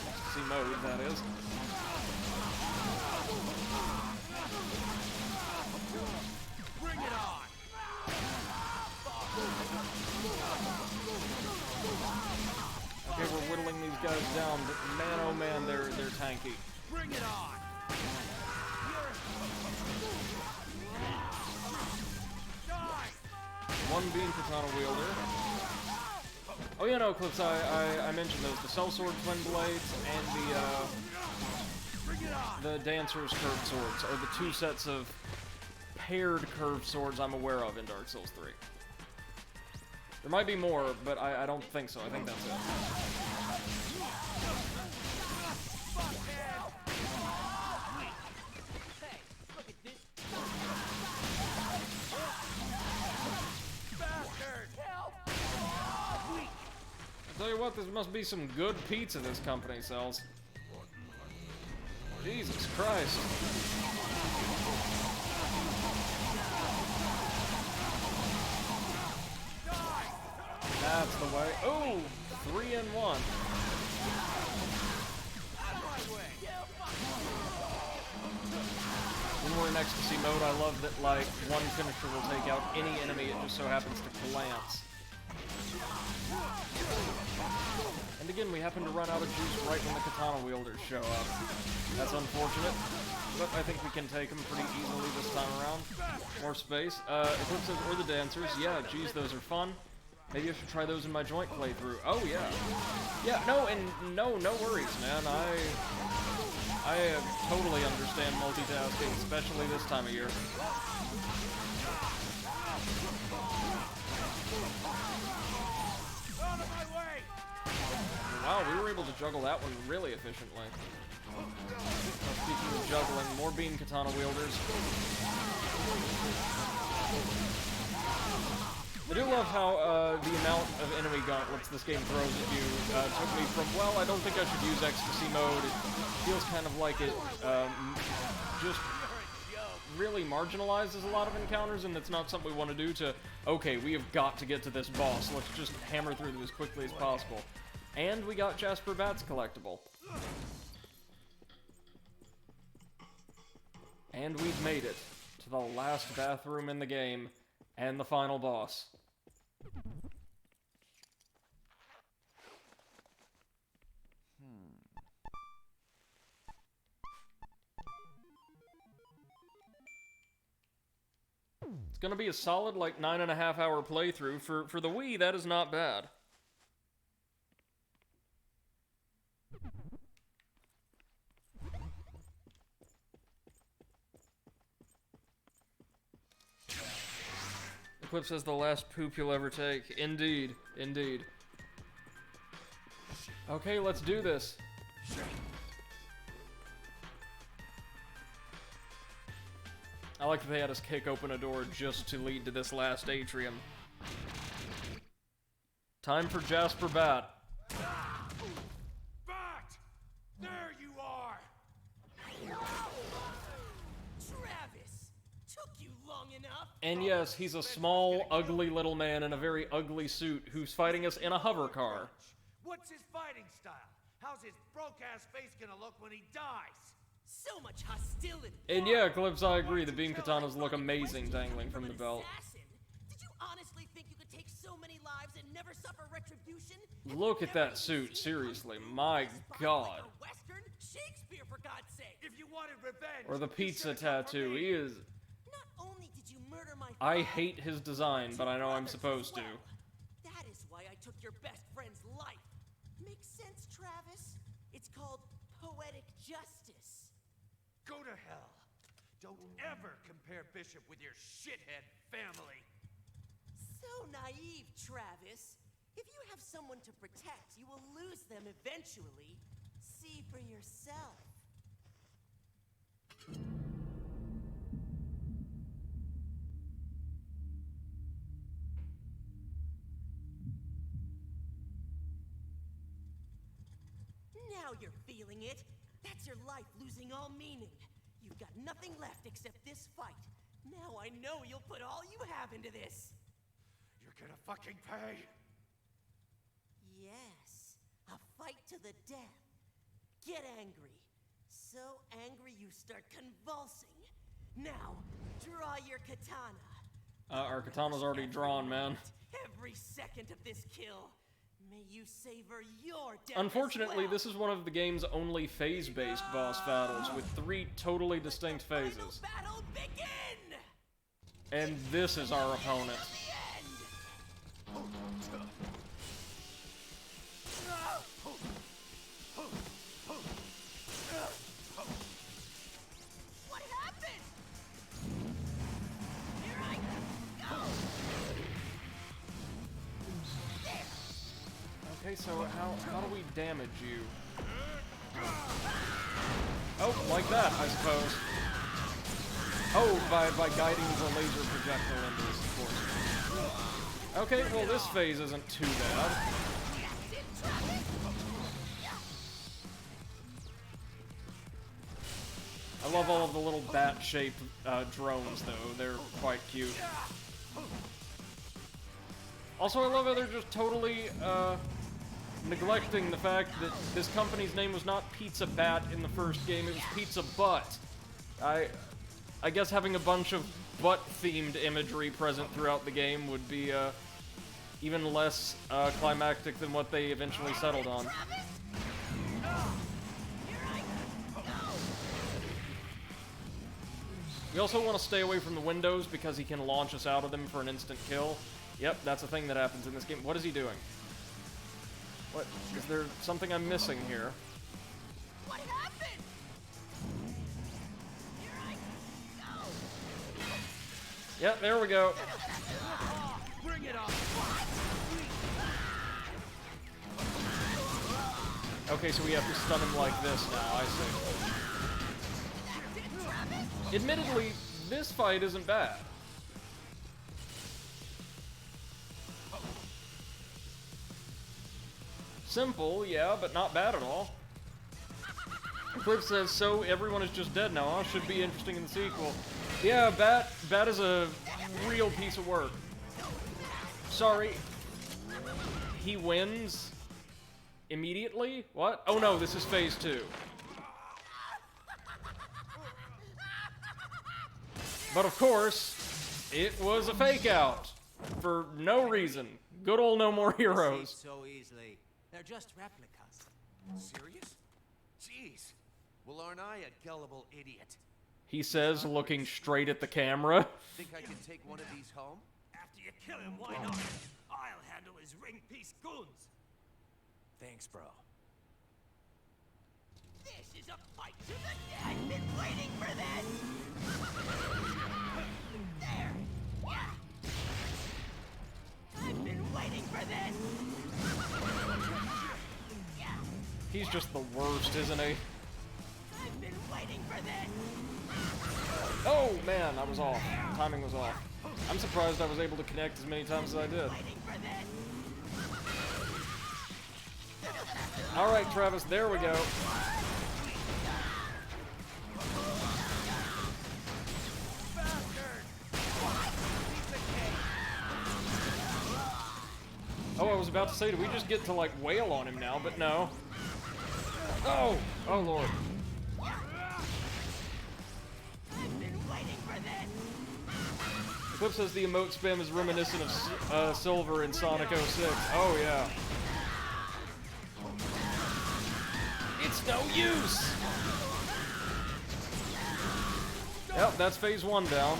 Ecstasy mode, that is.
Bring it on!
Okay, we're whittling these guys down, but man oh man, they're tanky.
Bring it on!
One beam katana wielder. Oh yeah, no, Clips, I mentioned those. The Sellsword Twin Blades and the Dancer's Curved Swords are the two sets of paired curved swords I'm aware of in Dark Souls 3. There might be more, but I don't think so. I think that's it. I'll tell you what, this must be some good pizza this company sells. Jesus Christ. That's the way. Ooh! 3 in 1. When we're in ecstasy mode, I love that, like, one finisher will take out any enemy it just so happens to glance. And again, we happen to run out of juice right when the katana wielders show up. That's unfortunate, but I think we can take them pretty easily this time around. More space. Eclipses or the Dancers. Yeah, geez, those are fun. Maybe I should try those in my joint playthrough. Oh, yeah. Yeah, no worries, man. I totally understand multitasking, especially this time of year. Wow, we were able to juggle that one really efficiently. Speaking of juggling, more beam katana wielders. I do love how the amount of enemy gauntlets this game throws at you took me from, well, I don't think I should use ecstasy mode. It feels kind of like it just really marginalizes a lot of encounters, and that's not something we want to do to, okay, we have got to get to this boss. Let's just hammer through them as quickly as possible. And we got Jasper Bat's collectible. And we've made it to the last bathroom in the game, and the final boss. It's gonna be a solid, like, 9.5 hour playthrough. For the Wii, that is not bad. Eclipse says the last poop you'll ever take. Indeed. Indeed. Okay, let's do this. I like that they had us kick open a door just to lead to this last atrium. Time for Jasper Bat.
Bat! There you are! Travis! Took you long enough!
And yes, he's a small, ugly little man in a very ugly suit who's fighting us in a hover car.
What's his fighting style? How's his broke-ass face gonna look when he dies?
So much hostility!
And yeah, Eclipse, I agree, the beam katanas look amazing dangling from the belt.
Did you honestly think you could take so many lives and never suffer retribution?
Look at that suit, seriously, my god.
Western Shakespeare, for God's sake!
If you wanted revenge,
Or the pizza tattoo, he is...
Not only did you murder my
I hate his design, but I know I'm supposed to.
That is why I took your best friend's life. Makes sense, Travis. It's called poetic justice.
Go to hell. Don't ever compare Bishop with your shithead family.
So naive, Travis. If you have someone to protect, you will lose them eventually. See for yourself. you're feeling it. That's your life losing all meaning. You've got nothing left except this fight. Now I know you'll put all you have into this.
You're gonna fucking pay.
Yes, a fight to the death. Get angry. So angry you start convulsing. Now, draw your katana.
Our katana's already drawn, man.
Every second of this kill. May you savor your death.
Unfortunately,
as well.
this is one of the game's only phase-based boss battles, with 3 totally distinct phases.
Battle begin!
And this is our opponent.
What happened? Here I go!
Okay, so how do we damage you? Oh, like that, I suppose. Oh, by guiding the laser projectile into this, of course. Okay, well this phase isn't too bad. I love all of the little bat-shaped drones, though. They're quite cute. Also, I love how they're just totally neglecting the fact that this company's name was not Pizza Bat in the first game, it was Pizza Butt. I guess having a bunch of butt-themed imagery present throughout the game would be even less climactic than what they eventually settled on. We also want to stay away from the windows because he can launch us out of them for an instant kill. Yep, that's a thing that happens in this game. What is he doing? What? Is there something I'm missing here?
What happened? Here I go.
Yep, there we go.
Bring it on.
Okay, so we have to stun him like this now, I see. Admittedly, this fight isn't bad. Simple, yeah, but not bad at all. Cliff says, so everyone is just dead now, huh? Should be interesting in the sequel. Yeah, Bat is a real piece of work. Sorry. He wins immediately? What? Oh no, this is phase 2. But of course, it was a fake out. For no reason. Good old No More Heroes.
So easily. They're just replicas.
Serious? Jeez. Well, aren't I a gullible idiot?
He says, looking straight at the camera.
Think I can take one of these home?
After you kill him, why not? I'll handle his ring piece goons.
Thanks, bro.
This is a fight to the death. I've been waiting for this. There. Yeah. I've been waiting for this. Yeah.
He's just the worst, isn't he?
I've been waiting for this.
Oh, man, I was off. Timing was off. I'm surprised I was able to connect as many times as I did. Alright, Travis, there we go. Oh, I was about to say, do we just get to, like, wail on him now? But no. Oh! Oh, Lord. Clip says the emote spam is reminiscent of Silver in Sonic 06. Oh, yeah. It's no use! Yep, that's phase 1 down.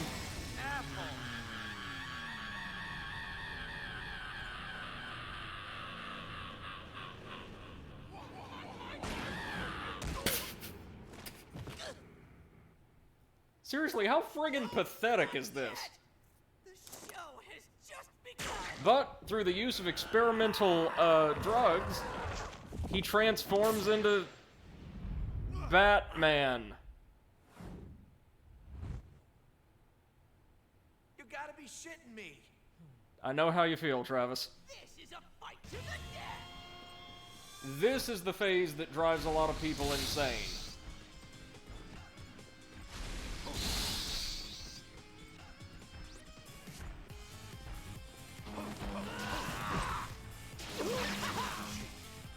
Seriously, how friggin' pathetic is this? But, through the use of experimental, drugs, he transforms into Batman.
You gotta be shitting me.
I know how you feel, Travis.
This is a fight to the death.
This is the phase that drives a lot of people insane.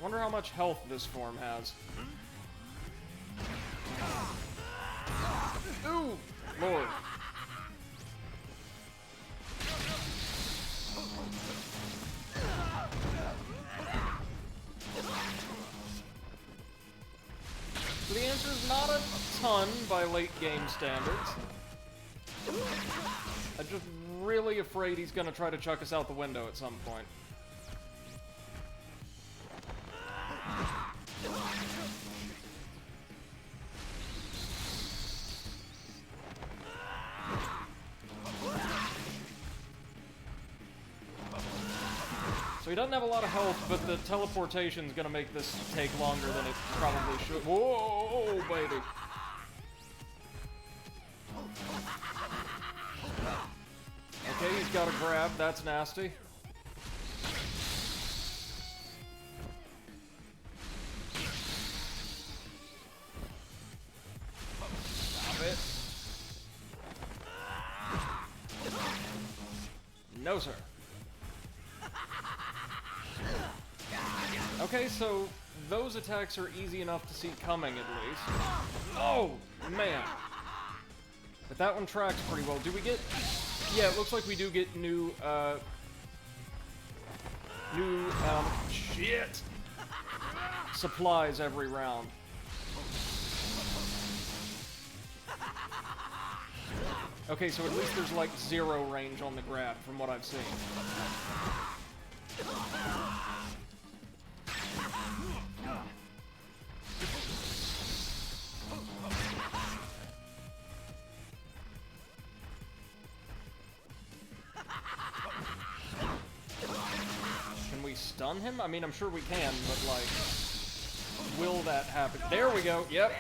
Wonder how much health this form has. Ooh, Lord. So the answer is not a ton by late game standards. I'm just really afraid he's gonna try to chuck us out the window at some point. So he doesn't have a lot of health, but the teleportation's gonna make this take longer than it probably should. Whoa, baby. Okay, he's got a grab. That's nasty. Stop it. No, sir. Okay, so those attacks are easy enough to see coming, at least. Oh, man. But that one tracks pretty well. Do we get... Yeah, it looks like we do get new, shit! Supplies every round. Okay, so at least there's, like, 0 range on the grab, from what I've seen. Can we stun him? I mean, I'm sure we can, but, like, will that happen? There we go, yep.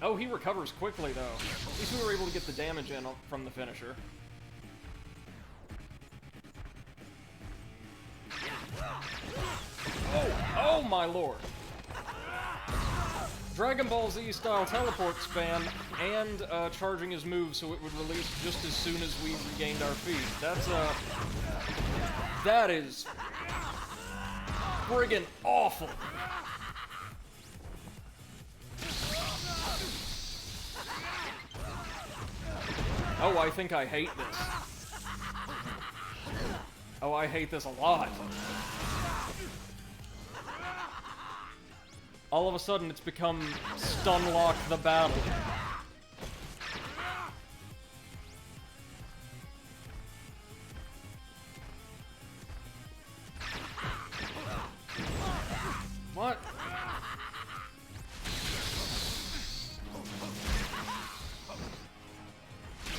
Oh, he recovers quickly, though. At least we were able to get the damage in from the finisher. Oh my lord. Dragon Ball Z style teleport spam and charging his move so it would release just as soon as we regained our feet. That's that is friggin' awful. Oh, I think I hate this. Oh, I hate this a lot. All of a sudden, it's become stun lock the battle. What?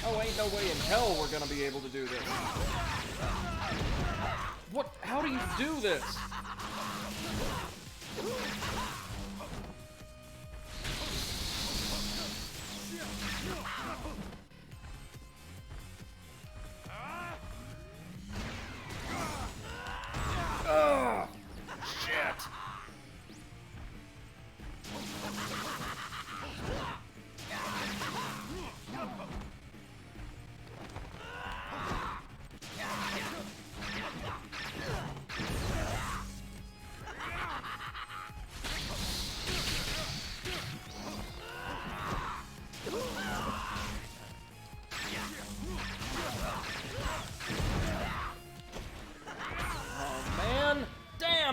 Oh, ain't no way in hell we're gonna be able to do this. What? How do you do this? Oh, shit.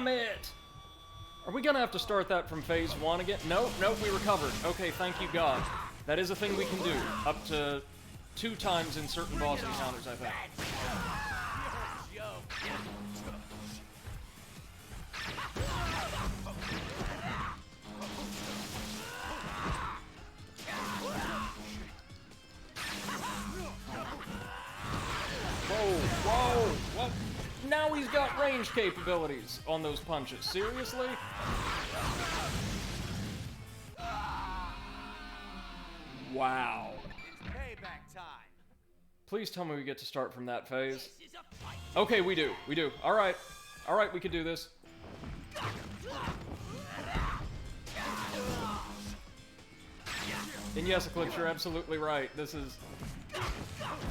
It! Are we gonna have to start that from phase 1 again? Nope, we recovered. Okay, thank you God. That is a thing we can do. Up to 2 times in certain boss encounters, I think. Whoa! Now he's got range capabilities on those punches. Seriously? Wow.
It's payback time.
Please tell me we get to start from that phase. Okay, we do. Alright. Alright, we can do this. And yes, Eclipse, you're absolutely right. This is...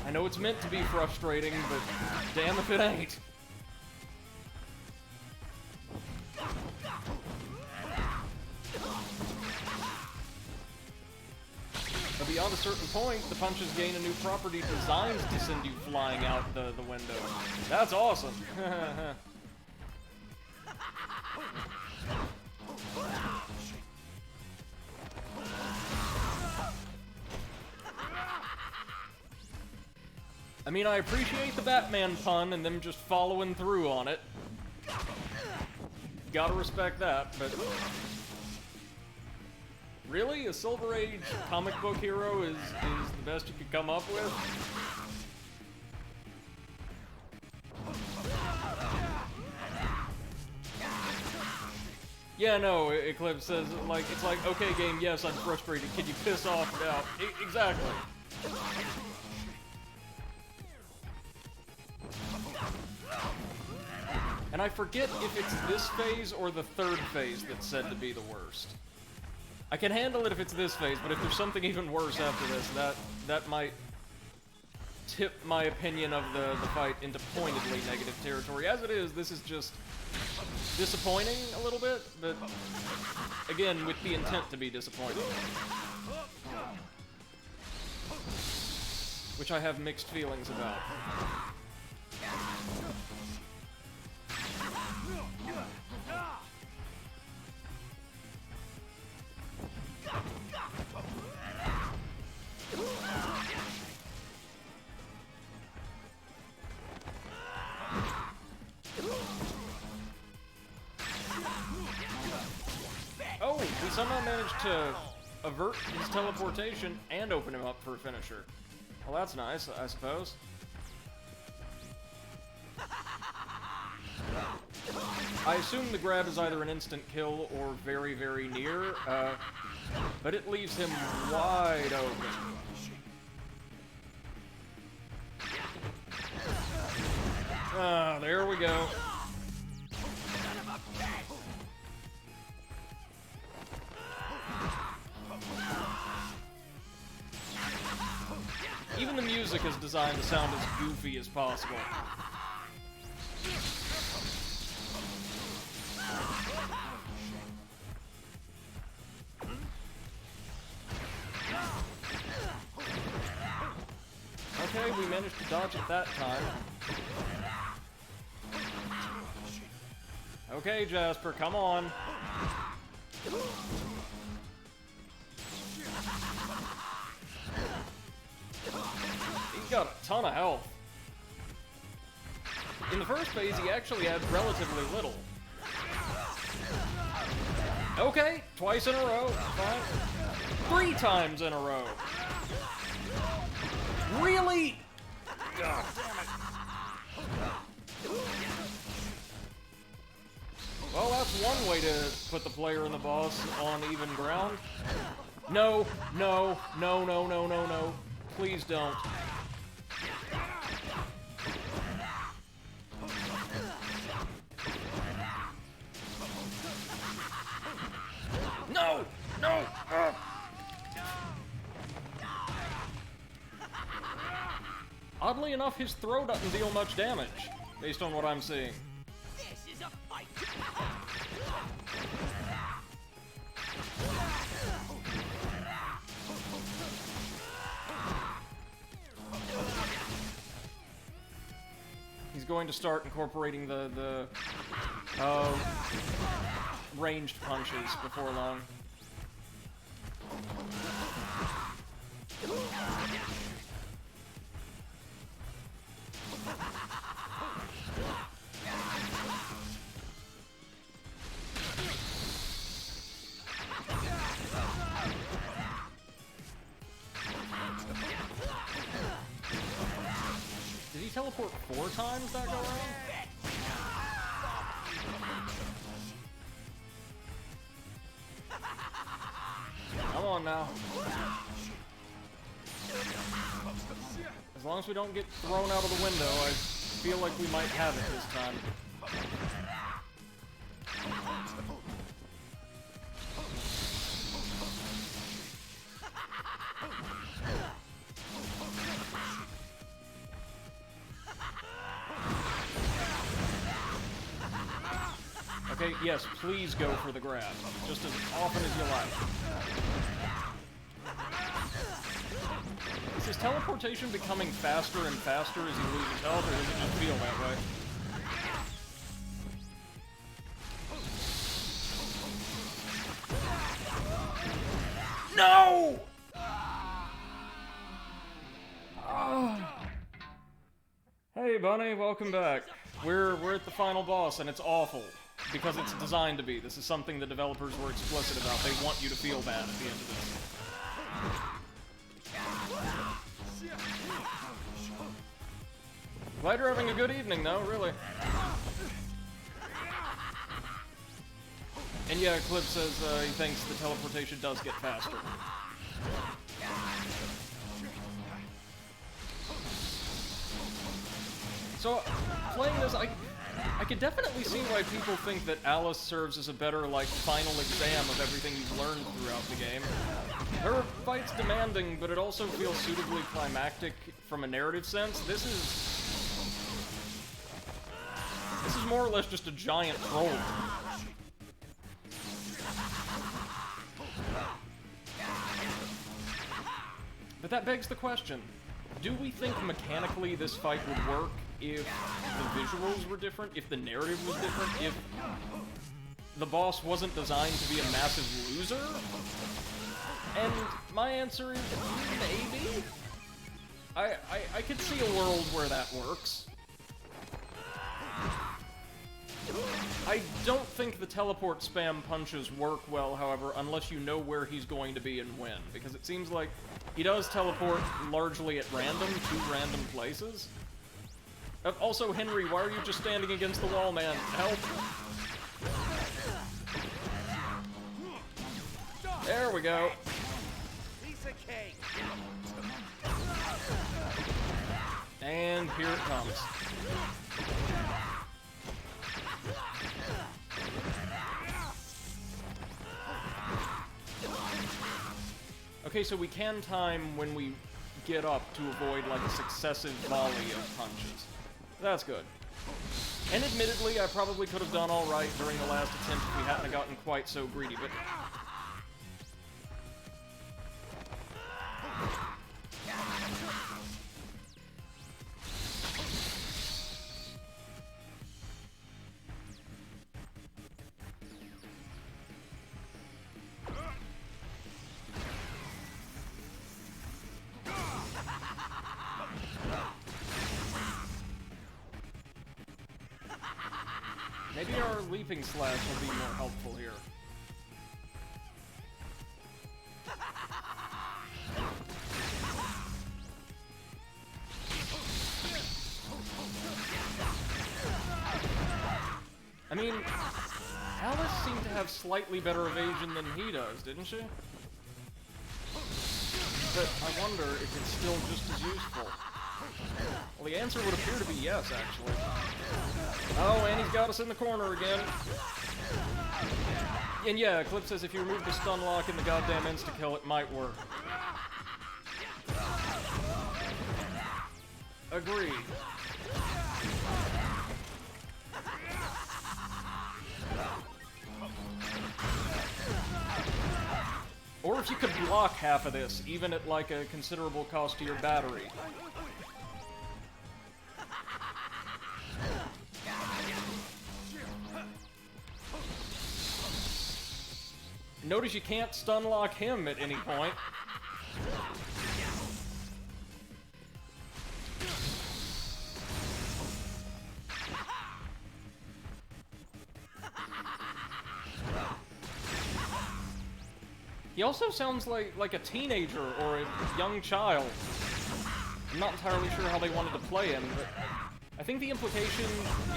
I know it's meant to be frustrating, but damn if it ain't. But beyond a certain point, the punches gain a new property designed to send you flying out the window. That's awesome. I mean, I appreciate the Batman pun and them just following through on it. Gotta respect that, but... Really? A Silver Age comic book hero is the best you could come up with? Yeah, no, Eclipse says, like, it's like, okay, game, yes, I'm frustrated. Can you piss off now? Exactly. And I forget if it's this phase or the third phase that's said to be the worst. I can handle it if it's this phase, but if there's something even worse after this, that might tip my opinion of the fight into pointedly negative territory. As it is, this is just disappointing a little bit, but again, with the intent to be disappointing. Which I have mixed feelings about. Oh, we somehow managed to avert his teleportation and open him up for a finisher. Well, that's nice, I suppose. I assume the grab is either an instant kill or very, very near, but it leaves him wide open. Ah, there we go. Even the music is designed to sound as goofy as possible. Okay, we managed to dodge it that time. Okay, Jasper, come on. He's got a ton of health. In the first phase, he actually had relatively little. Okay, twice in a row. Fine. 3 times in a row. Really? God damn it. Well, that's one way to put the player and the boss on even ground. No, no, no, no, no, no, no. Please don't. No! No! Oddly enough, his throw doesn't deal much damage, based on what I'm seeing.
This is a fight.
He's going to start incorporating the ranged punches before long. Did he teleport 4 times that go around? Come on now. As long as we don't get thrown out of the window, I feel like we might have it this time. Okay, yes, please go for the grab. Just as often as you like. Is his teleportation becoming faster and faster as he loses health, or does it just feel that way? No! Hey, Bunny, welcome back. We're at the final boss, and it's awful. Because it's designed to be. This is something the developers were explicit about. They want you to feel bad at the end of this. Glad you're having a good evening, though, really. And yeah, Clip says he thinks the teleportation does get faster. So, playing this, I could definitely see why people think that Alice serves as a better, like, final exam of everything you've learned throughout the game. Her fight's demanding, but it also feels suitably climactic from a narrative sense. This is more or less just a giant troll. But that begs the question, do we think mechanically this fight would work if the visuals were different, if the narrative was different, if the boss wasn't designed to be a massive loser? And my answer is maybe. I could see a world where that works. I don't think the teleport spam punches work well, however, unless you know where he's going to be and when, because it seems like he does teleport largely at random, to random places. Also, Henry, why are you just standing against the wall, man? Help! There we go.
Piece of cake.
And here it comes. Okay, so we can time when we get up to avoid, like, a successive volley of punches. That's good. And admittedly, I probably could have done alright during the last attempt if we hadn't gotten quite so greedy, but... maybe our leaping slash will be more helpful here. I mean, Alice seemed to have slightly better evasion than he does, didn't she? But I wonder if it's still just as useful. Well, the answer would appear to be yes, actually. Oh, and he's got us in the corner again. And yeah, Clip says if you remove the stun lock in the goddamn insta-kill, it might work. Agreed. Or if you could block half of this, even at like a considerable cost to your battery. Notice you can't stun lock him at any point. He also sounds like a teenager or a young child. I'm not entirely sure how they wanted to play him, but I think the implication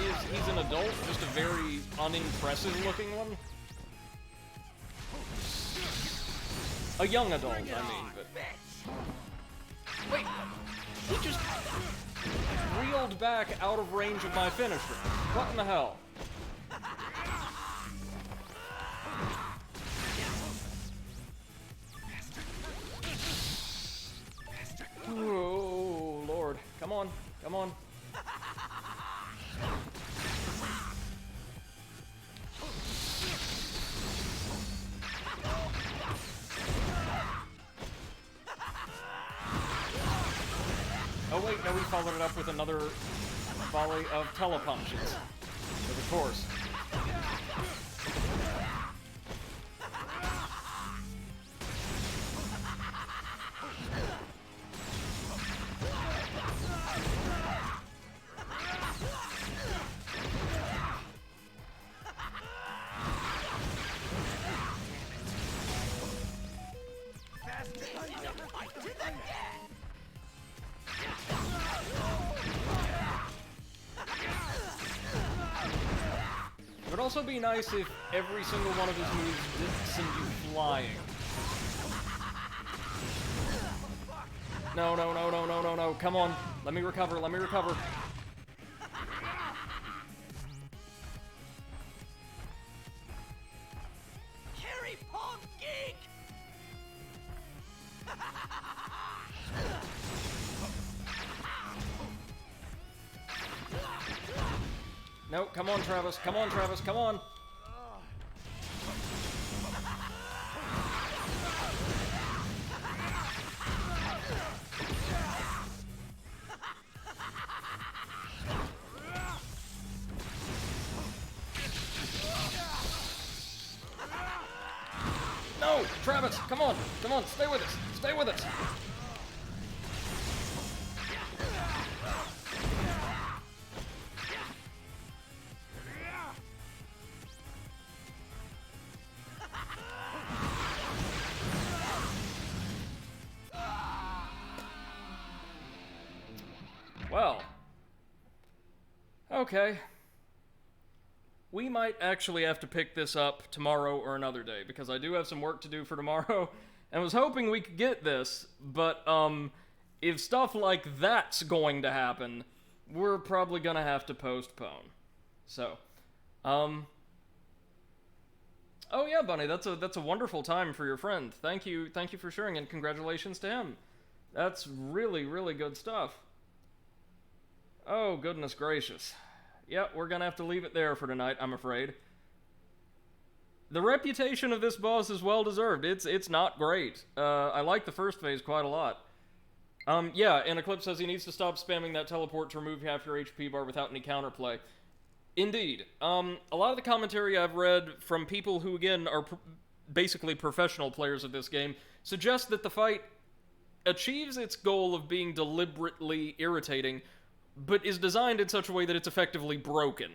is he's an adult, just a very unimpressive looking one. A young adult, I mean, but... Wait! He just reeled back out of range of my finisher. What in the hell? Oh, Lord. Come on. Come on. no, we followed it up with another volley of telepunches. Of course. It would also be nice if every single one of his moves didn't send you flying. No, no, no, no, no, no, no. Come on. Let me recover, let me recover.
Carry Pong Geek!
No, come on, Travis. Come on, Travis. Come on. No, Travis, come on. Come on, stay with us. Stay with us. Well, okay. We might actually have to pick this up tomorrow or another day, because I do have some work to do for tomorrow, and was hoping we could get this, but, if stuff like that's going to happen, we're probably gonna have to postpone. So, oh yeah, Bunny, that's a wonderful time for your friend. Thank you for sharing, and congratulations to him. That's really, really good stuff. Oh, goodness gracious. Yep, we're gonna have to leave it there for tonight, I'm afraid. The reputation of this boss is well deserved. It's not great. I like the first phase quite a lot. Yeah, and Eclipse says he needs to stop spamming that teleport to remove half your HP bar without any counterplay. Indeed. A lot of the commentary I've read from people who, again, are basically professional players of this game suggest that the fight achieves its goal of being deliberately irritating, but is designed in such a way that it's effectively broken.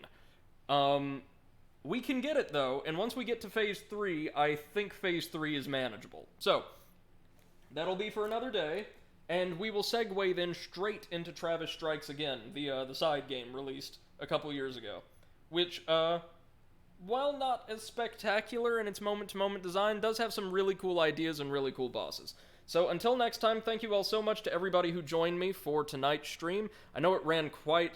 We can get it, though, and once we get to Phase 3, I think Phase 3 is manageable. So, that'll be for another day, and we will segue then straight into Travis Strikes Again, the side game released a couple years ago, which, while not as spectacular in its moment-to-moment design, does have some really cool ideas and really cool bosses. So until next time, thank you all so much to everybody who joined me for tonight's stream. I know it ran quite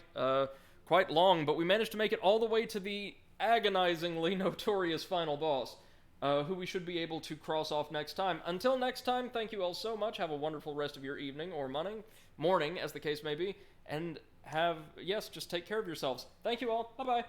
long, but we managed to make it all the way to the agonizingly notorious final boss, who we should be able to cross off next time. Until next time, thank you all so much. Have a wonderful rest of your evening, or morning, as the case may be, and just take care of yourselves. Thank you all. Bye-bye.